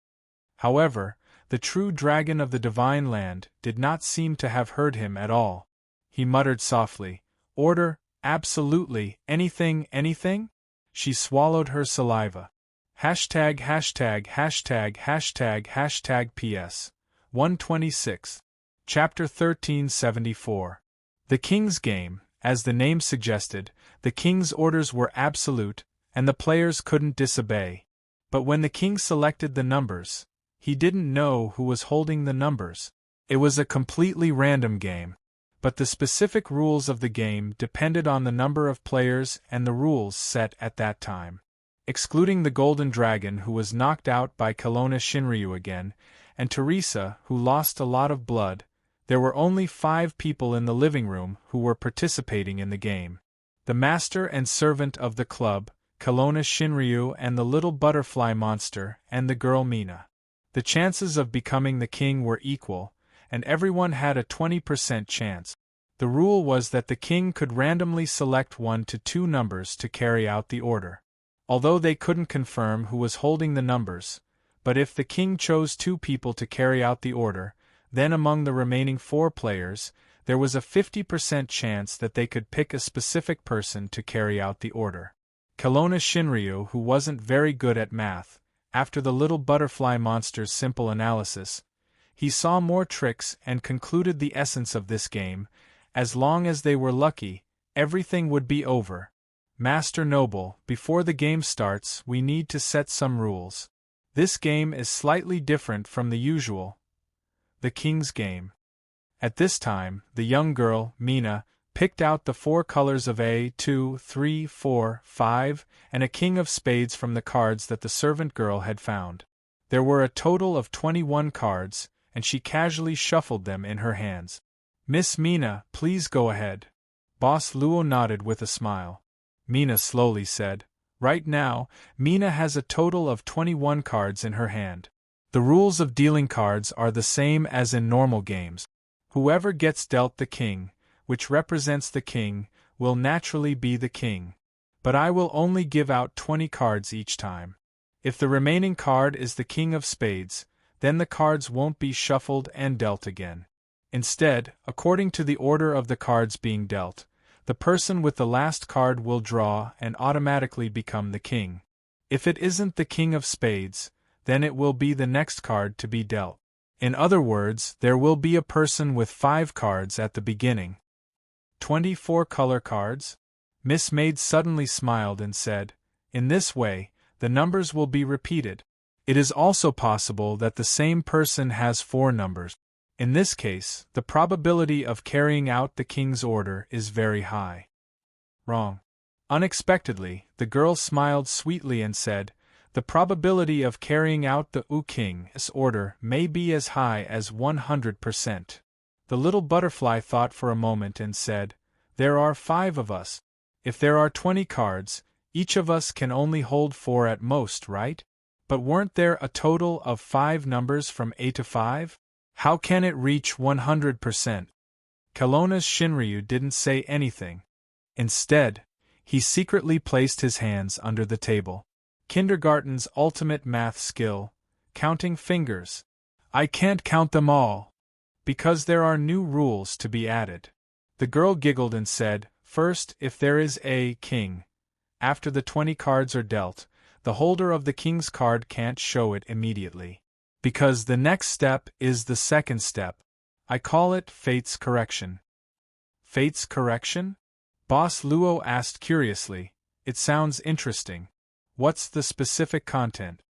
[SPEAKER 1] However, the true dragon of the divine land did not seem to have heard him at all. He muttered softly, Order, absolutely, anything, anything? She swallowed her saliva. Hashtag PS. 126. Chapter 1374. The King's Game. As the name suggested, the king's orders were absolute, and the players couldn't disobey. But when the king selected the numbers, he didn't know who was holding the numbers. It was a completely random game. But the specific rules of the game depended on the number of players and the rules set at that time. Excluding the Golden Dragon who was knocked out by Kelowna Shinryu again, and Teresa who lost a lot of blood, there were only 5 people in the living room who were participating in the game. The master and servant of the club, Kelowna Shinryu and the little butterfly monster and the girl Mina. The chances of becoming the king were equal, and everyone had a 20% chance. The rule was that the king could randomly select 1 to 2 numbers to carry out the order. Although they couldn't confirm who was holding the numbers, but if the king chose 2 people to carry out the order, then among the remaining 4 players, there was a 50% chance that they could pick a specific person to carry out the order. Kelowna Shinryu, who wasn't very good at math, after the little butterfly monster's simple analysis, he saw more tricks and concluded the essence of this game, as long as they were lucky, everything would be over. Master Noble, before the game starts, we need to set some rules. This game is slightly different from the usual. The King's Game. At this time, the young girl, Mina, picked out the 4 colors of a, 2, 3, 4, 5, and a king of spades from the cards that the servant girl had found. There were a total of 21 cards, and she casually shuffled them in her hands. Miss Mina, please go ahead. Boss Luo nodded with a smile. Mina slowly said, Right now, Mina has a total of 21 cards in her hand. The rules of dealing cards are the same as in normal games. Whoever gets dealt the king, which represents the king, will naturally be the king. But I will only give out 20 cards each time. If the remaining card is the king of spades, then the cards won't be shuffled and dealt again. Instead, according to the order of the cards being dealt, the person with the last card will draw and automatically become the king. If it isn't the king of spades, then it will be the next card to be dealt. In other words, there will be a person with 5 cards at the beginning. 24 color cards? Miss Maid suddenly smiled and said, In this way, the numbers will be repeated. It is also possible that the same person has 4 numbers. In this case, the probability of carrying out the king's order is very high. Wrong. Unexpectedly, the girl smiled sweetly and said, The probability of carrying out the king's order may be as high as 100%. The little butterfly thought for a moment and said, "There are 5 of us. If there are 20 cards, each of us can only hold 4 at most, right? But weren't there a total of 5 numbers from A to 5? How can it reach 100%? Kelowna's Shinryu didn't say anything. Instead, he secretly placed his hands under the table. Kindergarten's ultimate math skill, counting fingers. I can't count them all. Because there are new rules to be added. The girl giggled and said, "First, if there is a king, after the 20 cards are dealt, the holder of the king's card can't show it immediately. Because the next step is the second step. I call it Fate's Correction." Fate's Correction? Boss Luo asked curiously. It sounds interesting. What's the specific content?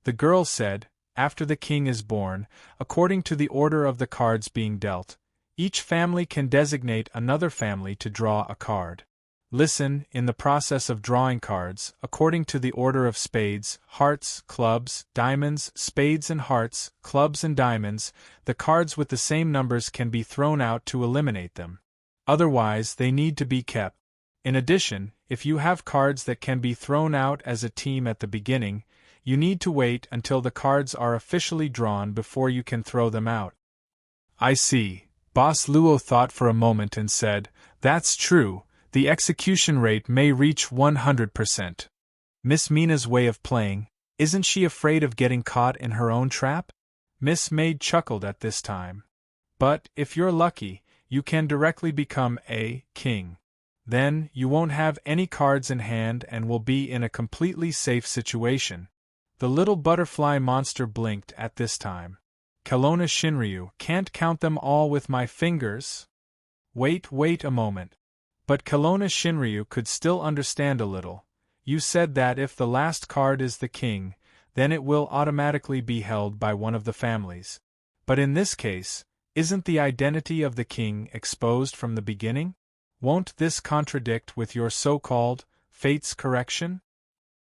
[SPEAKER 1] The girl said, after the king is born, according to the order of the cards being dealt, each family can designate another family to draw a card. Listen, in the process of drawing cards, according to the order of spades, hearts, clubs, diamonds, spades and hearts, clubs and diamonds, the cards with the same numbers can be thrown out to eliminate them. Otherwise, they need to be kept. In addition, if you have cards that can be thrown out as a team at the beginning, you need to wait until the cards are officially drawn before you can throw them out. I see. Boss Luo thought for a moment and said, "That's true. The execution rate may reach 100%. Miss Mina's way of playing, isn't she afraid of getting caught in her own trap?" Miss Maid chuckled at this time. "But, if you're lucky, you can directly become a king. Then, you won't have any cards in hand and will be in a completely safe situation." The little butterfly monster blinked at this time. "Kelowna Shinryu can't count them all with my fingers?" Wait a moment. But Kelowna Shinryu could still understand a little. "You said that if the last card is the king, then it will automatically be held by one of the families. But in this case, isn't the identity of the king exposed from the beginning? Won't this contradict with your so-called Fate's Correction?"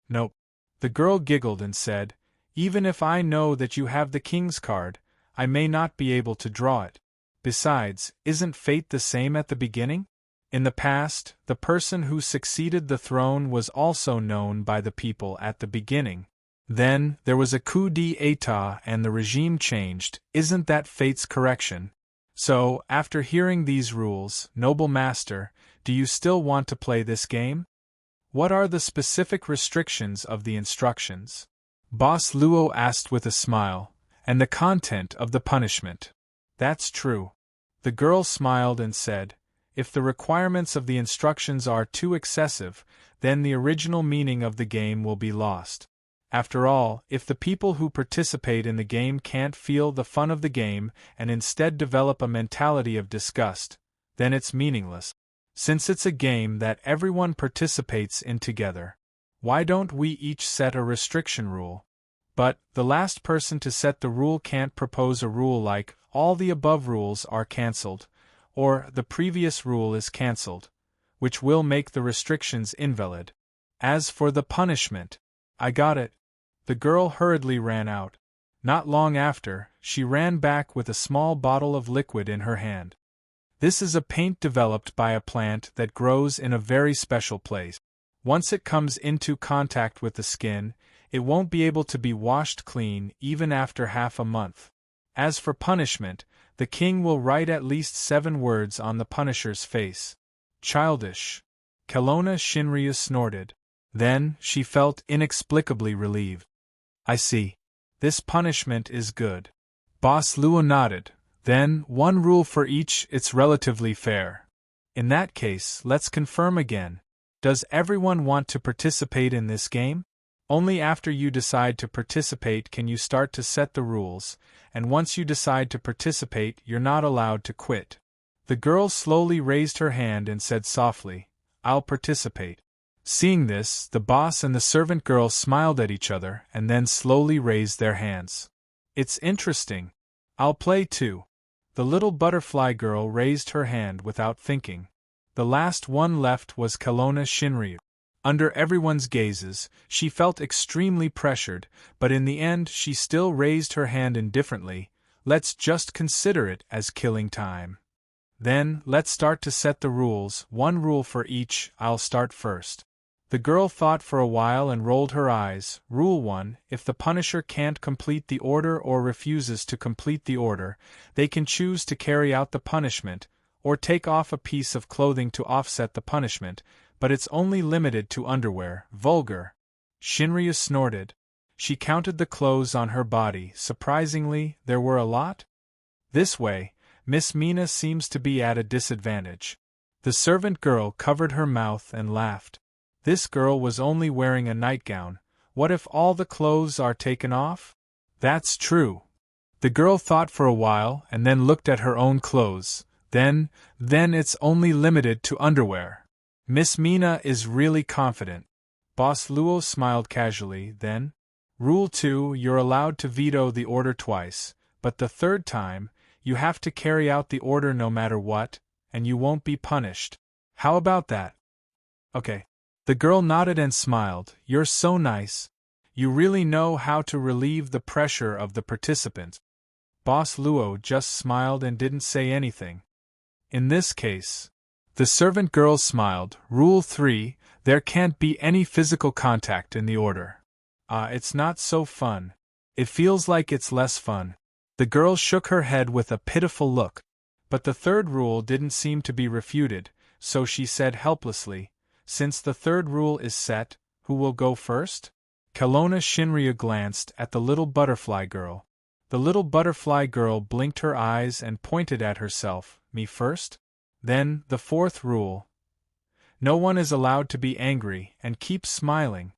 [SPEAKER 1] "Nope." The girl giggled and said, "Even if I know that you have the king's card, I may not be able to draw it. Besides, isn't fate the same at the beginning? In the past, the person who succeeded the throne was also known by the people at the beginning. Then, there was a coup d'état and the regime changed. Isn't that Fate's Correction? So, after hearing these rules, noble master, do you still want to play this game? What are the specific restrictions of the instructions?" Boss Luo asked with a smile. "And the content of the punishment." "That's true." The girl smiled and said, "If the requirements of the instructions are too excessive, then the original meaning of the game will be lost. After all, if the people who participate in the game can't feel the fun of the game and instead develop a mentality of disgust, then it's meaningless. Since it's a game that everyone participates in together, why don't we each set a restriction rule? But, the last person to set the rule can't propose a rule like, all the above rules are cancelled, or the previous rule is cancelled, which will make the restrictions invalid. As for the punishment, I got it." The girl hurriedly ran out. Not long after, she ran back with a small bottle of liquid in her hand. "This is a paint developed by a plant that grows in a very special place. Once it comes into contact with the skin, it won't be able to be washed clean even after half a month. As for punishment, the king will write at least 7 words on the punisher's face." "Childish." Kelowna Shinryu snorted. Then, she felt inexplicably relieved. "I see. This punishment is good." Boss Luo nodded. "Then, 1 rule for each, it's relatively fair. In that case, let's confirm again. Does everyone want to participate in this game? Only after you decide to participate can you start to set the rules, and once you decide to participate, you're not allowed to quit." The girl slowly raised her hand and said softly, "I'll participate." Seeing this, the boss and the servant girl smiled at each other and then slowly raised their hands. "It's interesting. I'll play too." The little butterfly girl raised her hand without thinking. The last one left was Kelowna Shinryu. Under everyone's gazes, she felt extremely pressured, but in the end she still raised her hand indifferently. Let's just consider it as killing time. Then, let's start to set the rules, one rule for each. I'll start first. The girl thought for a while and rolled her eyes. Rule 1, if the punisher can't complete the order or refuses to complete the order, they can choose to carry out the punishment, or take off a piece of clothing to offset the punishment, but it's only limited to underwear. Vulgar. Shinryu snorted. She counted the clothes on her body. Surprisingly, there were a lot. This way, Miss Mina seems to be at a disadvantage. The servant girl covered her mouth and laughed. This girl was only wearing a nightgown. What if all the clothes are taken off? That's true. The girl thought for a while and then looked at her own clothes. Then it's only limited to underwear. Miss Mina is really confident. Boss Luo smiled casually. Then, Rule 2, you're allowed to veto the order twice, but the third time, you have to carry out the order no matter what, and you won't be punished. How about that? Okay. The girl nodded and smiled. You're so nice. You really know how to relieve the pressure of the participants. Boss Luo just smiled and didn't say anything. In this case, the servant girl smiled. Rule 3, there can't be any physical contact in the order. It's not so fun. It feels like it's less fun. The girl shook her head with a pitiful look. But the third rule didn't seem to be refuted, so she said helplessly, since the third rule is set, who will go first? Kelowna Shinryu glanced at the little butterfly girl. The little butterfly girl blinked her eyes and pointed at herself. Me first? Then, the fourth rule. No one is allowed to be angry and keep smiling.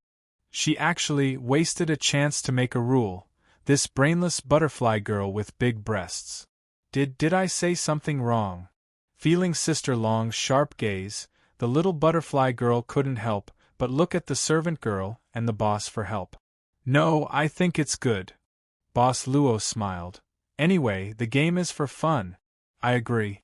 [SPEAKER 1] She actually wasted a chance to make a rule, this brainless butterfly girl with big breasts. Did I say something wrong? Feeling Sister Long's sharp gaze, the little butterfly girl couldn't help but look at the servant girl and the boss for help. No, I think it's good. Boss Luo smiled. Anyway, the game is for fun. I agree.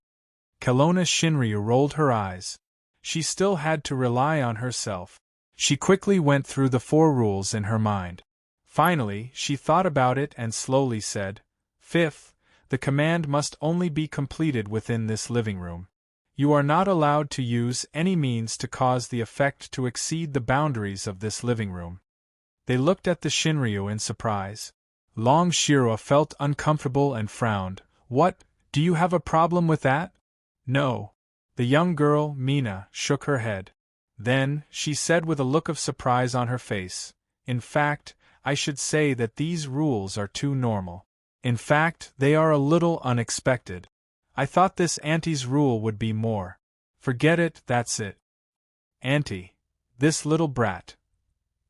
[SPEAKER 1] Kelowna Shinryu rolled her eyes. She still had to rely on herself. She quickly went through the 4 rules in her mind. Finally, she thought about it and slowly said, Fifth, the command must only be completed within this living room. You are not allowed to use any means to cause the effect to exceed the boundaries of this living room. They looked at the Shinryu in surprise. Long Shiro felt uncomfortable and frowned. What, do you have a problem with that? No. The young girl, Mina, shook her head. Then, she said with a look of surprise on her face, in fact, I should say that these rules are too normal. In fact, they are a little unexpected. I thought this auntie's rule would be more. Forget it, that's it. Auntie. This little brat.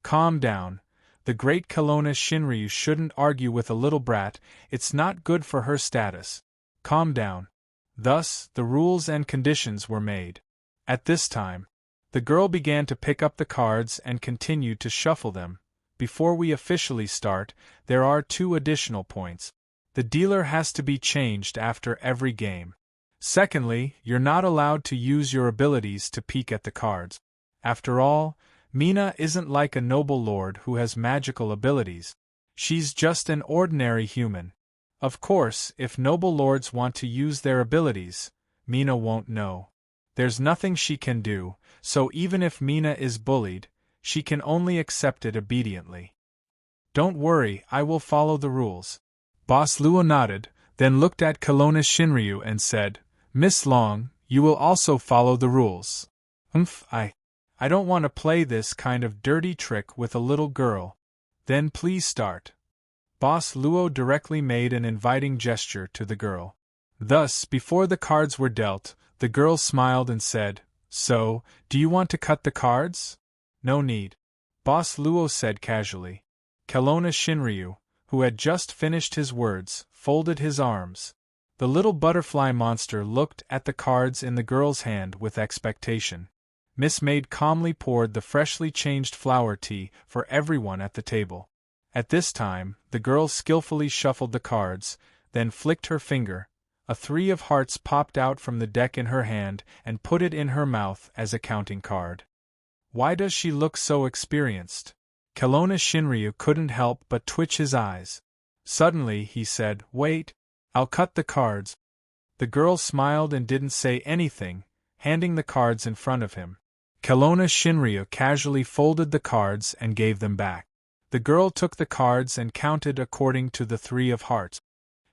[SPEAKER 1] Calm down. The great Kelowna Shinryu shouldn't argue with a little brat, it's not good for her status. Calm down. Thus, the rules and conditions were made. At this time, the girl began to pick up the cards and continued to shuffle them. Before we officially start, there are 2 additional points. The dealer has to be changed after every game. Secondly, you're not allowed to use your abilities to peek at the cards. After all, Mina isn't like a noble lord who has magical abilities. She's just an ordinary human. Of course, if noble lords want to use their abilities, Mina won't know. There's nothing she can do, so even if Mina is bullied, she can only accept it obediently. Don't worry, I will follow the rules. Boss Luo nodded, then looked at Kelowna Shinryu and said, Miss Long, you will also follow the rules. I don't want to play this kind of dirty trick with a little girl. Then please start. Boss Luo directly made an inviting gesture to the girl. Thus, before the cards were dealt, the girl smiled and said, So, do you want to cut the cards? No need. Boss Luo said casually. Kelowna Shinryu, who had just finished his words, folded his arms. The little butterfly monster looked at the cards in the girl's hand with expectation. Miss Maid calmly poured the freshly changed flower tea for everyone at the table. At this time, the girl skillfully shuffled the cards, then flicked her finger. A 3 of hearts popped out from the deck in her hand and put it in her mouth as a counting card. Why does she look so experienced? Kelowna Shinryu couldn't help but twitch his eyes. Suddenly he said, "Wait, I'll cut the cards." The girl smiled and didn't say anything, handing the cards in front of him. Kelowna Shinryu casually folded the cards and gave them back. The girl took the cards and counted according to the 3 of hearts.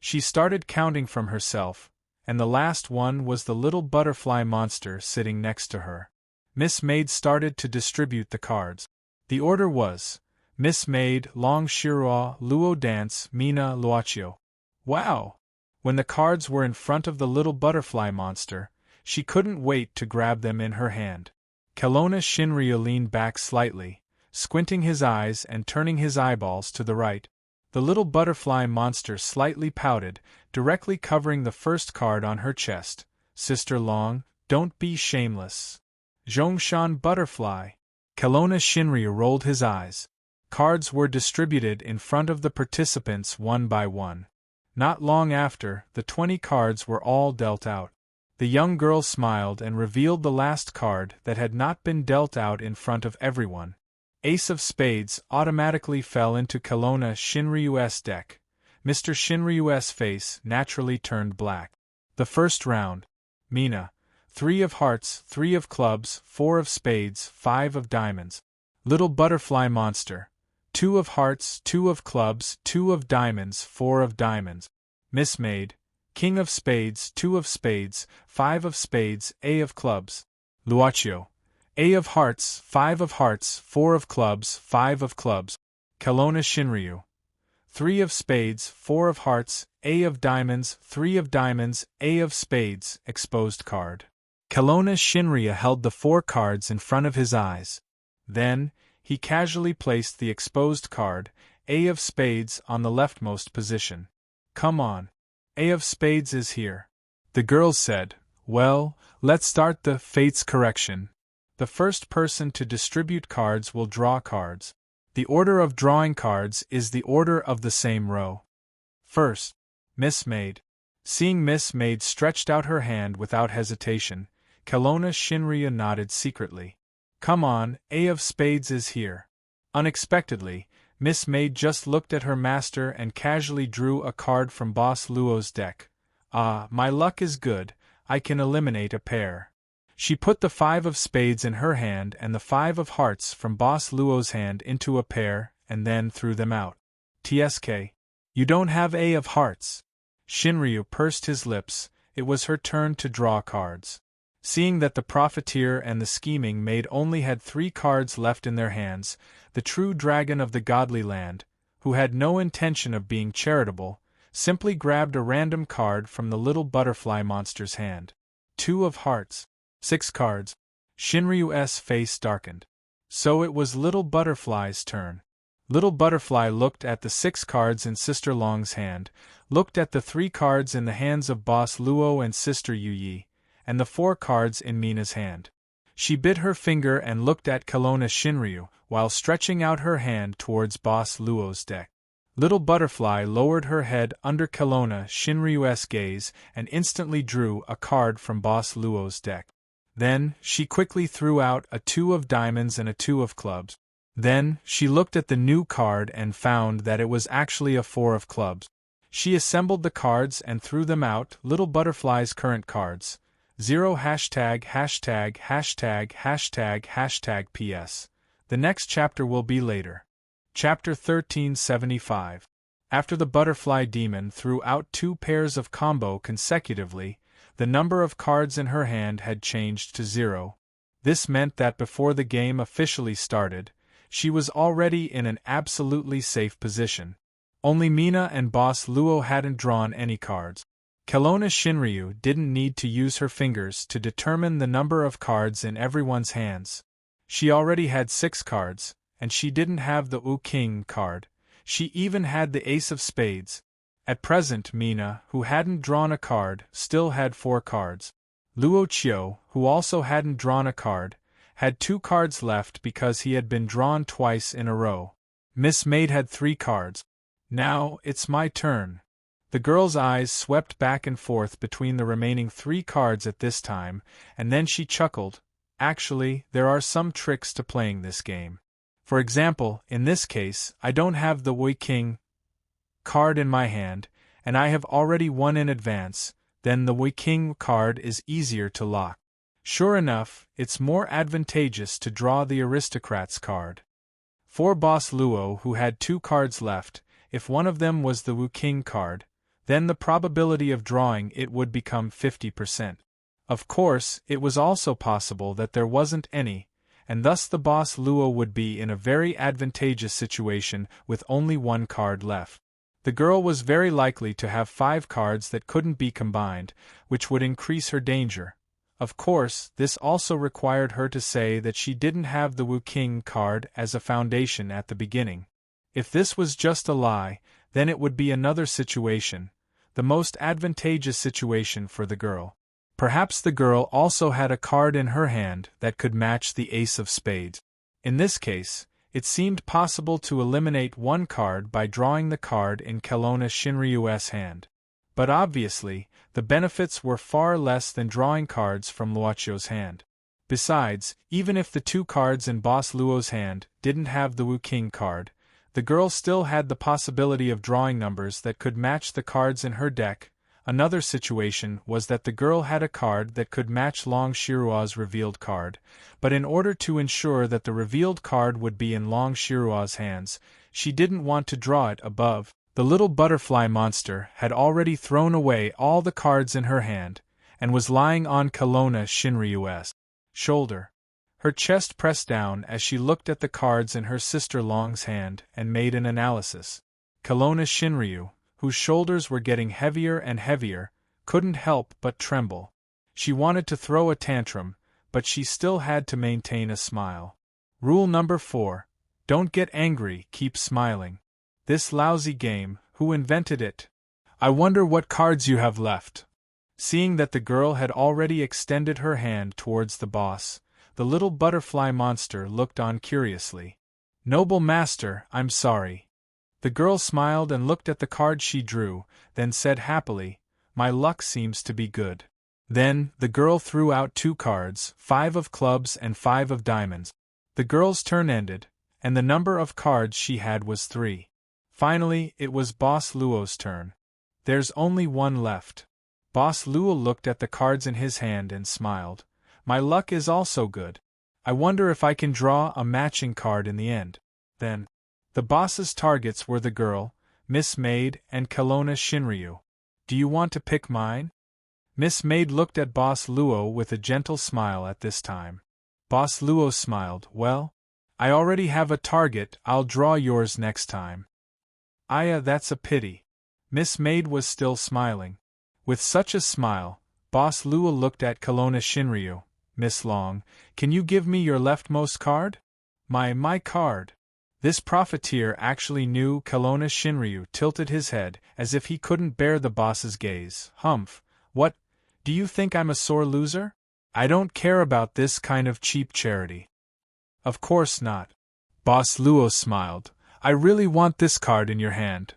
[SPEAKER 1] She started counting from herself, and the last one was the little butterfly monster sitting next to her. Miss Maid started to distribute the cards. The order was Miss Maid, Long Shirua, Luo Dance, Mina, Luachio. Wow! When the cards were in front of the little butterfly monster, she couldn't wait to grab them in her hand. Kelowna Shinryu leaned back slightly, squinting his eyes and turning his eyeballs to the right. The little butterfly monster slightly pouted, directly covering the first card on her chest. "Sister Long, don't be shameless." "Zhongshan Butterfly." Kelowna Shinryu rolled his eyes. Cards were distributed in front of the participants one by one. Not long after, the 20 cards were all dealt out. The young girl smiled and revealed the last card that had not been dealt out in front of everyone. Ace of Spades automatically fell into Kelowna Shinryu's deck. Mr. Shinryu's face naturally turned black. The first round. Mina. 3 of hearts, 3 of clubs, 4 of spades, 5 of diamonds. Little butterfly monster. 2 of hearts, 2 of clubs, 2 of diamonds, 4 of diamonds. Miss Maid. King of spades, 2 of spades, 5 of spades, A of clubs. Luachio. A of hearts, 5 of hearts, 4 of clubs, 5 of clubs. Kelowna Shinryu. 3 of spades, 4 of hearts, A of diamonds, 3 of diamonds, A of spades, exposed card. Kelowna Shinryu held the 4 cards in front of his eyes. Then, he casually placed the exposed card, A of spades, on the leftmost position. "Come on. A of spades is here." The girl said, "Well, let's start the fates correction. The first person to distribute cards will draw cards. The order of drawing cards is the order of the same row. First, Miss Maid." Seeing Miss Maid stretched out her hand without hesitation, Kelowna Shinryu nodded secretly. "Come on, A of spades is here." Unexpectedly, Miss Maid just looked at her master and casually drew a card from Boss Luo's deck. "Ah, my luck is good, I can eliminate a pair." She put the 5 of spades in her hand and the 5 of hearts from Boss Luo's hand into a pair, and then threw them out. "TSK. You don't have A of hearts." Shinryu pursed his lips. It was her turn to draw cards. Seeing that the profiteer and the scheming maid only had 3 cards left in their hands, the true dragon of the godly land, who had no intention of being charitable, simply grabbed a random card from the little butterfly monster's hand. 2 of hearts. 6 cards. Shinryu's face darkened. So it was Little Butterfly's turn. Little Butterfly looked at the 6 cards in Sister Long's hand, looked at the 3 cards in the hands of Boss Luo and Sister Yuyi, and the 4 cards in Mina's hand. She bit her finger and looked at Kelowna Shinryu, while stretching out her hand towards Boss Luo's deck. Little Butterfly lowered her head under Kelowna Shinryu's gaze and instantly drew a card from Boss Luo's deck. Then, she quickly threw out a 2 of diamonds and a 2 of clubs. Then, she looked at the new card and found that it was actually a 4 of clubs. She assembled the cards and threw them out. Little Butterfly's current cards. 0 hashtag hashtag hashtag hashtag hashtag PS. The next chapter will be later. Chapter 1375. After the butterfly demon threw out 2 pairs of combo consecutively, the number of cards in her hand had changed to 0. This meant that before the game officially started, she was already in an absolutely safe position. Only Mina and Boss Luo hadn't drawn any cards. Kelowna Shinryu didn't need to use her fingers to determine the number of cards in everyone's hands. She already had 6 cards, and she didn't have the King card. She even had the Ace of Spades. At present Mina, who hadn't drawn a card, still had 4 cards. Luo Chio, who also hadn't drawn a card, had 2 cards left because he had been drawn twice in a row. Miss Maid had 3 cards. "Now, it's my turn." The girl's eyes swept back and forth between the remaining 3 cards at this time, and then she chuckled. Actually, there are some tricks to playing this game. For example, in this case, I don't have the Wui King card in my hand, and I have already won in advance, then the Wui King card is easier to lock. Sure enough, it's more advantageous to draw the aristocrat's card. For Boss Luo, who had 2 cards left, if one of them was the Wui King card, then the probability of drawing it would become 50%. Of course, it was also possible that there wasn't any, and thus the Boss Luo would be in a very advantageous situation with only 1 card left. The girl was very likely to have 5 cards that couldn't be combined, which would increase her danger. Of course, this also required her to say that she didn't have the Wui King card as a foundation at the beginning. If this was just a lie, then it would be another situation, the most advantageous situation for the girl. Perhaps the girl also had a card in her hand that could match the ace of spades. In this case, it seemed possible to eliminate 1 card by drawing the card in Kelowna Shinryu's hand. But obviously, the benefits were far less than drawing cards from Luochio's hand. Besides, even if the 2 cards in Boss Luo's hand didn't have the Wui King card, the girl still had the possibility of drawing numbers that could match the cards in her deck. Another situation was that the girl had a card that could match Long Shirua's revealed card, but in order to ensure that the revealed card would be in Long Shirua's hands, she didn't want to draw it above. The little butterfly monster had already thrown away all the cards in her hand, and was lying on Kelowna Shinryu's shoulder. Her chest pressed down as she looked at the cards in her sister Long's hand and made an analysis. Kelowna Shinryu, whose shoulders were getting heavier and heavier, couldn't help but tremble. She wanted to throw a tantrum, but she still had to maintain a smile. Rule number 4. Don't get angry, keep smiling. This lousy game, who invented it? I wonder what cards you have left. Seeing that the girl had already extended her hand towards the boss, the little butterfly monster looked on curiously. Noble master, I'm sorry. The girl smiled and looked at the card she drew, then said happily, my luck seems to be good. Then, the girl threw out 2 cards, 5 of clubs and 5 of diamonds. The girl's turn ended, and the number of cards she had was 3. Finally, it was Boss Luo's turn. There's only 1 left. Boss Luo looked at the cards in his hand and smiled. My luck is also good. I wonder if I can draw a matching card in the end. Then, the boss's targets were the girl, Miss Maid, and Kelowna Shinryu. Do you want to pick mine? Miss Maid looked at Boss Luo with a gentle smile at this time. Boss Luo smiled, well, I already have a target, I'll draw yours next time. Aya, that's a pity. Miss Maid was still smiling. With such a smile, Boss Luo looked at Kelowna Shinryu. Miss Long, can you give me your leftmost card? My card. This profiteer actually knew. Kelowna Shinryu tilted his head, as if he couldn't bear the boss's gaze. Humph, what, do you think I'm a sore loser? I don't care about this kind of cheap charity. Of course not. Boss Luo smiled. I really want this card in your hand.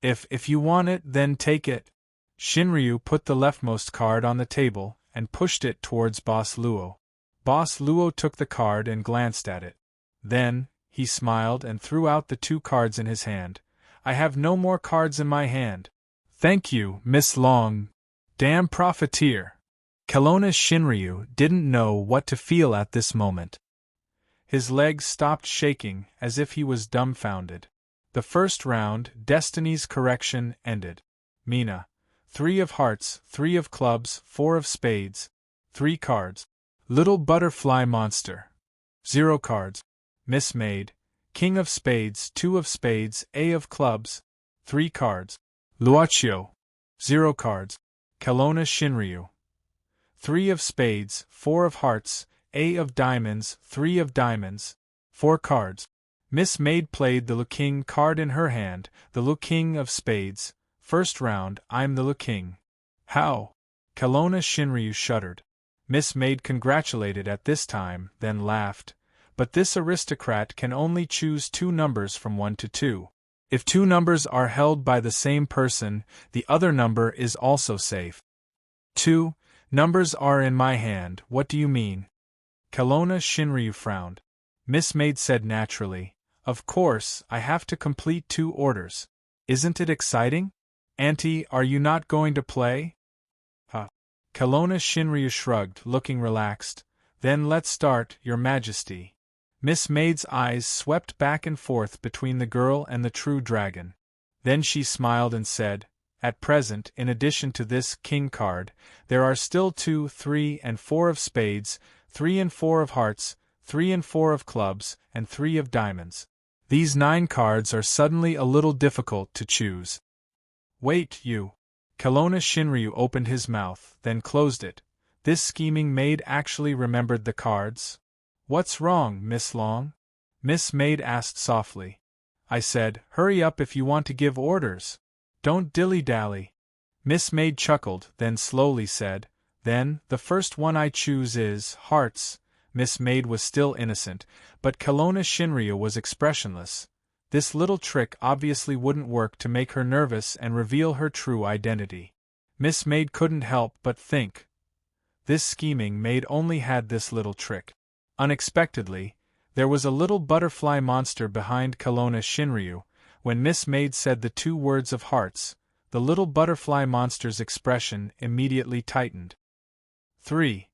[SPEAKER 1] If you want it, then take it. Shinryu put the leftmost card on the table and pushed it towards Boss Luo. Boss Luo took the card and glanced at it. Then, he smiled and threw out the 2 cards in his hand. I have no more cards in my hand. Thank you, Miss Long. Damn profiteer. Kelowna Shinryu didn't know what to feel at this moment. His legs stopped shaking as if he was dumbfounded. The first round, Destiny's Correction, ended. Mina. 3 of hearts, 3 of clubs, 4 of spades. 3 cards. Little butterfly monster. 0 cards. Miss Maid. King of spades, 2 of spades, A of clubs. 3 cards. Luochio. 0 cards. Kelowna Shinryu. 3 of spades, 4 of hearts, A of diamonds, 3 of diamonds, 4 cards. Miss Maid played the Lu King card in her hand, the Lu King of spades. First round, I'm the Lu King. How? Kelowna Shinryu shuddered. Miss Maid congratulated at this time, then laughed. But this aristocrat can only choose 2 numbers from 1 to 2. If 2 numbers are held by the same person, the other number is also safe. 2 numbers are in my hand, what do you mean? Kelowna Shinryu frowned. Miss Maid said naturally, "Of course, I have to complete 2 orders. Isn't it exciting? Auntie, are you not going to play?" Kelowna Shinryu shrugged, looking relaxed. "Then let's start, Your Majesty." Miss Maid's eyes swept back and forth between the girl and the true dragon. Then she smiled and said, "At present, in addition to this king card, there are still 2, 3, and 4 of spades, 3 and 4 of hearts, 3 and 4 of clubs, and 3 of diamonds. These 9 cards are suddenly a little difficult to choose." "Wait, you." Kelowna Shinryu opened his mouth, then closed it. This scheming maid actually remembered the cards? "What's wrong, Miss Long?" Miss Maid asked softly. "I said, hurry up if you want to give orders. Don't dilly-dally." Miss Maid chuckled, then slowly said, "Then, the first one I choose is hearts." Miss Maid was still innocent, but Kelowna Shinryu was expressionless. This little trick obviously wouldn't work to make her nervous and reveal her true identity. Miss Maid couldn't help but think. This scheming maid only had this little trick. Unexpectedly, there was a little butterfly monster behind Kelowna Shinryu. When Miss Maid said the 2 words of hearts, the little butterfly monster's expression immediately tightened. 3.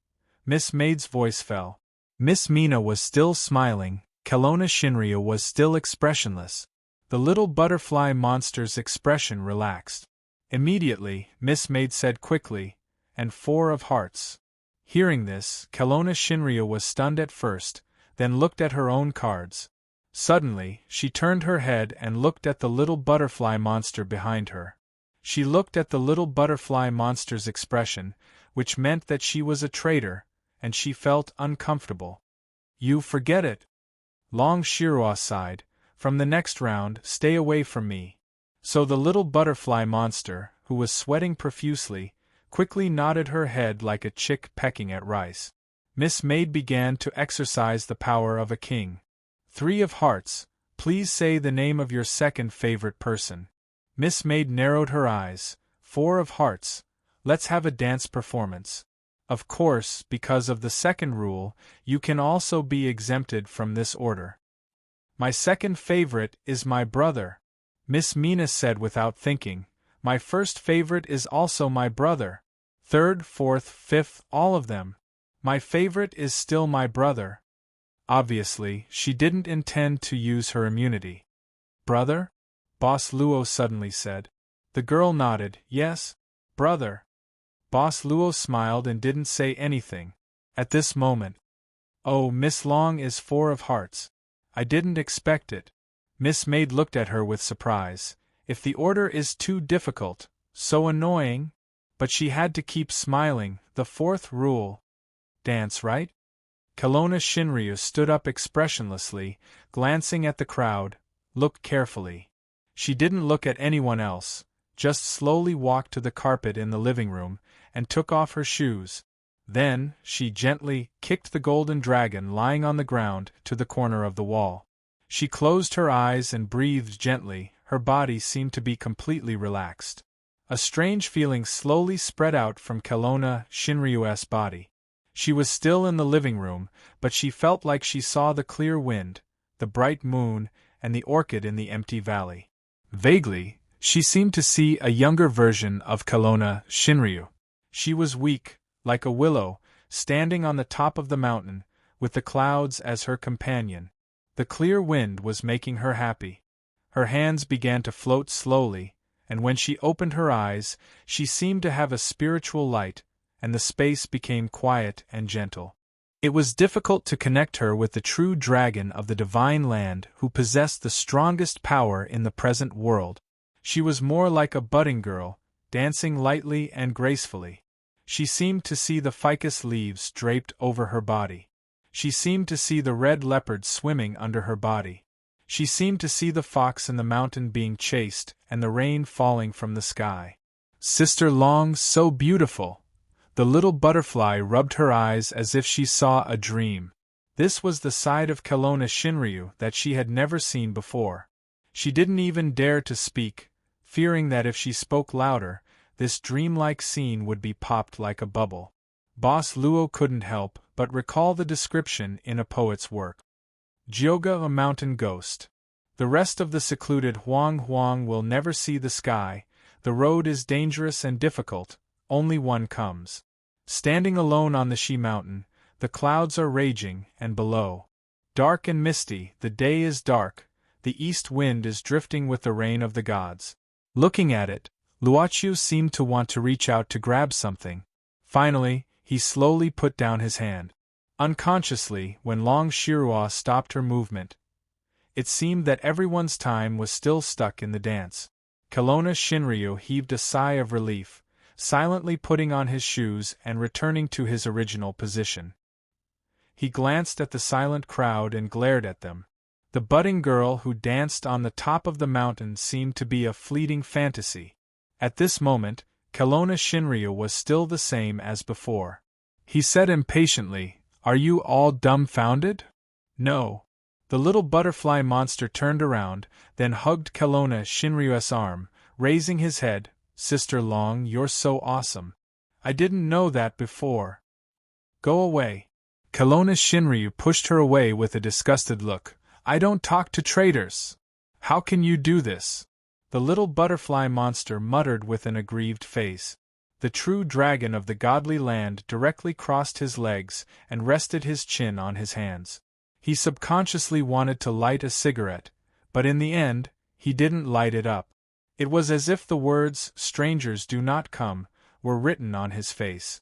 [SPEAKER 1] Miss Maid's voice fell. Miss Mina was still smiling, Kelowna Shinryu was still expressionless. The little butterfly monster's expression relaxed. Immediately, Miss Maid said quickly, "And 4 of hearts." Hearing this, Kelowna Shinryu was stunned at first, then looked at her own cards. Suddenly, she turned her head and looked at the little butterfly monster behind her. She looked at the little butterfly monster's expression, which meant that she was a traitor, and she felt uncomfortable. "You forget it." Long Shirua sighed, "From the next round, stay away from me." So the little butterfly monster, who was sweating profusely, quickly nodded her head like a chick pecking at rice. Miss Maid began to exercise the power of a king. 3 of hearts, please say the name of your second favorite person. Miss Maid narrowed her eyes. 4 of hearts, let's have a dance performance. Of course, because of the second rule, you can also be exempted from this order. My second favorite is my brother. Miss Mina said without thinking. My first favorite is also my brother. Third, fourth, fifth, all of them. My favorite is still my brother. Obviously, she didn't intend to use her immunity. Brother? Boss Luo suddenly said. The girl nodded. Yes, brother. Boss Luo smiled and didn't say anything. At this moment. Oh, Miss Long is 4 of hearts. I didn't expect it. Miss Maid looked at her with surprise. If the order is too difficult, so annoying. But she had to keep smiling. The 4th rule. Dance, right? Kelowna Shinryu stood up expressionlessly, glancing at the crowd. Look carefully. She didn't look at anyone else, just slowly walked to the carpet in the living room, and took off her shoes. Then, she gently kicked the golden dragon lying on the ground to the corner of the wall. She closed her eyes and breathed gently, her body seemed to be completely relaxed. A strange feeling slowly spread out from Kelowna Shinryu's body. She was still in the living room, but she felt like she saw the clear wind, the bright moon, and the orchid in the empty valley. Vaguely, she seemed to see a younger version of Kelowna Shinryu. She was weak, like a willow, standing on the top of the mountain, with the clouds as her companion. The clear wind was making her happy. Her hands began to float slowly, and when she opened her eyes, she seemed to have a spiritual light, and the space became quiet and gentle. It was difficult to connect her with the true dragon of the divine land who possessed the strongest power in the present world. She was more like a budding girl, dancing lightly and gracefully. She seemed to see the ficus leaves draped over her body. She seemed to see the red leopard swimming under her body. She seemed to see the fox in the mountain being chased and the rain falling from the sky. Sister Long, so beautiful! The little butterfly rubbed her eyes as if she saw a dream. This was the side of Kelowna Shinryu that she had never seen before. She didn't even dare to speak, fearing that if she spoke louder, this dreamlike scene would be popped like a bubble. Boss Luo couldn't help but recall the description in a poet's work. Jyoga, a mountain ghost. The rest of the secluded Huang Huang will never see the sky, the road is dangerous and difficult, only one comes. Standing alone on the Shi mountain, the clouds are raging, and below. Dark and misty, the day is dark, the east wind is drifting with the rain of the gods. Looking at it, Luoqiu seemed to want to reach out to grab something. Finally, he slowly put down his hand. Unconsciously, when Long Shirua stopped her movement, it seemed that everyone's time was still stuck in the dance. Kelowna Shinryu heaved a sigh of relief, silently putting on his shoes and returning to his original position. He glanced at the silent crowd and glared at them. The budding girl who danced on the top of the mountain seemed to be a fleeting fantasy. At this moment, Kelowna Shinryu was still the same as before. He said impatiently, "Are you all dumbfounded?" "No." The little butterfly monster turned around, then hugged Kelowna Shinryu's arm, raising his head. "Sister Long, you're so awesome. I didn't know that before." "Go away." Kelowna Shinryu pushed her away with a disgusted look. "I don't talk to traitors. How can you do this?" The little butterfly monster muttered with an aggrieved face. The true dragon of the godly land directly crossed his legs and rested his chin on his hands. He subconsciously wanted to light a cigarette, but in the end, he didn't light it up. It was as if the words, "Strangers do not come," were written on his face.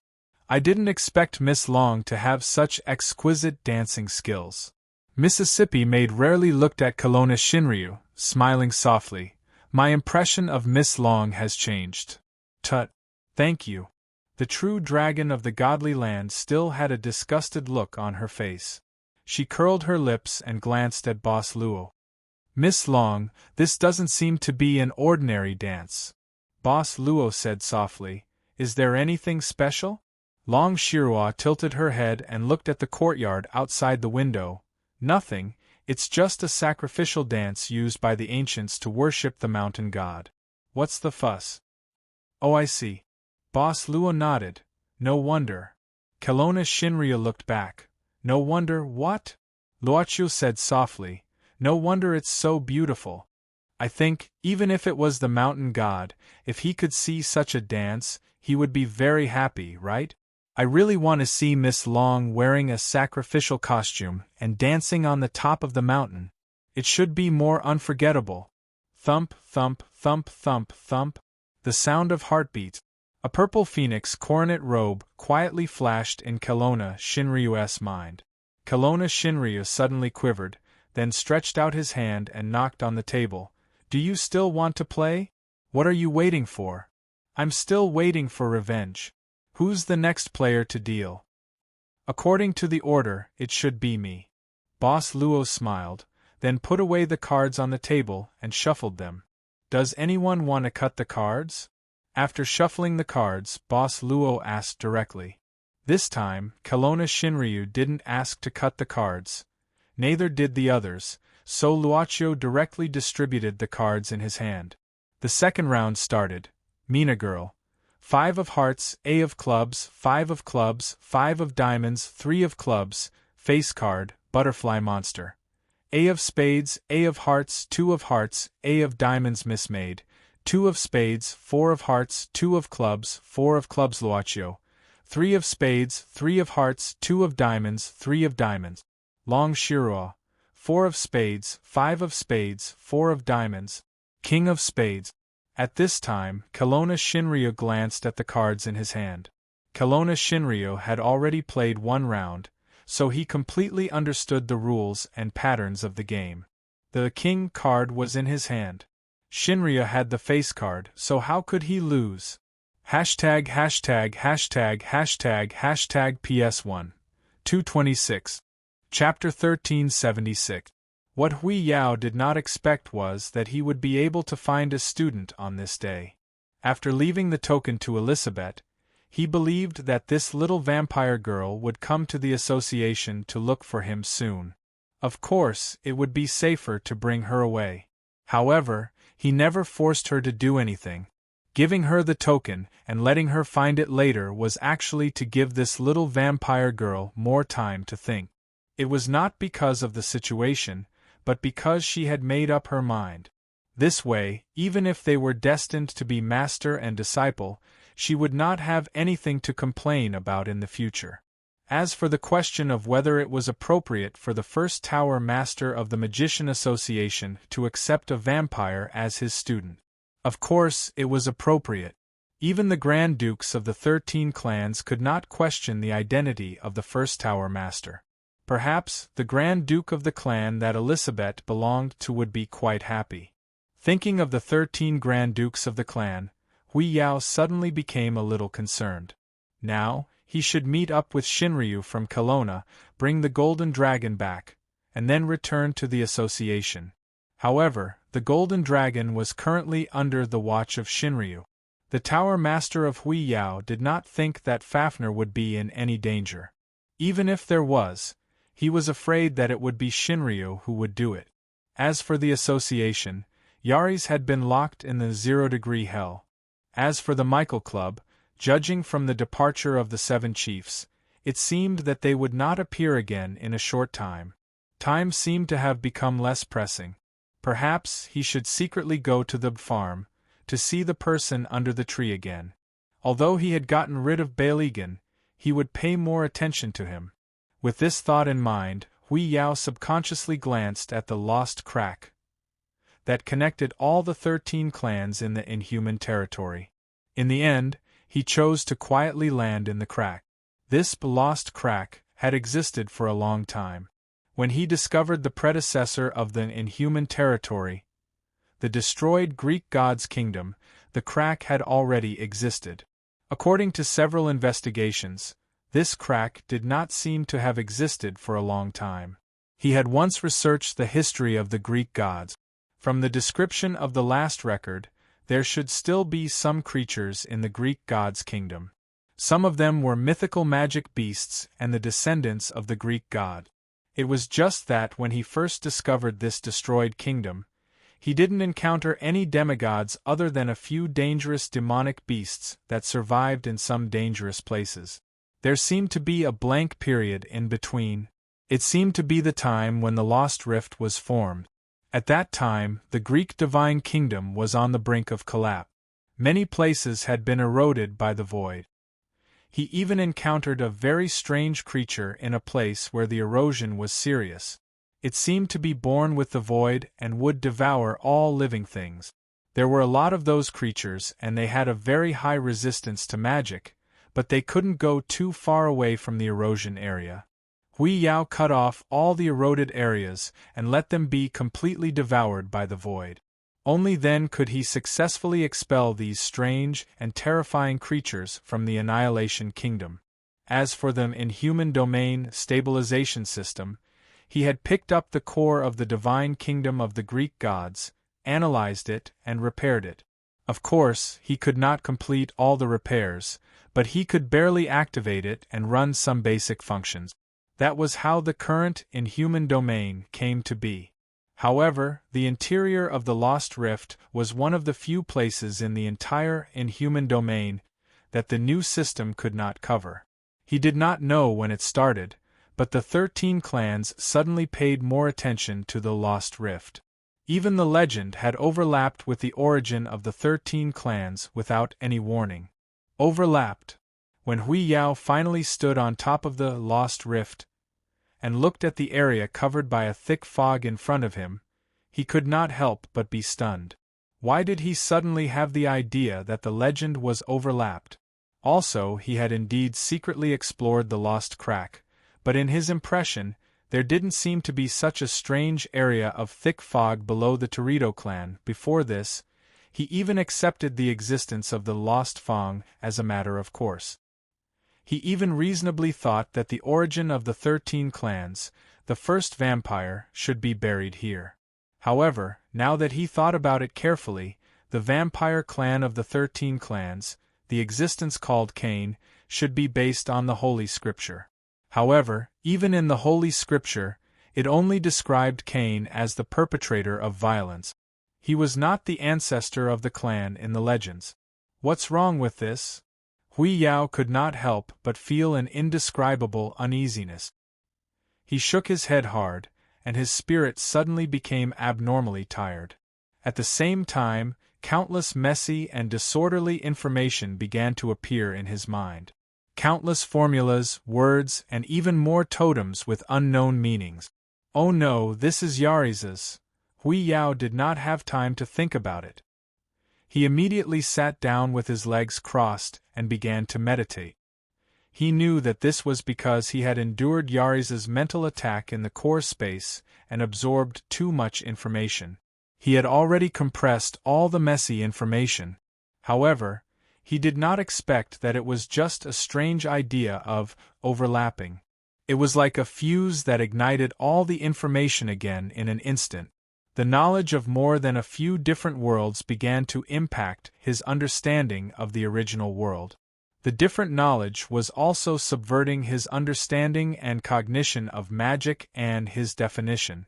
[SPEAKER 1] "I didn't expect Miss Long to have such exquisite dancing skills." Mississippi Maid rarely looked at Kelowna Shinryu, smiling softly. "My impression of Miss Long has changed." "Tut. Thank you." The true dragon of the godly land still had a disgusted look on her face. She curled her lips and glanced at Boss Luo. "Miss Long, this doesn't seem to be an ordinary dance." Boss Luo said softly, "Is there anything special?" Long Shirua tilted her head and looked at the courtyard outside the window. "Nothing, it's just a sacrificial dance used by the ancients to worship the mountain god. What's the fuss?" "Oh, I see." Boss Luo nodded. "No wonder." Kelowna Shinryu looked back. "No wonder what?" Luoqiu said softly. "No wonder it's so beautiful. I think, even if it was the mountain god, if he could see such a dance, he would be very happy, right? I really want to see Miss Long wearing a sacrificial costume and dancing on the top of the mountain. It should be more unforgettable." Thump, thump, thump, thump, thump. The sound of heartbeats. A purple phoenix coronet robe quietly flashed in Kelowna Shinryu's mind. Kelowna Shinryu suddenly quivered, then stretched out his hand and knocked on the table. "Do you still want to play? What are you waiting for?" "I'm still waiting for revenge. Who's the next player to deal?" "According to the order, it should be me." Boss Luo smiled, then put away the cards on the table and shuffled them. "Does anyone want to cut the cards?" After shuffling the cards, Boss Luo asked directly. This time, Kelowna Shinryu didn't ask to cut the cards. Neither did the others, so Luoqiu directly distributed the cards in his hand. The second round started. Mina girl. 5 of hearts, A of clubs, 5 of clubs, 5 of diamonds, 3 of clubs, face card, butterfly monster. A of spades, A of hearts, 2 of hearts, A of diamonds mismade, 2 of spades, 4 of hearts, 2 of clubs, 4 of clubs Luoqiu, 3 of spades, 3 of hearts, 2 of diamonds, 3 of diamonds. Long Shirua. 4 of spades, 5 of spades, 4 of diamonds, king of spades. At this time, Kelowna Shinryu glanced at the cards in his hand. Kelowna Shinryu had already played one round, so he completely understood the rules and patterns of the game. The king card was in his hand. Shinryu had the face card, so how could he lose? Hashtag hashtag hashtag hashtag hashtag PS1. 226. Chapter 1376. What Hui Yao did not expect was that he would be able to find a student on this day. After leaving the token to Elizabeth, he believed that this little vampire girl would come to the association to look for him soon. Of course, it would be safer to bring her away. However, he never forced her to do anything. Giving her the token and letting her find it later was actually to give this little vampire girl more time to think. It was not because of the situation, but because she had made up her mind. This way, even if they were destined to be master and disciple, she would not have anything to complain about in the future. As for the question of whether it was appropriate for the first Tower Master of the Magician Association to accept a vampire as his student, of course it was appropriate. Even the Grand Dukes of the 13 clans could not question the identity of the first Tower Master. Perhaps the Grand Duke of the clan that Elizabeth belonged to would be quite happy. Thinking of the 13 Grand Dukes of the clan, Hui Yao suddenly became a little concerned. Now, he should meet up with Shinryu from Kelowna, bring the Golden Dragon back, and then return to the association. However, the Golden Dragon was currently under the watch of Shinryu. The Tower Master of Hui Yao did not think that Fafnir would be in any danger. Even if there was, he was afraid that it would be Shinryu who would do it. As for the association, Yaris had been locked in the 0-degree hell. As for the Michael Club, judging from the departure of the 7 chiefs, it seemed that they would not appear again in a short time. Time seemed to have become less pressing. Perhaps he should secretly go to the farm, to see the person under the tree again. Although he had gotten rid of Balegan, he would pay more attention to him. With this thought in mind, Hui Yao subconsciously glanced at the lost crack that connected all the 13 clans in the Inhuman territory. In the end, he chose to quietly land in the crack. This lost crack had existed for a long time. When he discovered the predecessor of the Inhuman territory, the destroyed Greek god's kingdom, the crack had already existed. According to several investigations, this crack did not seem to have existed for a long time. He had once researched the history of the Greek gods. From the description of the last record, there should still be some creatures in the Greek god's kingdom. Some of them were mythical magic beasts and the descendants of the Greek god. It was just that when he first discovered this destroyed kingdom, he didn't encounter any demigods other than a few dangerous demonic beasts that survived in some dangerous places. There seemed to be a blank period in between. It seemed to be the time when the Lost Rift was formed. At that time, the Greek divine kingdom was on the brink of collapse. Many places had been eroded by the void. He even encountered a very strange creature in a place where the erosion was serious. It seemed to be born with the void and would devour all living things. There were a lot of those creatures and they had a very high resistance to magic, but they couldn't go too far away from the erosion area. Hui Yao cut off all the eroded areas and let them be completely devoured by the void. Only then could he successfully expel these strange and terrifying creatures from the Annihilation Kingdom. As for the Inhuman Domain stabilization system, he had picked up the core of the divine kingdom of the Greek gods, analyzed it, and repaired it. Of course, he could not complete all the repairs, but he could barely activate it and run some basic functions. That was how the current Inhuman Domain came to be. However, the interior of the Lost Rift was one of the few places in the entire Inhuman Domain that the new system could not cover. He did not know when it started, but the 13 clans suddenly paid more attention to the Lost Rift. Even the legend had overlapped with the origin of the 13 clans without any warning. Overlapped. When Hui Yao finally stood on top of the Lost Rift and looked at the area covered by a thick fog in front of him, he could not help but be stunned. Why did he suddenly have the idea that the legend was overlapped? Also, he had indeed secretly explored the Lost Crack, but in his impression, there didn't seem to be such a strange area of thick fog below the Torito clan. Before this, he even accepted the existence of the Lost Fong as a matter of course. He even reasonably thought that the origin of the 13 clans, the first vampire, should be buried here. However, now that he thought about it carefully, the vampire clan of the 13 clans, the existence called Cain, should be based on the Holy Scripture. However, even in the Holy Scripture, it only described Cain as the perpetrator of violence. He was not the ancestor of the clan in the legends. What's wrong with this? Hui Yao could not help but feel an indescribable uneasiness. He shook his head hard, and his spirit suddenly became abnormally tired. At the same time, countless messy and disorderly information began to appear in his mind. Countless formulas, words, and even more totems with unknown meanings. Oh no, this is Yariza's. Hui Yao did not have time to think about it. He immediately sat down with his legs crossed and began to meditate. He knew that this was because he had endured Yariza's mental attack in the core space and absorbed too much information. He had already compressed all the messy information. However, he did not expect that it was just a strange idea of overlapping. It was like a fuse that ignited all the information again in an instant. The knowledge of more than a few different worlds began to impact his understanding of the original world. The different knowledge was also subverting his understanding and cognition of magic and his definition.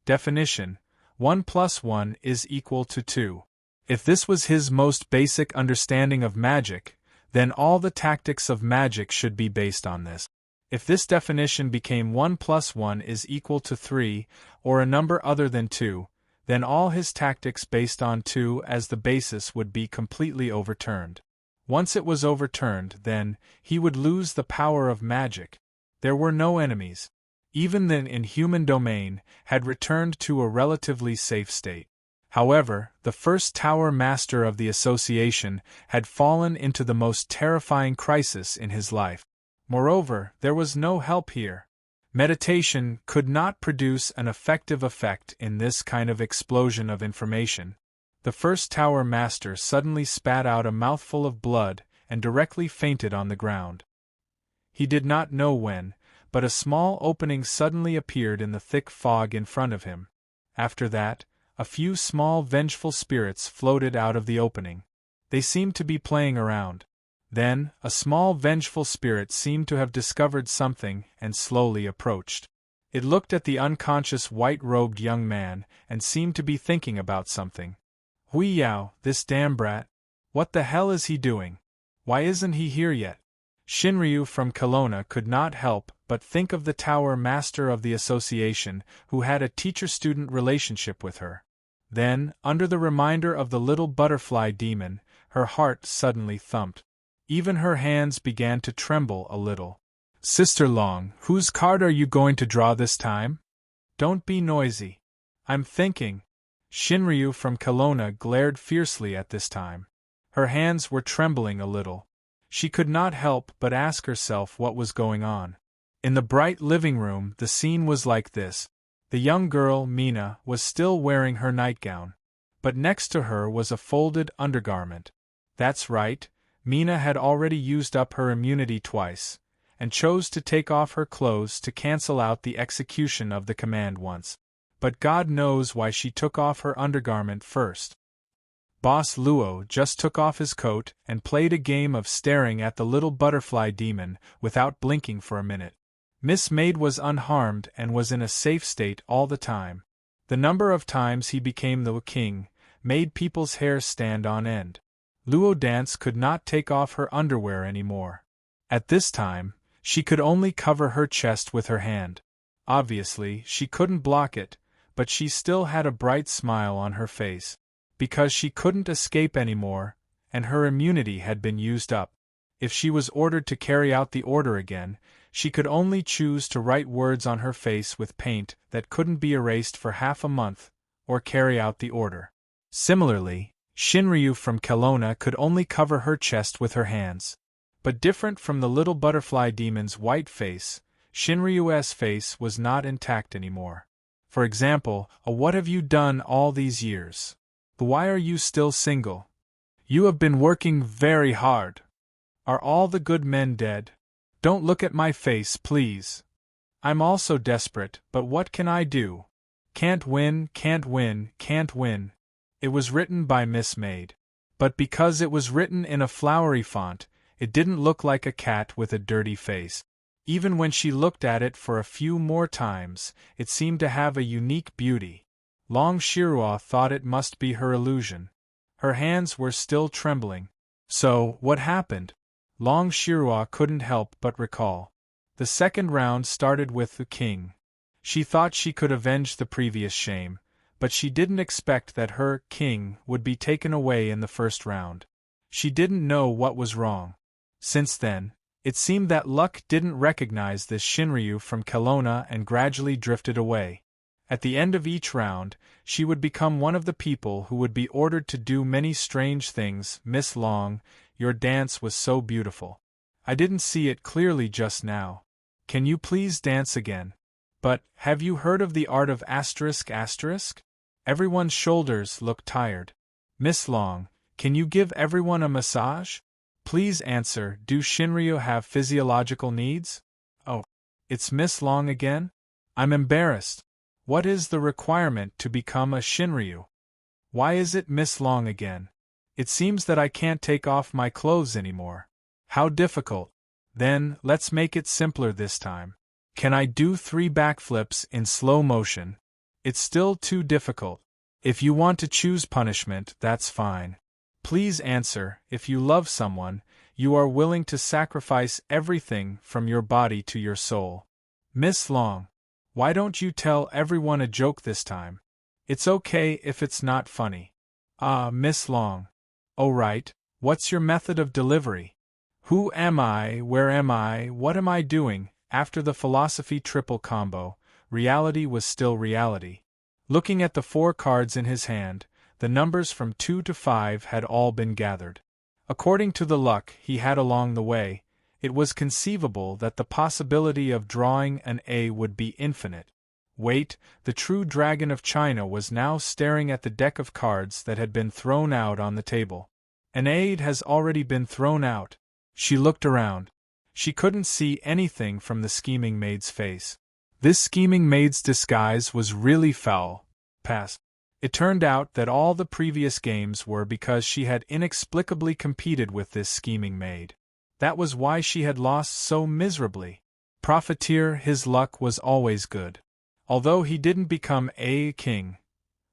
[SPEAKER 1] Definition: 1 + 1 = 2. If this was his most basic understanding of magic, then all the tactics of magic should be based on this. If this definition became 1 + 1 = 3, or a number other than 2, then all his tactics based on 2 as the basis would be completely overturned. Once it was overturned, then, he would lose the power of magic. There were no enemies. Even the inhuman domain had returned to a relatively safe state. However, the first Tower Master of the Association had fallen into the most terrifying crisis in his life. Moreover, there was no help here. Meditation could not produce an effective effect in this kind of explosion of information. The first Tower Master suddenly spat out a mouthful of blood and directly fainted on the ground. He did not know when, but a small opening suddenly appeared in the thick fog in front of him. After that, a few small vengeful spirits floated out of the opening. They seemed to be playing around. Then, a small vengeful spirit seemed to have discovered something and slowly approached. It looked at the unconscious white-robed young man and seemed to be thinking about something. Hui Yao, this damn brat. What the hell is he doing? Why isn't he here yet? Shinryu from Kelowna could not help but think of the Tower Master of the Association, who had a teacher-student relationship with her. Then, under the reminder of the little butterfly demon, her heart suddenly thumped. Even her hands began to tremble a little. Sister Long, whose card are you going to draw this time? Don't be noisy. I'm thinking. Shinryu from Kelowna glared fiercely at this time. Her hands were trembling a little. She could not help but ask herself what was going on. In the bright living room, the scene was like this. The young girl, Mina, was still wearing her nightgown. But next to her was a folded undergarment. That's right. Mina had already used up her immunity twice, and chose to take off her clothes to cancel out the execution of the command once. But God knows why she took off her undergarment first. Boss Luo just took off his coat and played a game of staring at the little butterfly demon without blinking for a minute. Miss Maid was unharmed and was in a safe state all the time. The number of times he became the king made people's hair stand on end. Luo Dance could not take off her underwear anymore. At this time, she could only cover her chest with her hand. Obviously, she couldn't block it, but she still had a bright smile on her face. Because she couldn't escape anymore, and her immunity had been used up. If she was ordered to carry out the order again, she could only choose to write words on her face with paint that couldn't be erased for half a month, or carry out the order. Similarly, Shinryu from Kelowna could only cover her chest with her hands. But different from the little butterfly demon's white face, Shinryu's face was not intact anymore. For example, what have you done all these years? Why are you still single? You have been working very hard. Are all the good men dead? Don't look at my face, please. I'm also desperate, but what can I do? Can't win, can't win, can't win. It was written by Miss Maid. But because it was written in a flowery font, it didn't look like a cat with a dirty face. Even when she looked at it for a few more times, it seemed to have a unique beauty. Long Shirua thought it must be her illusion. Her hands were still trembling. So, what happened? Long Shirua couldn't help but recall. The second round started with the king. She thought she could avenge the previous shame, but she didn't expect that her king would be taken away in the first round. She didn't know what was wrong. Since then, it seemed that luck didn't recognize this Shinryu from Kelowna and gradually drifted away. At the end of each round, she would become one of the people who would be ordered to do many strange things. Miss Long, your dance was so beautiful. I didn't see it clearly just now. Can you please dance again? But, have you heard of the art of asterisk? Everyone's shoulders looked tired. Miss Long, can you give everyone a massage? Please answer, do Shinryu have physiological needs? Oh, it's Miss Long again? I'm embarrassed. What is the requirement to become a Shinryu? Why is it Miss Long again? It seems that I can't take off my clothes anymore. How difficult. Then, let's make it simpler this time. Can I do 3 backflips in slow motion? It's still too difficult. If you want to choose punishment, that's fine. Please answer, if you love someone, you are willing to sacrifice everything from your body to your soul. Miss Long, why don't you tell everyone a joke this time? It's okay if it's not funny. Ah, Miss Long. Oh right, what's your method of delivery? Who am I, where am I, what am I doing? After the philosophy triple combo, reality was still reality. Looking at the 4 cards in his hand, the numbers from 2 to 5 had all been gathered. According to the luck he had along the way, it was conceivable that the possibility of drawing an A would be infinite. Wait, the true dragon of China was now staring at the deck of cards that had been thrown out on the table. An A has already been thrown out. She looked around. She couldn't see anything from the scheming maid's face. This scheming maid's disguise was really foul. Pass. It turned out that all the previous games were because she had inexplicably competed with this scheming maid. That was why she had lost so miserably. Profiteer, his luck was always good. Although he didn't become a king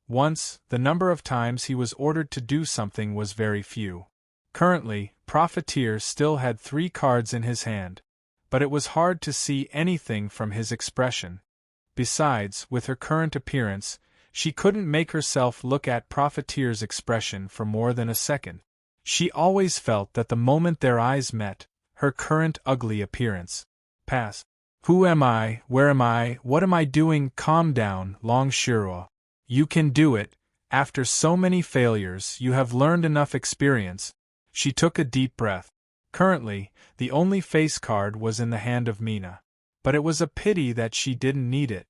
[SPEAKER 1] once, the number of times he was ordered to do something was very few. Currently, Profiteer still had 3 cards in his hand, but it was hard to see anything from his expression. Besides, with her current appearance, she couldn't make herself look at Profiteer's expression for more than a second. She always felt that the moment their eyes met, her current ugly appearance. Pass. Who am I, where am I, what am I doing? Calm down, Long Shirua. You can do it. After so many failures, you have learned enough experience. She took a deep breath. Currently, the only face card was in the hand of Mina. But it was a pity that she didn't need it.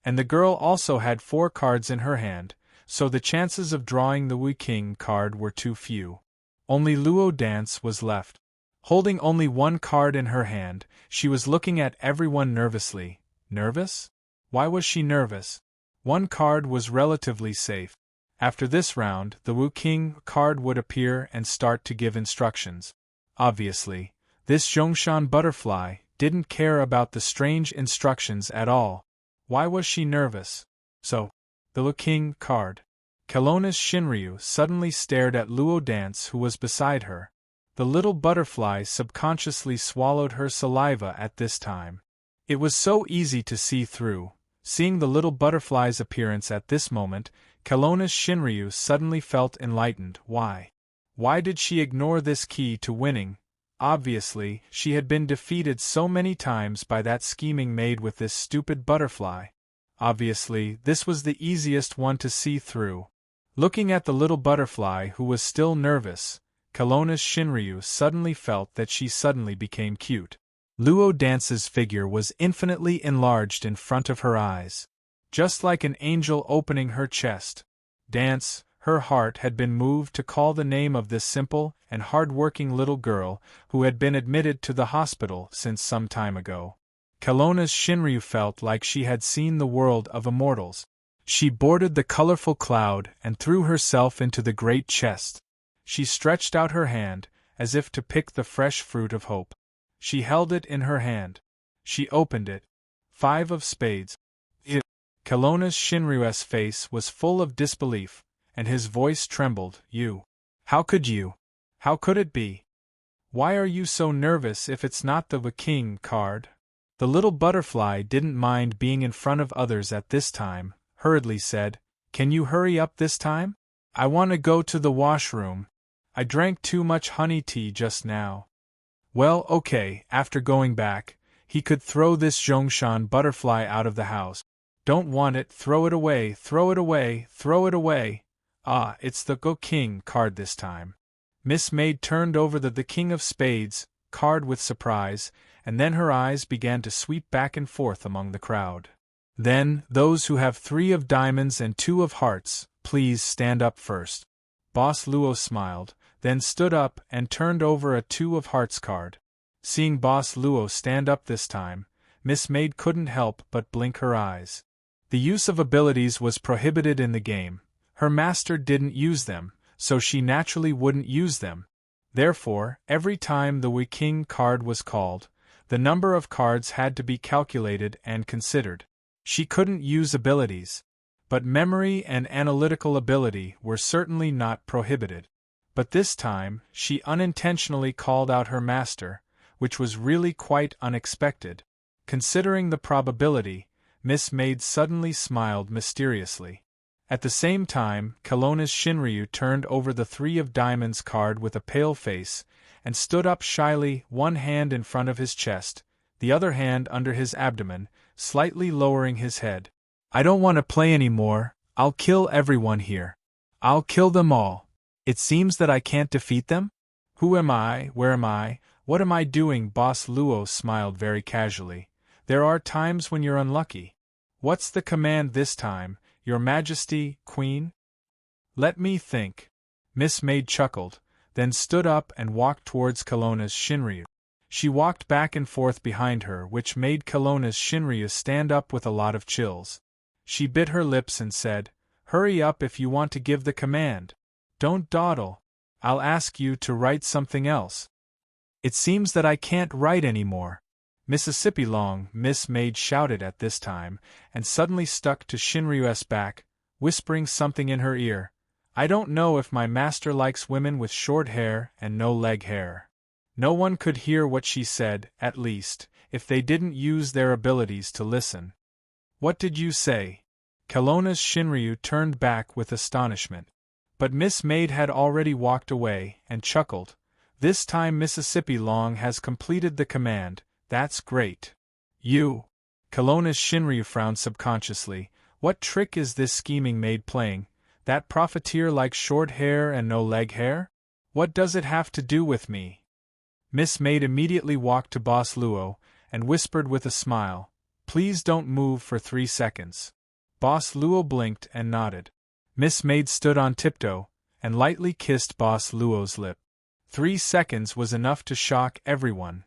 [SPEAKER 1] And the girl also had 4 cards in her hand, so the chances of drawing the Wu King card were too few. Only Luo Dance was left. Holding only 1 card in her hand, she was looking at everyone nervously. Nervous? Why was she nervous? 1 card was relatively safe. After this round, the Wu King card would appear and start to give instructions. Obviously, this Zhongshan butterfly didn't care about the strange instructions at all. Why was she nervous? So, the Wu King card. Kelowna's Shinryu suddenly stared at Luo Dance, who was beside her. The little butterfly subconsciously swallowed her saliva at this time. It was so easy to see through. Seeing the little butterfly's appearance at this moment, Kelowna's Shinryu suddenly felt enlightened. Why? Why did she ignore this key to winning? Obviously, she had been defeated so many times by that scheming maid with this stupid butterfly. Obviously, this was the easiest one to see through. Looking at the little butterfly who was still nervous, Kelowna's Shinryu suddenly felt that she suddenly became cute. Luo Dance's figure was infinitely enlarged in front of her eyes. Just like an angel opening her chest. Dance, her heart had been moved to call the name of this simple and hard-working little girl who had been admitted to the hospital since some time ago. Kelowna's Shinryu felt like she had seen the world of immortals. She boarded the colorful cloud and threw herself into the great chest. She stretched out her hand, as if to pick the fresh fruit of hope. She held it in her hand. She opened it. 5 of spades. Kelowna's Shinryu's face was full of disbelief, and his voice trembled. You. How could you? How could it be? Why are you so nervous if it's not the king card? The little butterfly didn't mind being in front of others at this time, hurriedly said, Can you hurry up this time? I want to go to the washroom. I drank too much honey tea just now. Well, okay, after going back, he could throw this Zhongshan butterfly out of the house. Don't want it, throw it away, throw it away, throw it away. Ah, it's the Go King card this time. Miss Maid turned over the King of Spades card with surprise, and then her eyes began to sweep back and forth among the crowd. Then, those who have 3 of diamonds and 2 of hearts, please stand up first. Boss Luo smiled, then stood up and turned over a 2 of hearts card. Seeing Boss Luo stand up this time, Miss Maid couldn't help but blink her eyes. The use of abilities was prohibited in the game. Her master didn't use them, so she naturally wouldn't use them. Therefore, every time the Wei King card was called, the number of cards had to be calculated and considered. She couldn't use abilities. But memory and analytical ability were certainly not prohibited. But this time, she unintentionally called out her master, which was really quite unexpected. Considering the probability, Miss Maid suddenly smiled mysteriously. At the same time, Kelowna's Shinryu turned over the 3 of diamonds card with a pale face, and stood up shyly, one hand in front of his chest, the other hand under his abdomen, slightly lowering his head. I don't want to play anymore, I'll kill everyone here. I'll kill them all. It seems that I can't defeat them? Who am I, where am I, what am I doing? Boss Luo smiled very casually. There are times when you're unlucky. What's the command this time, Your Majesty, Queen? Let me think. Miss Maid chuckled, then stood up and walked towards Kelowna's Shinryu. She walked back and forth behind her, which made Kelowna's Shinryu stand up with a lot of chills. She bit her lips and said, Hurry up if you want to give the command. Don't dawdle. I'll ask you to write something else. It seems that I can't write anymore. Mississippi Long, Miss Maid shouted at this time, and suddenly stuck to Shinryu's back, whispering something in her ear. I don't know if my master likes women with short hair and no leg hair. No one could hear what she said, at least, if they didn't use their abilities to listen. What did you say? Kelowna's Shinryu turned back with astonishment. But Miss Maid had already walked away, and chuckled. This time Mississippi Long has completed the command, that's great. You. Kelowna's Shinryu frowned subconsciously. What trick is this scheming maid playing? That profiteer likes short hair and no leg hair? What does it have to do with me? Miss Maid immediately walked to Boss Luo, and whispered with a smile, Please don't move for 3 seconds. Boss Luo blinked and nodded. Miss Maid stood on tiptoe, and lightly kissed Boss Luo's lip. 3 seconds was enough to shock everyone.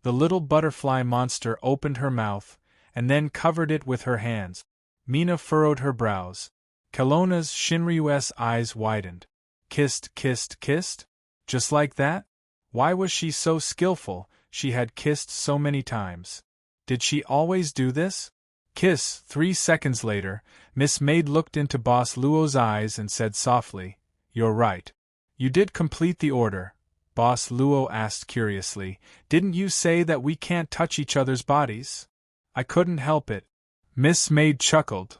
[SPEAKER 1] The little butterfly monster opened her mouth, and then covered it with her hands. Mina furrowed her brows. Kelowna's Shinryu's eyes widened. Kissed, kissed, kissed? Just like that? Why was she so skillful? She had kissed so many times. Did she always do this? Kiss. 3 seconds later, Miss Maid looked into Boss Luo's eyes and said softly, You're right. You did complete the order. Boss Luo asked curiously, Didn't you say that we can't touch each other's bodies? I couldn't help it. Miss Maid chuckled.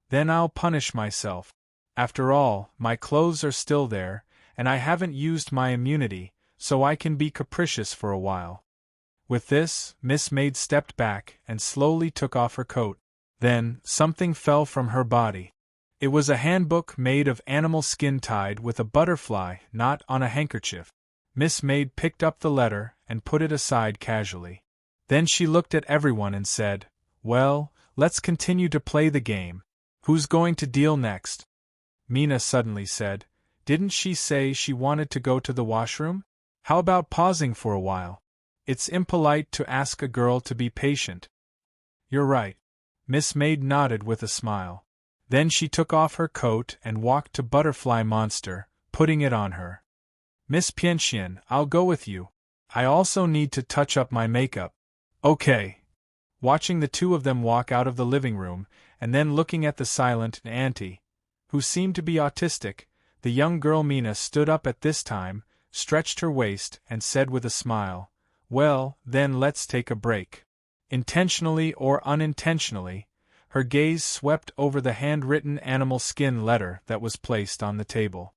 [SPEAKER 1] Then I'll punish myself. After all, my clothes are still there, and I haven't used my immunity, so I can be capricious for a while. With this, Miss Maid stepped back and slowly took off her coat. Then, something fell from her body. It was a handbook made of animal skin tied with a butterfly knot on a handkerchief. Miss Maid picked up the letter and put it aside casually. Then she looked at everyone and said, Well, let's continue to play the game. Who's going to deal next? Mina suddenly said, Didn't she say she wanted to go to the washroom? How about pausing for a while? It's impolite to ask a girl to be patient. You're right. Miss Maid nodded with a smile. Then she took off her coat and walked to Butterfly Monster, putting it on her. Miss Pianxian, I'll go with you. I also need to touch up my makeup. Okay. Watching the two of them walk out of the living room, and then looking at the silent auntie, who seemed to be autistic, the young girl Mina stood up at this time, stretched her waist, and said with a smile, "Well, then let's take a break." Intentionally or unintentionally, her gaze swept over the handwritten animal skin letter that was placed on the table.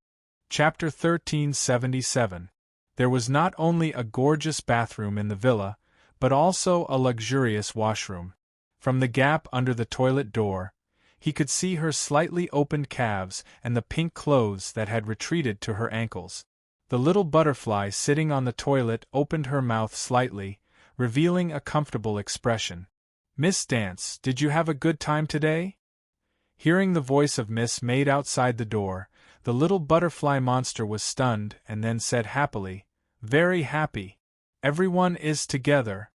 [SPEAKER 1] Chapter 1377. There was not only a gorgeous bathroom in the villa, but also a luxurious washroom. From the gap under the toilet door, he could see her slightly opened calves and the pink clothes that had retreated to her ankles. The little butterfly sitting on the toilet opened her mouth slightly, revealing a comfortable expression. "Miss Dance, did you have a good time today?" Hearing the voice of Miss Maid outside the door, the little butterfly monster was stunned and then said happily, "Very happy. Everyone is together."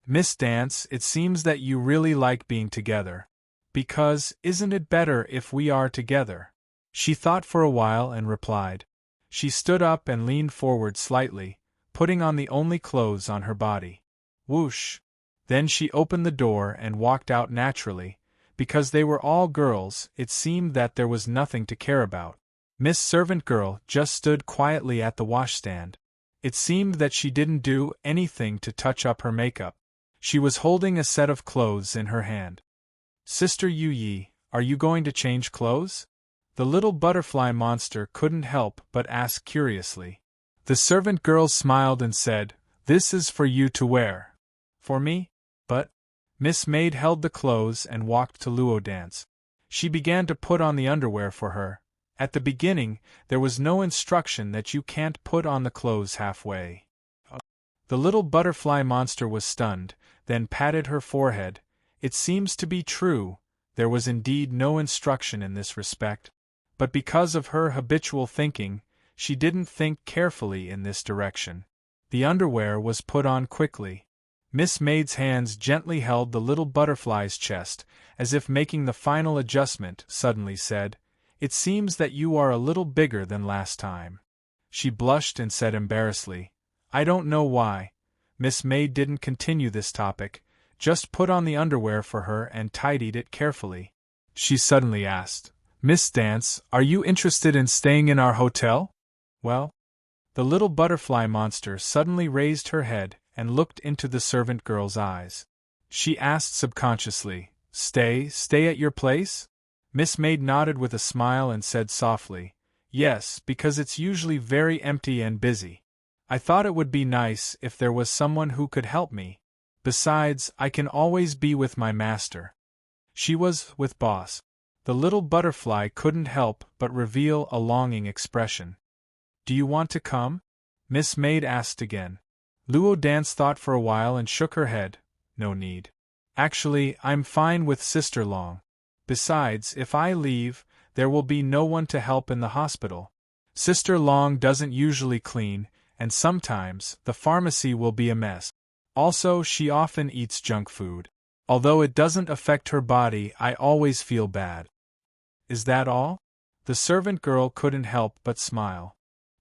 [SPEAKER 1] "Miss Dance, it seems that you really like being together. Because, isn't it better if we are together?" She thought for a while and replied. She stood up and leaned forward slightly, putting on the only clothes on her body. Whoosh! Then she opened the door and walked out naturally. Because they were all girls, it seemed that there was nothing to care about. Miss Servant Girl just stood quietly at the washstand. It seemed that she didn't do anything to touch up her makeup. She was holding a set of clothes in her hand. "Sister Yu Yi, are you going to change clothes?" The little butterfly monster couldn't help but ask curiously. The servant girl smiled and said, "This is for you to wear." "For me? But—" Miss Maid held the clothes and walked to Luo Dance. She began to put on the underwear for her. At the beginning, there was no instruction that you can't put on the clothes halfway. The little butterfly monster was stunned, then patted her forehead. It seems to be true, there was indeed no instruction in this respect. But because of her habitual thinking, she didn't think carefully in this direction. The underwear was put on quickly. Miss Maid's hands gently held the little butterfly's chest, as if making the final adjustment, suddenly said, "It seems that you are a little bigger than last time." She blushed and said embarrassedly, "I don't know why." Miss Maid didn't continue this topic, just put on the underwear for her and tidied it carefully. She suddenly asked, "Miss Dance, are you interested in staying in our hotel?" "Well?" The little butterfly monster suddenly raised her head and looked into the servant girl's eyes. She asked subconsciously, Stay at your place?" Miss Maid nodded with a smile and said softly, "Yes, because it's usually very empty and busy. I thought it would be nice if there was someone who could help me. Besides, I can always be with my master." She was with Boss. The little butterfly couldn't help but reveal a longing expression. "Do you want to come?" Miss Maid asked again. Luo Dance thought for a while and shook her head. "No need. Actually, I'm fine with Sister Long. Besides, if I leave, there will be no one to help in the hospital. Sister Long doesn't usually clean, and sometimes the pharmacy will be a mess. Also, she often eats junk food. Although it doesn't affect her body, I always feel bad." "Is that all?" The servant girl couldn't help but smile.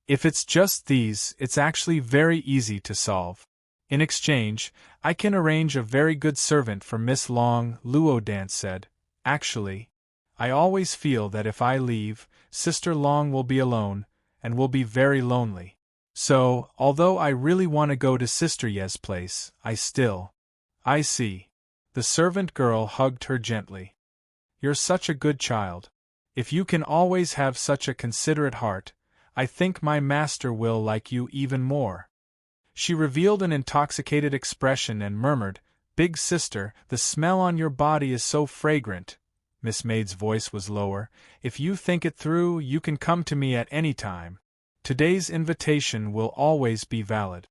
[SPEAKER 1] "If it's just these, it's actually very easy to solve. In exchange, I can arrange a very good servant for Miss Long," Luo Dance said. "Actually, I always feel that if I leave, Sister Long will be alone, and will be very lonely. So, although I really want to go to Sister Ye's place, I see." The servant girl hugged her gently. "You're such a good child. If you can always have such a considerate heart, I think my master will like you even more." She revealed an intoxicated expression and murmured, "Big sister, the smell on your body is so fragrant." Miss Maid's voice was lower. "If you think it through, you can come to me at any time. Today's invitation will always be valid."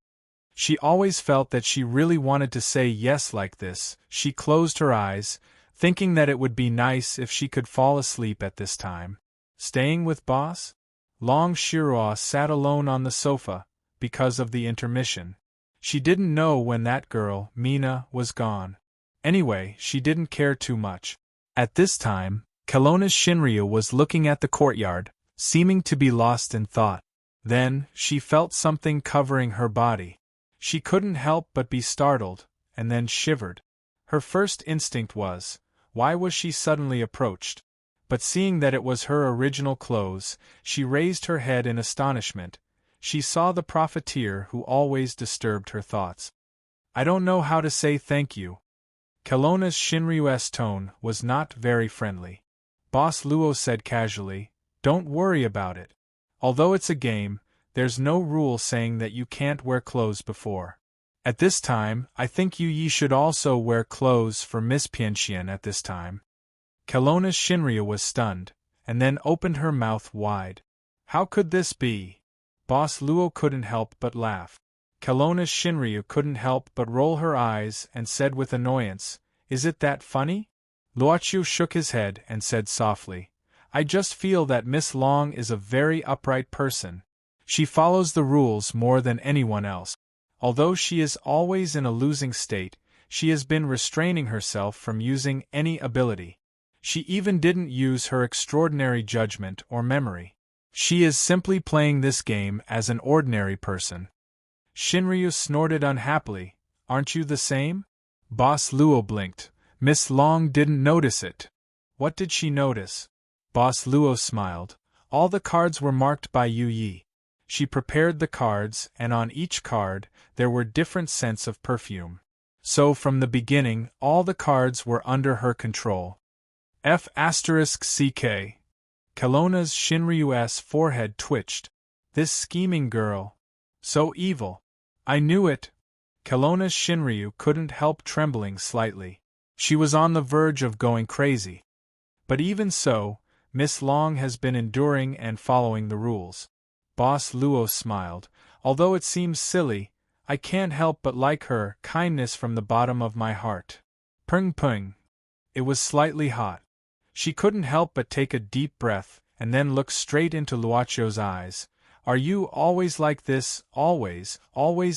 [SPEAKER 1] She always felt that she really wanted to say yes like this. She closed her eyes, thinking that it would be nice if she could fall asleep at this time. Staying with Boss? Long Shirua sat alone on the sofa, because of the intermission. She didn't know when that girl, Mina, was gone. Anyway, she didn't care too much. At this time, Kelowna's Shinryu was looking at the courtyard, seeming to be lost in thought. Then, she felt something covering her body. She couldn't help but be startled, and then shivered. Her first instinct was, why was she suddenly approached? But seeing that it was her original clothes, she raised her head in astonishment. she saw the profiteer who always disturbed her thoughts. I don't know how to say thank you. Kelowna's Shinryu's tone was not very friendly. Boss Luo said casually, don't worry about it. Although it's a game, there's no rule saying that you can't wear clothes before. At this time, I think Yi should also wear clothes for Miss Pianxian at this time. Kelowna's Shinryu was stunned, and then opened her mouth wide. How could this be? Boss Luo couldn't help but laugh. Kelowna's Shinryu couldn't help but roll her eyes and said with annoyance, is it that funny? Luoqiu shook his head and said softly, I just feel that Miss Long is a very upright person. She follows the rules more than anyone else. Although she is always in a losing state, she has been restraining herself from using any ability. She even didn't use her extraordinary judgment or memory. She is simply playing this game as an ordinary person. Shinryu snorted unhappily, aren't you the same? Boss Luo blinked. Miss Long didn't notice it. What did she notice? Boss Luo smiled. All the cards were marked by Yi. She prepared the cards, and on each card, there were different scents of perfume. So from the beginning, all the cards were under her control. F***CK. Kelowna's Shinryu's forehead twitched. This scheming girl. So evil. I knew it. Kelowna's Shinryu couldn't help trembling slightly. She was on the verge of going crazy. But even so, Miss Long has been enduring and following the rules. Boss Luo smiled. Although it seems silly, I can't help but like her kindness from the bottom of my heart. Pung pung. It was slightly hot. She couldn't help but take a deep breath, and then look straight into Luoqiu's eyes. Are you always like this, always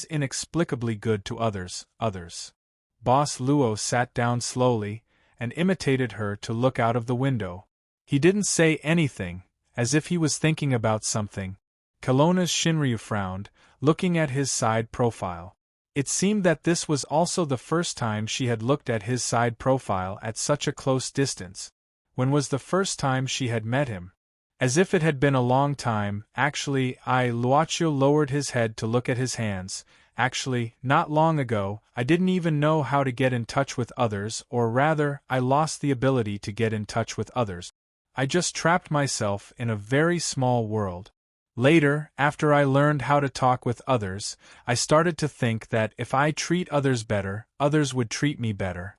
[SPEAKER 1] inexplicably good to others? Boss Luo sat down slowly, and imitated her to look out of the window. He didn't say anything, as if he was thinking about something. Kelowna's Shinryu frowned, looking at his side profile. It seemed that this was also the first time she had looked at his side profile at such a close distance. When was the first time she had met him? As if it had been a long time, actually. Luoqiu lowered his head to look at his hands. Actually, not long ago, I didn't even know how to get in touch with others, or rather, I lost the ability to get in touch with others. I just trapped myself in a very small world. Later, after I learned how to talk with others, I started to think that if I treat others better, others would treat me better.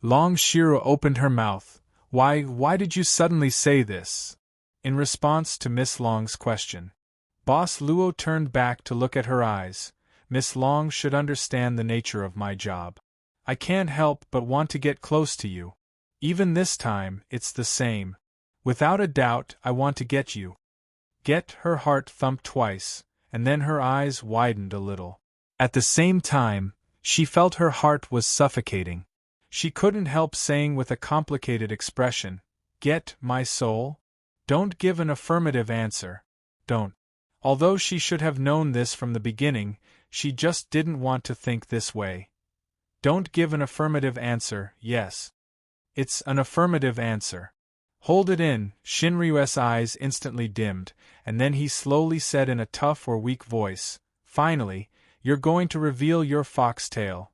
[SPEAKER 1] Long Shiru opened her mouth. Why did you suddenly say this? In response to Miss Long's question, Boss Luo turned back to look at her eyes. Miss Long should understand the nature of my job. I can't help but want to get close to you. Even this time, it's the same. Without a doubt, I want to get you. Get. Her heart thumped twice, and then her eyes widened a little. At the same time, she felt her heart was suffocating. She couldn't help saying with a complicated expression, Get, my soul? Don't give an affirmative answer. Don't. Although she should have known this from the beginning, she just didn't want to think this way. Don't give an affirmative answer, yes. It's an affirmative answer. Hold it in. Shinryu's eyes instantly dimmed, and then he slowly said in a tough or weak voice, Finally, you're going to reveal your foxtail.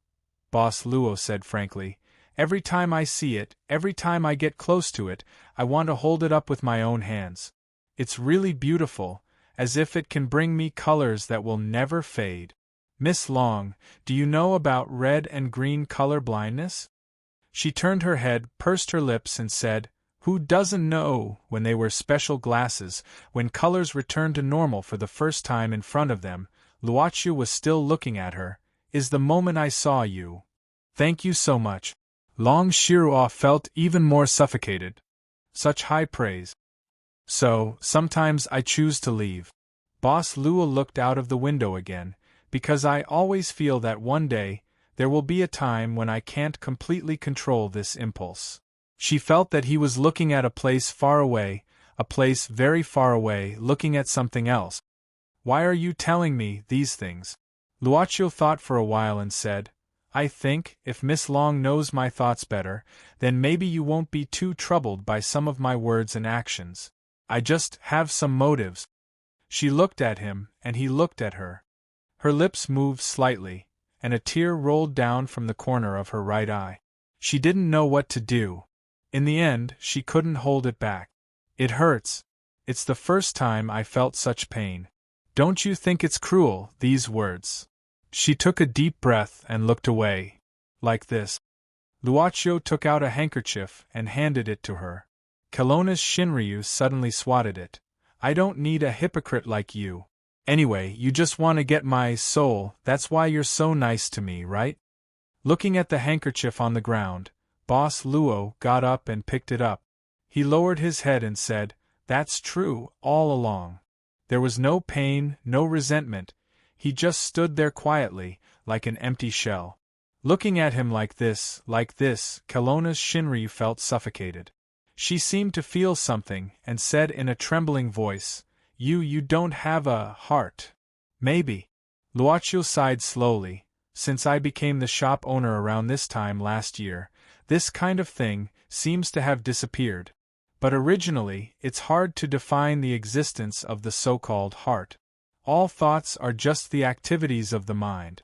[SPEAKER 1] Boss Luo said frankly, Every time I see it, every time I get close to it, I want to hold it up with my own hands. It's really beautiful, as if it can bring me colors that will never fade. Miss Long, do you know about red and green color blindness? She turned her head, pursed her lips and said, Who doesn't know? When they wear special glasses, when colors return to normal for the first time in front of them, Luoqiu was still looking at her, is the moment I saw you. Thank you so much. Long Shiruo felt even more suffocated. Such high praise. So, sometimes I choose to leave. Boss Luo looked out of the window again, because I always feel that one day, there will be a time when I can't completely control this impulse. She felt that he was looking at a place far away, a place very far away, looking at something else. Why are you telling me these things? Luoqiu thought for a while and said, I think, if Miss Long knows my thoughts better, then maybe you won't be too troubled by some of my words and actions. I just have some motives. She looked at him, and he looked at her. Her lips moved slightly, and a tear rolled down from the corner of her right eye. She didn't know what to do. In the end, she couldn't hold it back. It hurts. It's the first time I felt such pain. Don't you think it's cruel, these words? She took a deep breath and looked away. Like this. Luochio took out a handkerchief and handed it to her. Kelowna's Shinryu suddenly swatted it. I don't need a hypocrite like you. Anyway, you just want to get my soul, that's why you're so nice to me, right? Looking at the handkerchief on the ground, Boss Luo got up and picked it up. He lowered his head and said, "That's true, all along." There was no pain, no resentment. He just stood there quietly, like an empty shell. Looking at him like this, Kelowna's Shinryu felt suffocated. She seemed to feel something, and said in a trembling voice, You don't have a heart. Maybe. Luochio sighed slowly. Since I became the shop owner around this time last year, this kind of thing seems to have disappeared. But originally, it's hard to define the existence of the so-called heart. All thoughts are just the activities of the mind.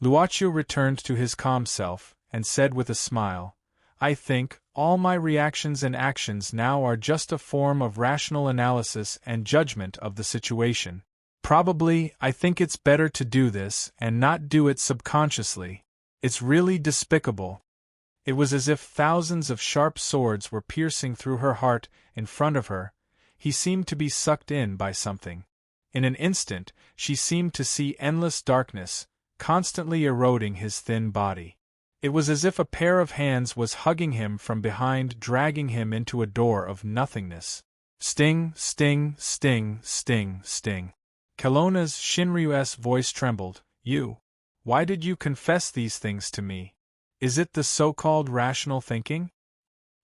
[SPEAKER 1] Luochio returned to his calm self, and said with a smile, I think, all my reactions and actions now are just a form of rational analysis and judgment of the situation. Probably, I think it's better to do this and not do it subconsciously. It's really despicable. It was as if thousands of sharp swords were piercing through her heart in front of her. He seemed to be sucked in by something. In an instant, she seemed to see endless darkness, constantly eroding his thin body. It was as if a pair of hands was hugging him from behind, dragging him into a door of nothingness. Sting, sting, sting, sting, sting. Kelowna's Shinryu's voice trembled. You. Why did you confess these things to me? Is it the so-called rational thinking?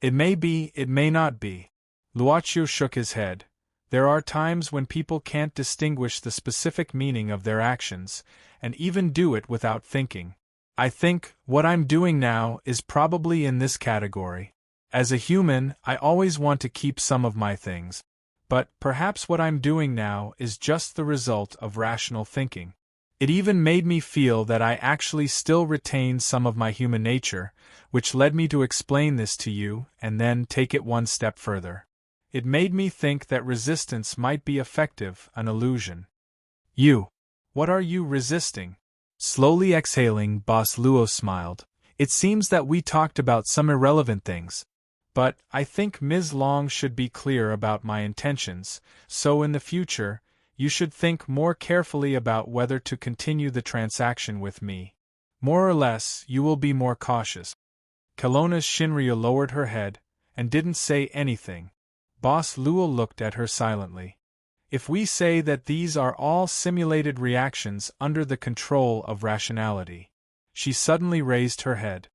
[SPEAKER 1] It may be, it may not be. Luochio shook his head. There are times when people can't distinguish the specific meaning of their actions, and even do it without thinking. I think, what I'm doing now is probably in this category. As a human, I always want to keep some of my things. But, perhaps what I'm doing now is just the result of rational thinking. It even made me feel that I actually still retain some of my human nature, which led me to explain this to you and then take it one step further. It made me think that resistance might be effective, an illusion. You. What are you resisting? Slowly exhaling, Boss Luo smiled. It seems that we talked about some irrelevant things. But, I think Ms. Long should be clear about my intentions, so in the future, you should think more carefully about whether to continue the transaction with me. More or less, you will be more cautious. Kelowna's Shinryu lowered her head, and didn't say anything. Boss Luo looked at her silently. If we say that these are all simulated reactions under the control of rationality. She suddenly raised her head.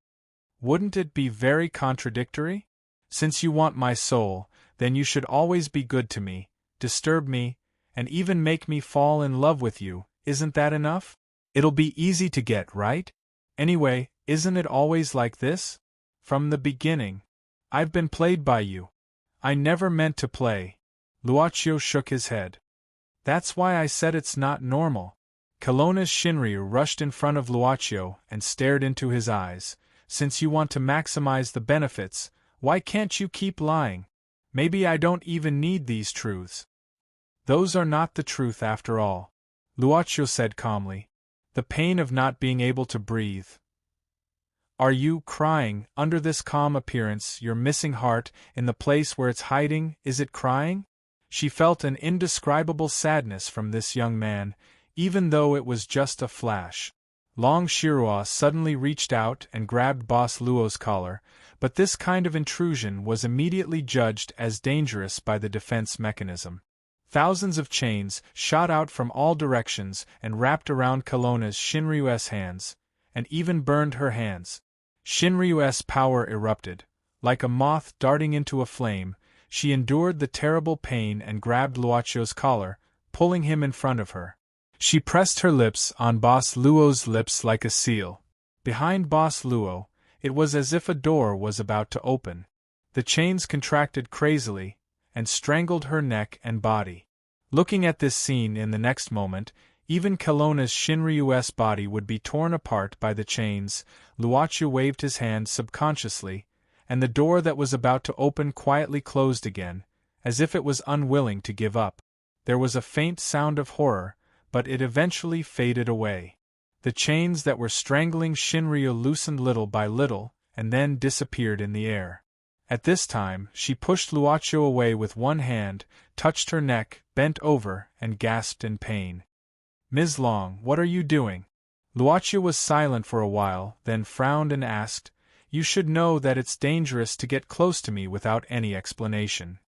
[SPEAKER 1] Wouldn't it be very contradictory? Since you want my soul, then you should always be good to me, disturb me, and even make me fall in love with you, isn't that enough? It'll be easy to get, right? Anyway, isn't it always like this? From the beginning. I've been played by you. I never meant to play. Luochio shook his head. That's why I said it's not normal. Kelowna's Shinryu rushed in front of Luochio and stared into his eyes. Since you want to maximize the benefits, why can't you keep lying? Maybe I don't even need these truths. Those are not the truth after all, Luochio said calmly. The pain of not being able to breathe. Are you crying, under this calm appearance, your missing heart, in the place where it's hiding, is it crying? She felt an indescribable sadness from this young man, even though it was just a flash. Long Shirua suddenly reached out and grabbed Boss Luo's collar, but this kind of intrusion was immediately judged as dangerous by the defense mechanism. Thousands of chains shot out from all directions and wrapped around Kelowna's Shinryu's hands, and even burned her hands. Shinryu's power erupted. Like a moth darting into a flame, she endured the terrible pain and grabbed Luochio's collar, pulling him in front of her. She pressed her lips on Boss Luo's lips like a seal. Behind Boss Luo, it was as if a door was about to open. The chains contracted crazily, and strangled her neck and body. Looking at this scene in the next moment, even Kelowna's Shinryu's body would be torn apart by the chains. Luochu waved his hand subconsciously, and the door that was about to open quietly closed again, as if it was unwilling to give up. There was a faint sound of horror, but it eventually faded away. The chains that were strangling Shinryu loosened little by little, and then disappeared in the air. At this time, she pushed Luochu away with one hand, touched her neck, bent over, and gasped in pain. "Ms. Long, what are you doing?" Luochu was silent for a while, then frowned and asked, "You should know that it's dangerous to get close to me without any explanation."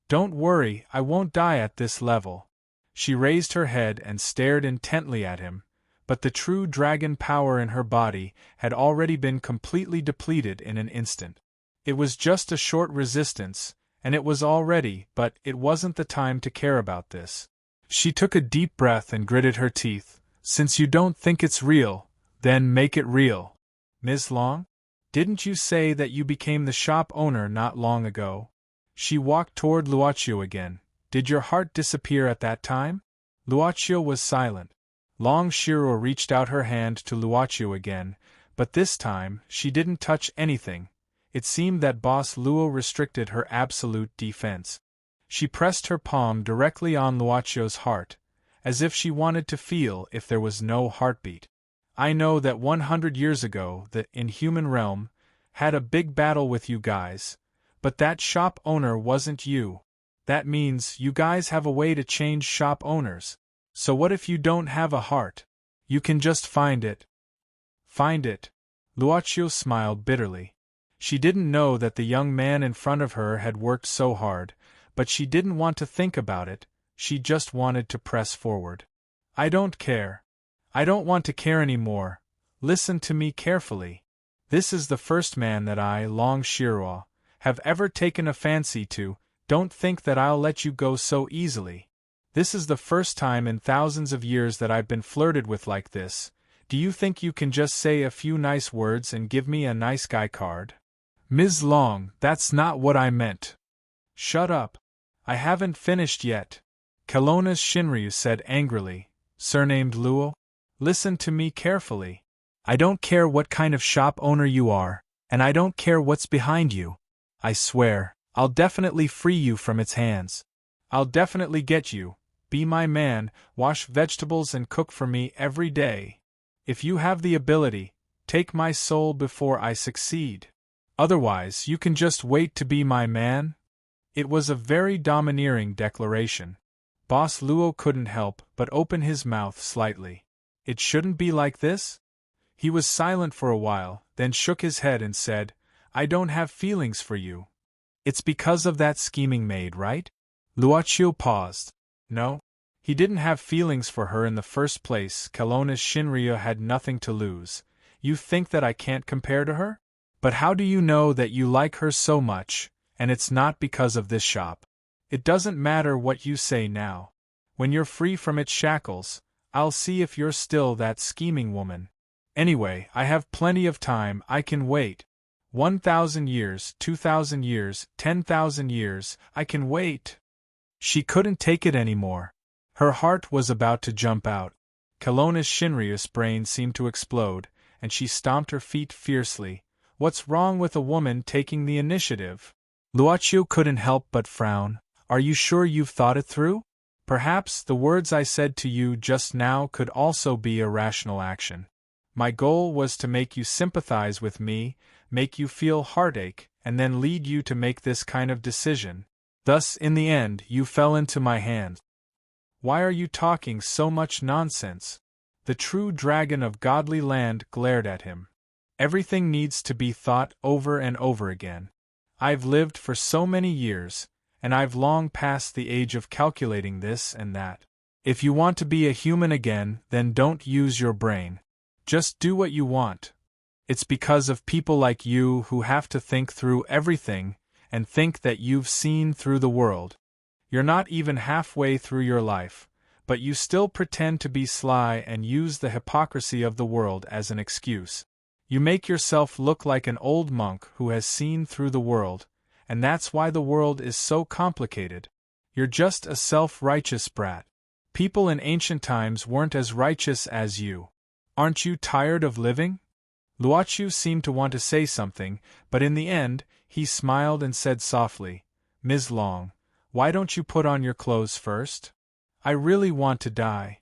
[SPEAKER 1] "Don't worry, I won't die at this level." She raised her head and stared intently at him, but the true dragon power in her body had already been completely depleted in an instant. It was just a short resistance, and it was all ready, but it wasn't the time to care about this. She took a deep breath and gritted her teeth. "Since you don't think it's real, then make it real." "Ms. Long? Didn't you say that you became the shop owner not long ago?" She walked toward Luochu again. "Did your heart disappear at that time?" Luochu was silent. Long Shiro reached out her hand to Luochu again, but this time, she didn't touch anything. It seemed that Boss Luo restricted her absolute defense. She pressed her palm directly on Luochu's heart, as if she wanted to feel if there was no heartbeat. "I know that 100 years ago the inhuman realm had a big battle with you guys, but that shop owner wasn't you. That means you guys have a way to change shop owners. So what if you don't have a heart? You can just find it." "Find it?" Luochu smiled bitterly. She didn't know that the young man in front of her had worked so hard, but she didn't want to think about it, she just wanted to press forward. "I don't care. I don't want to care anymore. Listen to me carefully. This is the first man that I, Long Shiro, have ever taken a fancy to. Don't think that I'll let you go so easily. This is the first time in thousands of years that I've been flirted with like this. Do you think you can just say a few nice words and give me a nice guy card?" "Ms. Long, that's not what I meant." "Shut up. I haven't finished yet," Kelowna's Shinryu said angrily. "Surnamed Luo? Listen to me carefully. I don't care what kind of shop owner you are, and I don't care what's behind you. I swear, I'll definitely free you from its hands. I'll definitely get you. Be my man, wash vegetables and cook for me every day. If you have the ability, take my soul before I succeed. Otherwise, you can just wait to be my man." It was a very domineering declaration. Boss Luo couldn't help but open his mouth slightly. "It shouldn't be like this?" He was silent for a while, then shook his head and said, "I don't have feelings for you. It's because of that scheming maid, right?" Luochu paused. No. He didn't have feelings for her in the first place. Kelowna's Shinryu had nothing to lose. "You think that I can't compare to her? But how do you know that you like her so much, and it's not because of this shop? It doesn't matter what you say now. When you're free from its shackles, I'll see if you're still that scheming woman. Anyway, I have plenty of time, I can wait. 1,000 years, 2,000 years, 10,000 years, I can wait." She couldn't take it anymore. Her heart was about to jump out. Kelowna's Shinryu's brain seemed to explode, and she stomped her feet fiercely. What's wrong with a woman taking the initiative? Luochu couldn't help but frown. "Are you sure you've thought it through? Perhaps the words I said to you just now could also be a rational action. My goal was to make you sympathize with me, make you feel heartache, and then lead you to make this kind of decision. Thus, in the end, you fell into my hands. Why are you talking so much nonsense?" The true dragon of godly land glared at him. "Everything needs to be thought over and over again. I've lived for so many years, and I've long passed the age of calculating this and that. If you want to be a human again, then don't use your brain. Just do what you want. It's because of people like you who have to think through everything and think that you've seen through the world. You're not even halfway through your life, but you still pretend to be sly and use the hypocrisy of the world as an excuse. You make yourself look like an old monk who has seen through the world, and that's why the world is so complicated. You're just a self-righteous brat. People in ancient times weren't as righteous as you. Aren't you tired of living? Luochu seemed to want to say something, but in the end, he smiled and said softly, Ms. Long, why don't you put on your clothes first? I really want to die.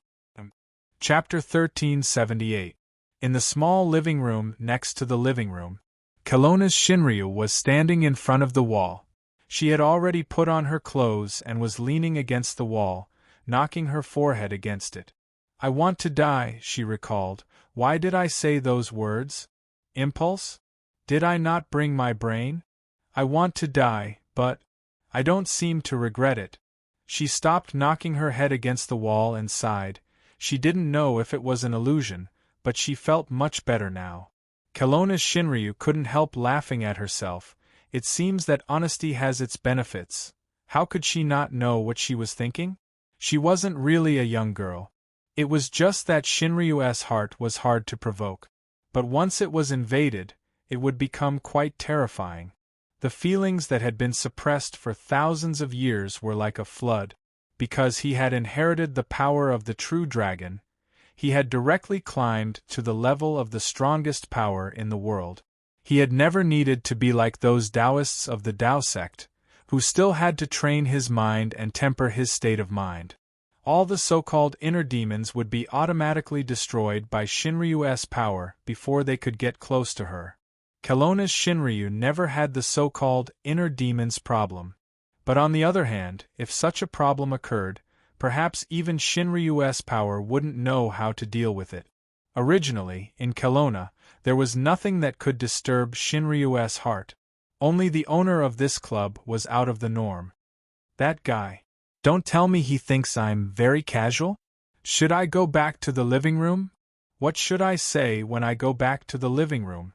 [SPEAKER 1] Chapter 1378. In the small living room next to the living room, Kelowna's Shinryu was standing in front of the wall. She had already put on her clothes and was leaning against the wall, knocking her forehead against it. I want to die, she recalled. Why did I say those words? Impulse? Did I not bring my brain? I want to die, but I don't seem to regret it. She stopped knocking her head against the wall and sighed. She didn't know if it was an illusion, but she felt much better now. Kelowna's Shinryu couldn't help laughing at herself. It seems that honesty has its benefits. How could she not know what she was thinking? She wasn't really a young girl. It was just that Shinryu's heart was hard to provoke. But once it was invaded, it would become quite terrifying. The feelings that had been suppressed for thousands of years were like a flood. Because he had inherited the power of the true dragon, he had directly climbed to the level of the strongest power in the world. He had never needed to be like those Taoists of the Tao sect, who still had to train his mind and temper his state of mind. All the so-called inner demons would be automatically destroyed by Shinryu's power before they could get close to her. Kelowna's Shinryu never had the so-called inner demons problem. But on the other hand, if such a problem occurred, perhaps even Shinryu's power wouldn't know how to deal with it. Originally, in Kelowna, there was nothing that could disturb Shinryu's heart. Only the owner of this club was out of the norm. That guy. Don't tell me he thinks I'm very casual? Should I go back to the living room? What should I say when I go back to the living room?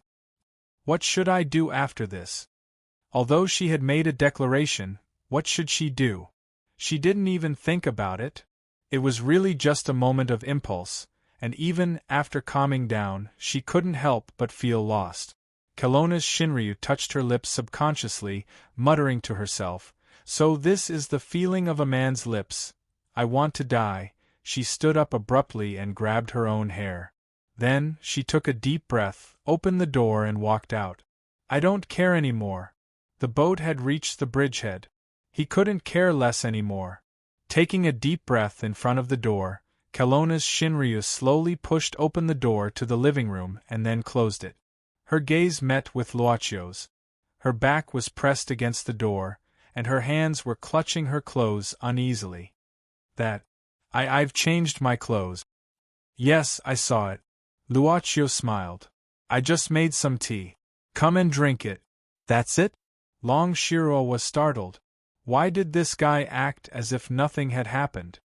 [SPEAKER 1] What should I do after this? Although she had made a declaration, what should she do? She didn't even think about it. It was really just a moment of impulse, and even after calming down, she couldn't help but feel lost. Kelowna's Shinryu touched her lips subconsciously, muttering to herself, So this is the feeling of a man's lips. I want to die. She stood up abruptly and grabbed her own hair. Then, she took a deep breath, opened the door and walked out. I don't care anymore. The boat had reached the bridgehead. He couldn't care less anymore. Taking a deep breath in front of the door, Kelowna's Shinryu slowly pushed open the door to the living room and then closed it. Her gaze met with Luochu's. Her back was pressed against the door, and her hands were clutching her clothes uneasily. I've changed my clothes. Yes, I saw it. Luochu smiled. I just made some tea. Come and drink it. That's it? Long Shiro was startled. Why did this guy act as if nothing had happened?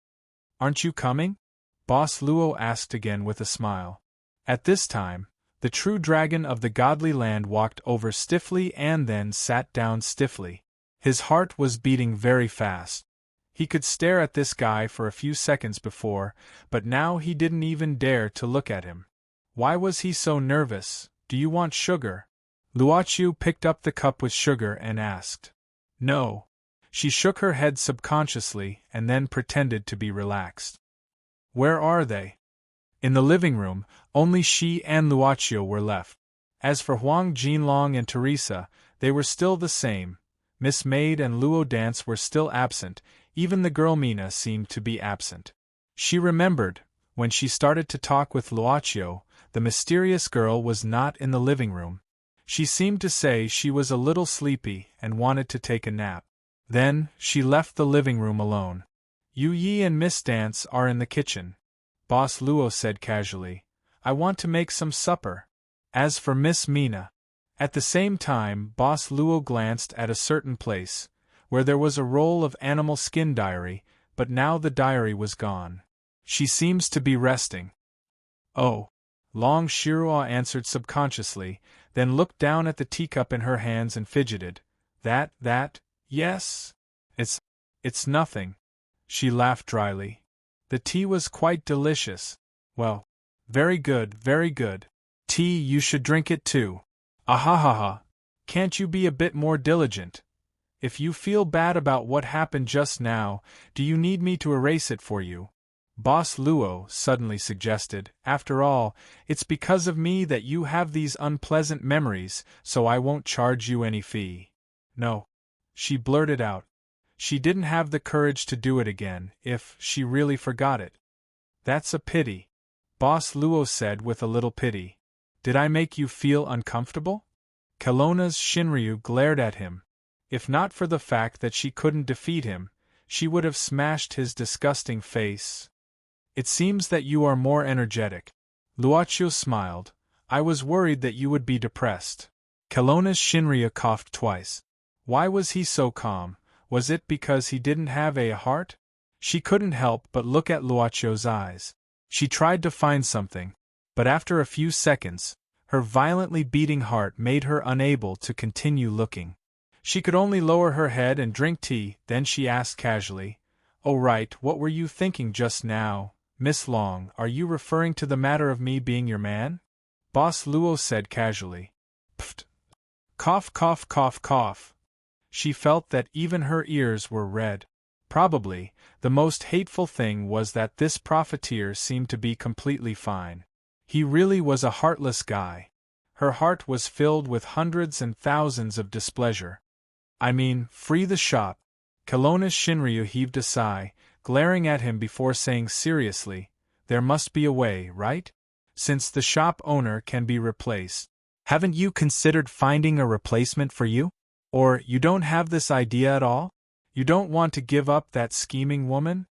[SPEAKER 1] Aren't you coming? Boss Luo asked again with a smile. At this time, the true dragon of the godly land walked over stiffly and then sat down stiffly. His heart was beating very fast. He could stare at this guy for a few seconds before, but now he didn't even dare to look at him. Why was he so nervous? Do you want sugar? Luochu picked up the cup with sugar and asked. No. She shook her head subconsciously and then pretended to be relaxed. Where are they? In the living room, only she and Luochu were left. As for Huang Jinlong and Teresa, they were still the same. Miss Maid and Luo Dance were still absent, even the girl Mina seemed to be absent. She remembered, when she started to talk with Luochu, the mysterious girl was not in the living room. She seemed to say she was a little sleepy and wanted to take a nap. Then, she left the living room alone. Yu Yi and Miss Dance are in the kitchen. Boss Luo said casually. I want to make some supper. As for Miss Mina. At the same time, Boss Luo glanced at a certain place, where there was a roll of animal skin diary, but now the diary was gone. She seems to be resting. Oh. Long Shiro answered subconsciously, then looked down at the teacup in her hands and fidgeted. Yes? It's nothing. She laughed dryly. The tea was quite delicious. Well, very good, very good. Tea, you should drink it too. Ahahaha. Can't you be a bit more diligent? If you feel bad about what happened just now, do you need me to erase it for you? Boss Luo suddenly suggested. After all, it's because of me that you have these unpleasant memories, so I won't charge you any fee. No. She blurted out. She didn't have the courage to do it again, if she really forgot it. That's a pity. Boss Luo said with a little pity. Did I make you feel uncomfortable? Kelowna's Shinryu glared at him. If not for the fact that she couldn't defeat him, she would have smashed his disgusting face. It seems that you are more energetic. Luoqiu smiled. I was worried that you would be depressed. Kelowna's Shinryu coughed twice. Why was he so calm? Was it because he didn't have a heart? She couldn't help but look at Luoqiu's eyes. She tried to find something, but after a few seconds, her violently beating heart made her unable to continue looking. She could only lower her head and drink tea. Then she asked casually, "Oh right, what were you thinking just now? Miss Long, are you referring to the matter of me being your man?" Boss Luo said casually. Pfft. Cough, cough, cough, cough. She felt that even her ears were red. Probably, the most hateful thing was that this profiteer seemed to be completely fine. He really was a heartless guy. Her heart was filled with hundreds and thousands of displeasure. I mean, free the shop. Kelowna's Shinryu heaved a sigh, glaring at him before saying seriously, there must be a way, right? Since the shop owner can be replaced. Haven't you considered finding a replacement for you? Or you don't have this idea at all? You don't want to give up that scheming woman?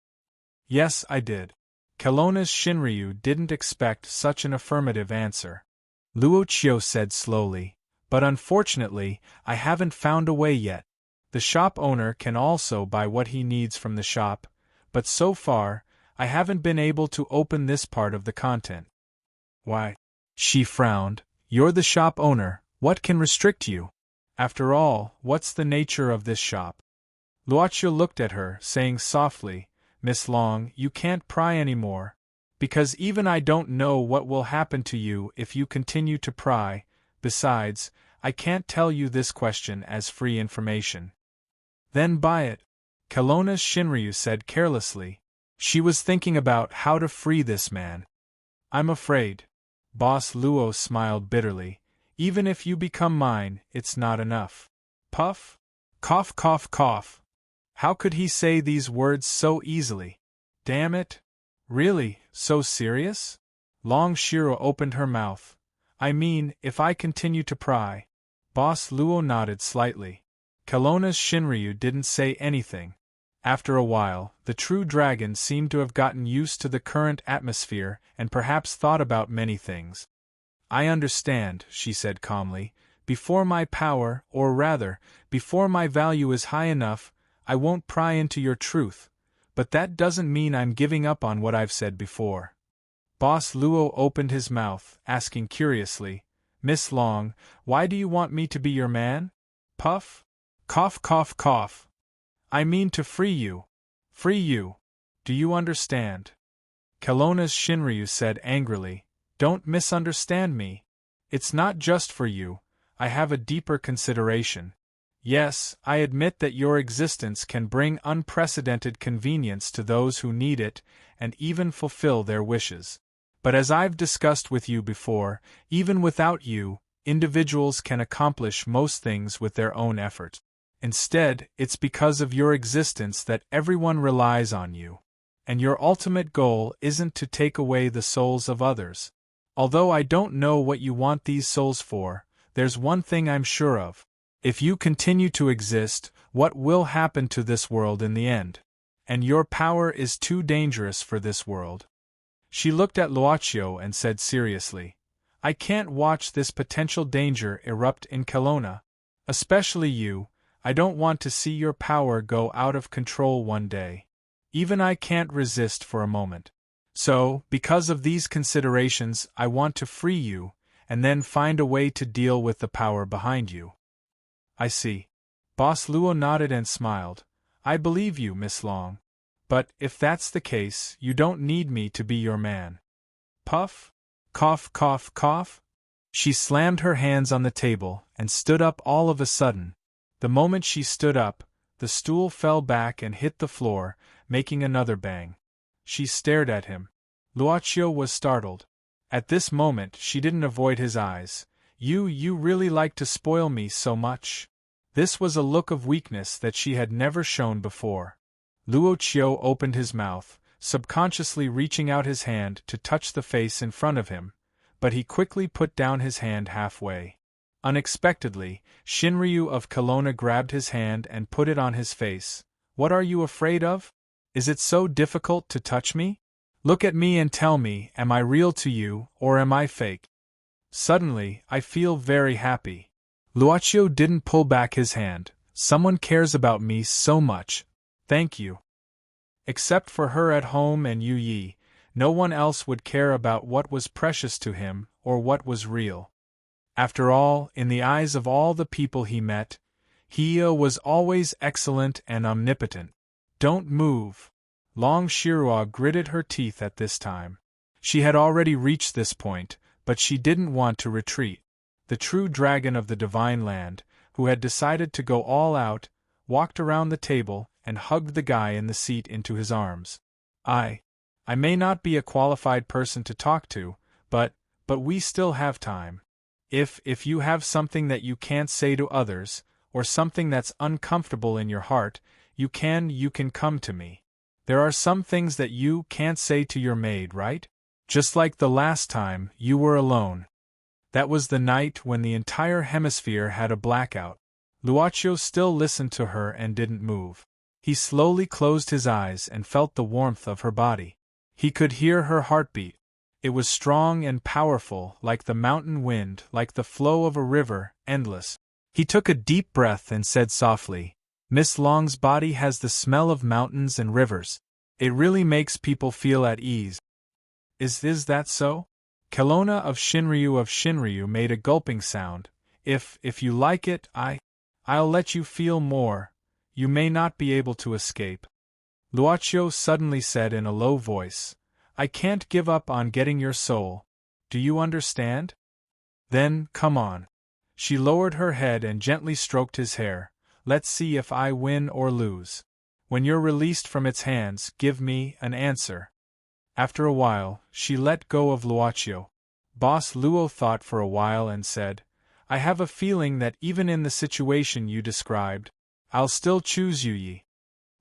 [SPEAKER 1] Yes, I did. Kelowna's Shinryu didn't expect such an affirmative answer. Luoqiu said slowly, but unfortunately, I haven't found a way yet. The shop owner can also buy what he needs from the shop, but so far, I haven't been able to open this part of the content. Why? She frowned. You're the shop owner, what can restrict you? After all, what's the nature of this shop? Luoqiu looked at her, saying softly, Miss Long, you can't pry anymore, because even I don't know what will happen to you if you continue to pry. Besides, I can't tell you this question as free information. Then buy it, Kelowna's Shinryu said carelessly. She was thinking about how to free this man. I'm afraid. Boss Luo smiled bitterly. Even if you become mine, it's not enough. Puff? Cough, cough, cough. How could he say these words so easily? Damn it. Really, so serious? Long Shiro opened her mouth. I mean, if I continue to pry. Boss Luo nodded slightly. Kelowna's Shinryu didn't say anything. After a while, the true dragon seemed to have gotten used to the current atmosphere and perhaps thought about many things. I understand, she said calmly. Before my power, or rather, before my value is high enough, I won't pry into your truth, but that doesn't mean I'm giving up on what I've said before. Boss Luo opened his mouth, asking curiously, Miss Long, why do you want me to be your man? Puff? Cough, cough, cough. I mean to free you. Free you. Do you understand? Kelowna's Shinryu said angrily, Don't misunderstand me. It's not just for you, I have a deeper consideration. Yes, I admit that your existence can bring unprecedented convenience to those who need it, and even fulfill their wishes. But as I've discussed with you before, even without you, individuals can accomplish most things with their own effort. Instead, it's because of your existence that everyone relies on you. And your ultimate goal isn't to take away the souls of others. Although I don't know what you want these souls for, there's one thing I'm sure of. If you continue to exist, what will happen to this world in the end? And your power is too dangerous for this world. She looked at Luoqiu and said seriously, I can't watch this potential danger erupt in Kelowna. Especially you, I don't want to see your power go out of control one day. Even I can't resist for a moment. So, because of these considerations, I want to free you, and then find a way to deal with the power behind you. I see. Boss Luo nodded and smiled. I believe you, Miss Long. But, if that's the case, you don't need me to be your man. Puff? Cough, cough, cough? She slammed her hands on the table and stood up all of a sudden. The moment she stood up, the stool fell back and hit the floor, making another bang. She stared at him. Luocio was startled. At this moment she didn't avoid his eyes. You really like to spoil me so much?" This was a look of weakness that she had never shown before. Luocio opened his mouth, subconsciously reaching out his hand to touch the face in front of him, but he quickly put down his hand halfway. Unexpectedly, Shinryu of Kelowna grabbed his hand and put it on his face. "What are you afraid of? Is it so difficult to touch me? Look at me and tell me, am I real to you, or am I fake? Suddenly, I feel very happy." Luocio didn't pull back his hand. "Someone cares about me so much. Thank you." Except for her at home and Yu Yi, no one else would care about what was precious to him, or what was real. After all, in the eyes of all the people he met, Hiei was always excellent and omnipotent. "Don't move." Long Shirua gritted her teeth at this time. She had already reached this point, but she didn't want to retreat. The true dragon of the divine land, who had decided to go all out, walked around the table and hugged the guy in the seat into his arms. I may not be a qualified person to talk to, but we still have time. If you have something that you can't say to others, or something that's uncomfortable in your heart, you can come to me. There are some things that you can't say to your maid, right? Just like the last time you were alone. That was the night when the entire hemisphere had a blackout. Luocio still listened to her and didn't move. He slowly closed his eyes and felt the warmth of her body. He could hear her heartbeat. It was strong and powerful, like the mountain wind, like the flow of a river, endless. He took a deep breath and said softly, "Miss Long's body has the smell of mountains and rivers. It really makes people feel at ease." Is that so? Kelowna of Shinryu made a gulping sound. If you like it, I'll let you feel more. You may not be able to escape." Luocio suddenly said in a low voice, "I can't give up on getting your soul. Do you understand? Then, come on." She lowered her head and gently stroked his hair. "Let's see if I win or lose. When you're released from its hands, give me an answer." After a while, she let go of Luocio. Boss Luo thought for a while and said, "I have a feeling that even in the situation you described, I'll still choose Yu Yi."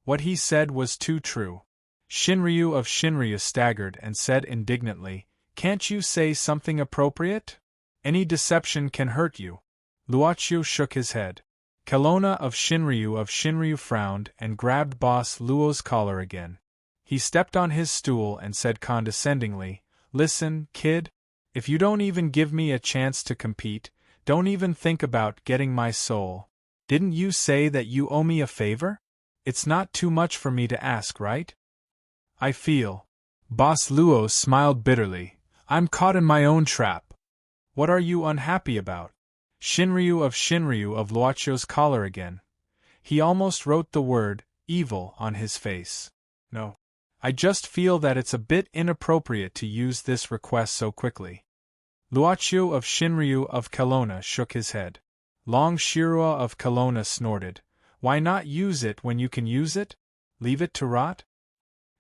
[SPEAKER 1] What he said was too true. Shinryu of Shinryu staggered and said indignantly, "Can't you say something appropriate? Any deception can hurt you." Luocio shook his head. Kelowna of Shinryu frowned and grabbed Boss Luo's collar again. He stepped on his stool and said condescendingly, "Listen, kid. If you don't even give me a chance to compete, don't even think about getting my soul. Didn't you say that you owe me a favor? It's not too much for me to ask, right?" "I feel." Boss Luo smiled bitterly. "I'm caught in my own trap." "What are you unhappy about?" Shinryu of Luocio's collar again. He almost wrote the word, evil, on his face. "No. I just feel that it's a bit inappropriate to use this request so quickly." Luocio of Kelowna shook his head. Long Shirua of Kelowna snorted. "Why not use it when you can use it? Leave it to rot?"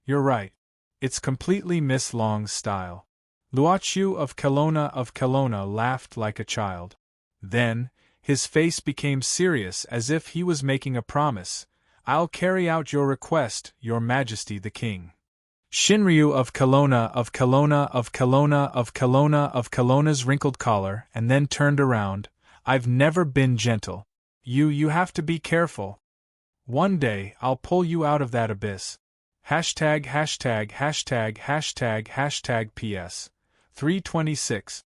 [SPEAKER 1] "You're right. It's completely Miss Long's style." Luocio of Kelowna laughed like a child. Then, his face became serious as if he was making a promise. "I'll carry out your request, Your Majesty the King." Shinryu of Kelowna's wrinkled collar and then turned around. "I've never been gentle. You have to be careful. One day I'll pull you out of that abyss. ########PS 326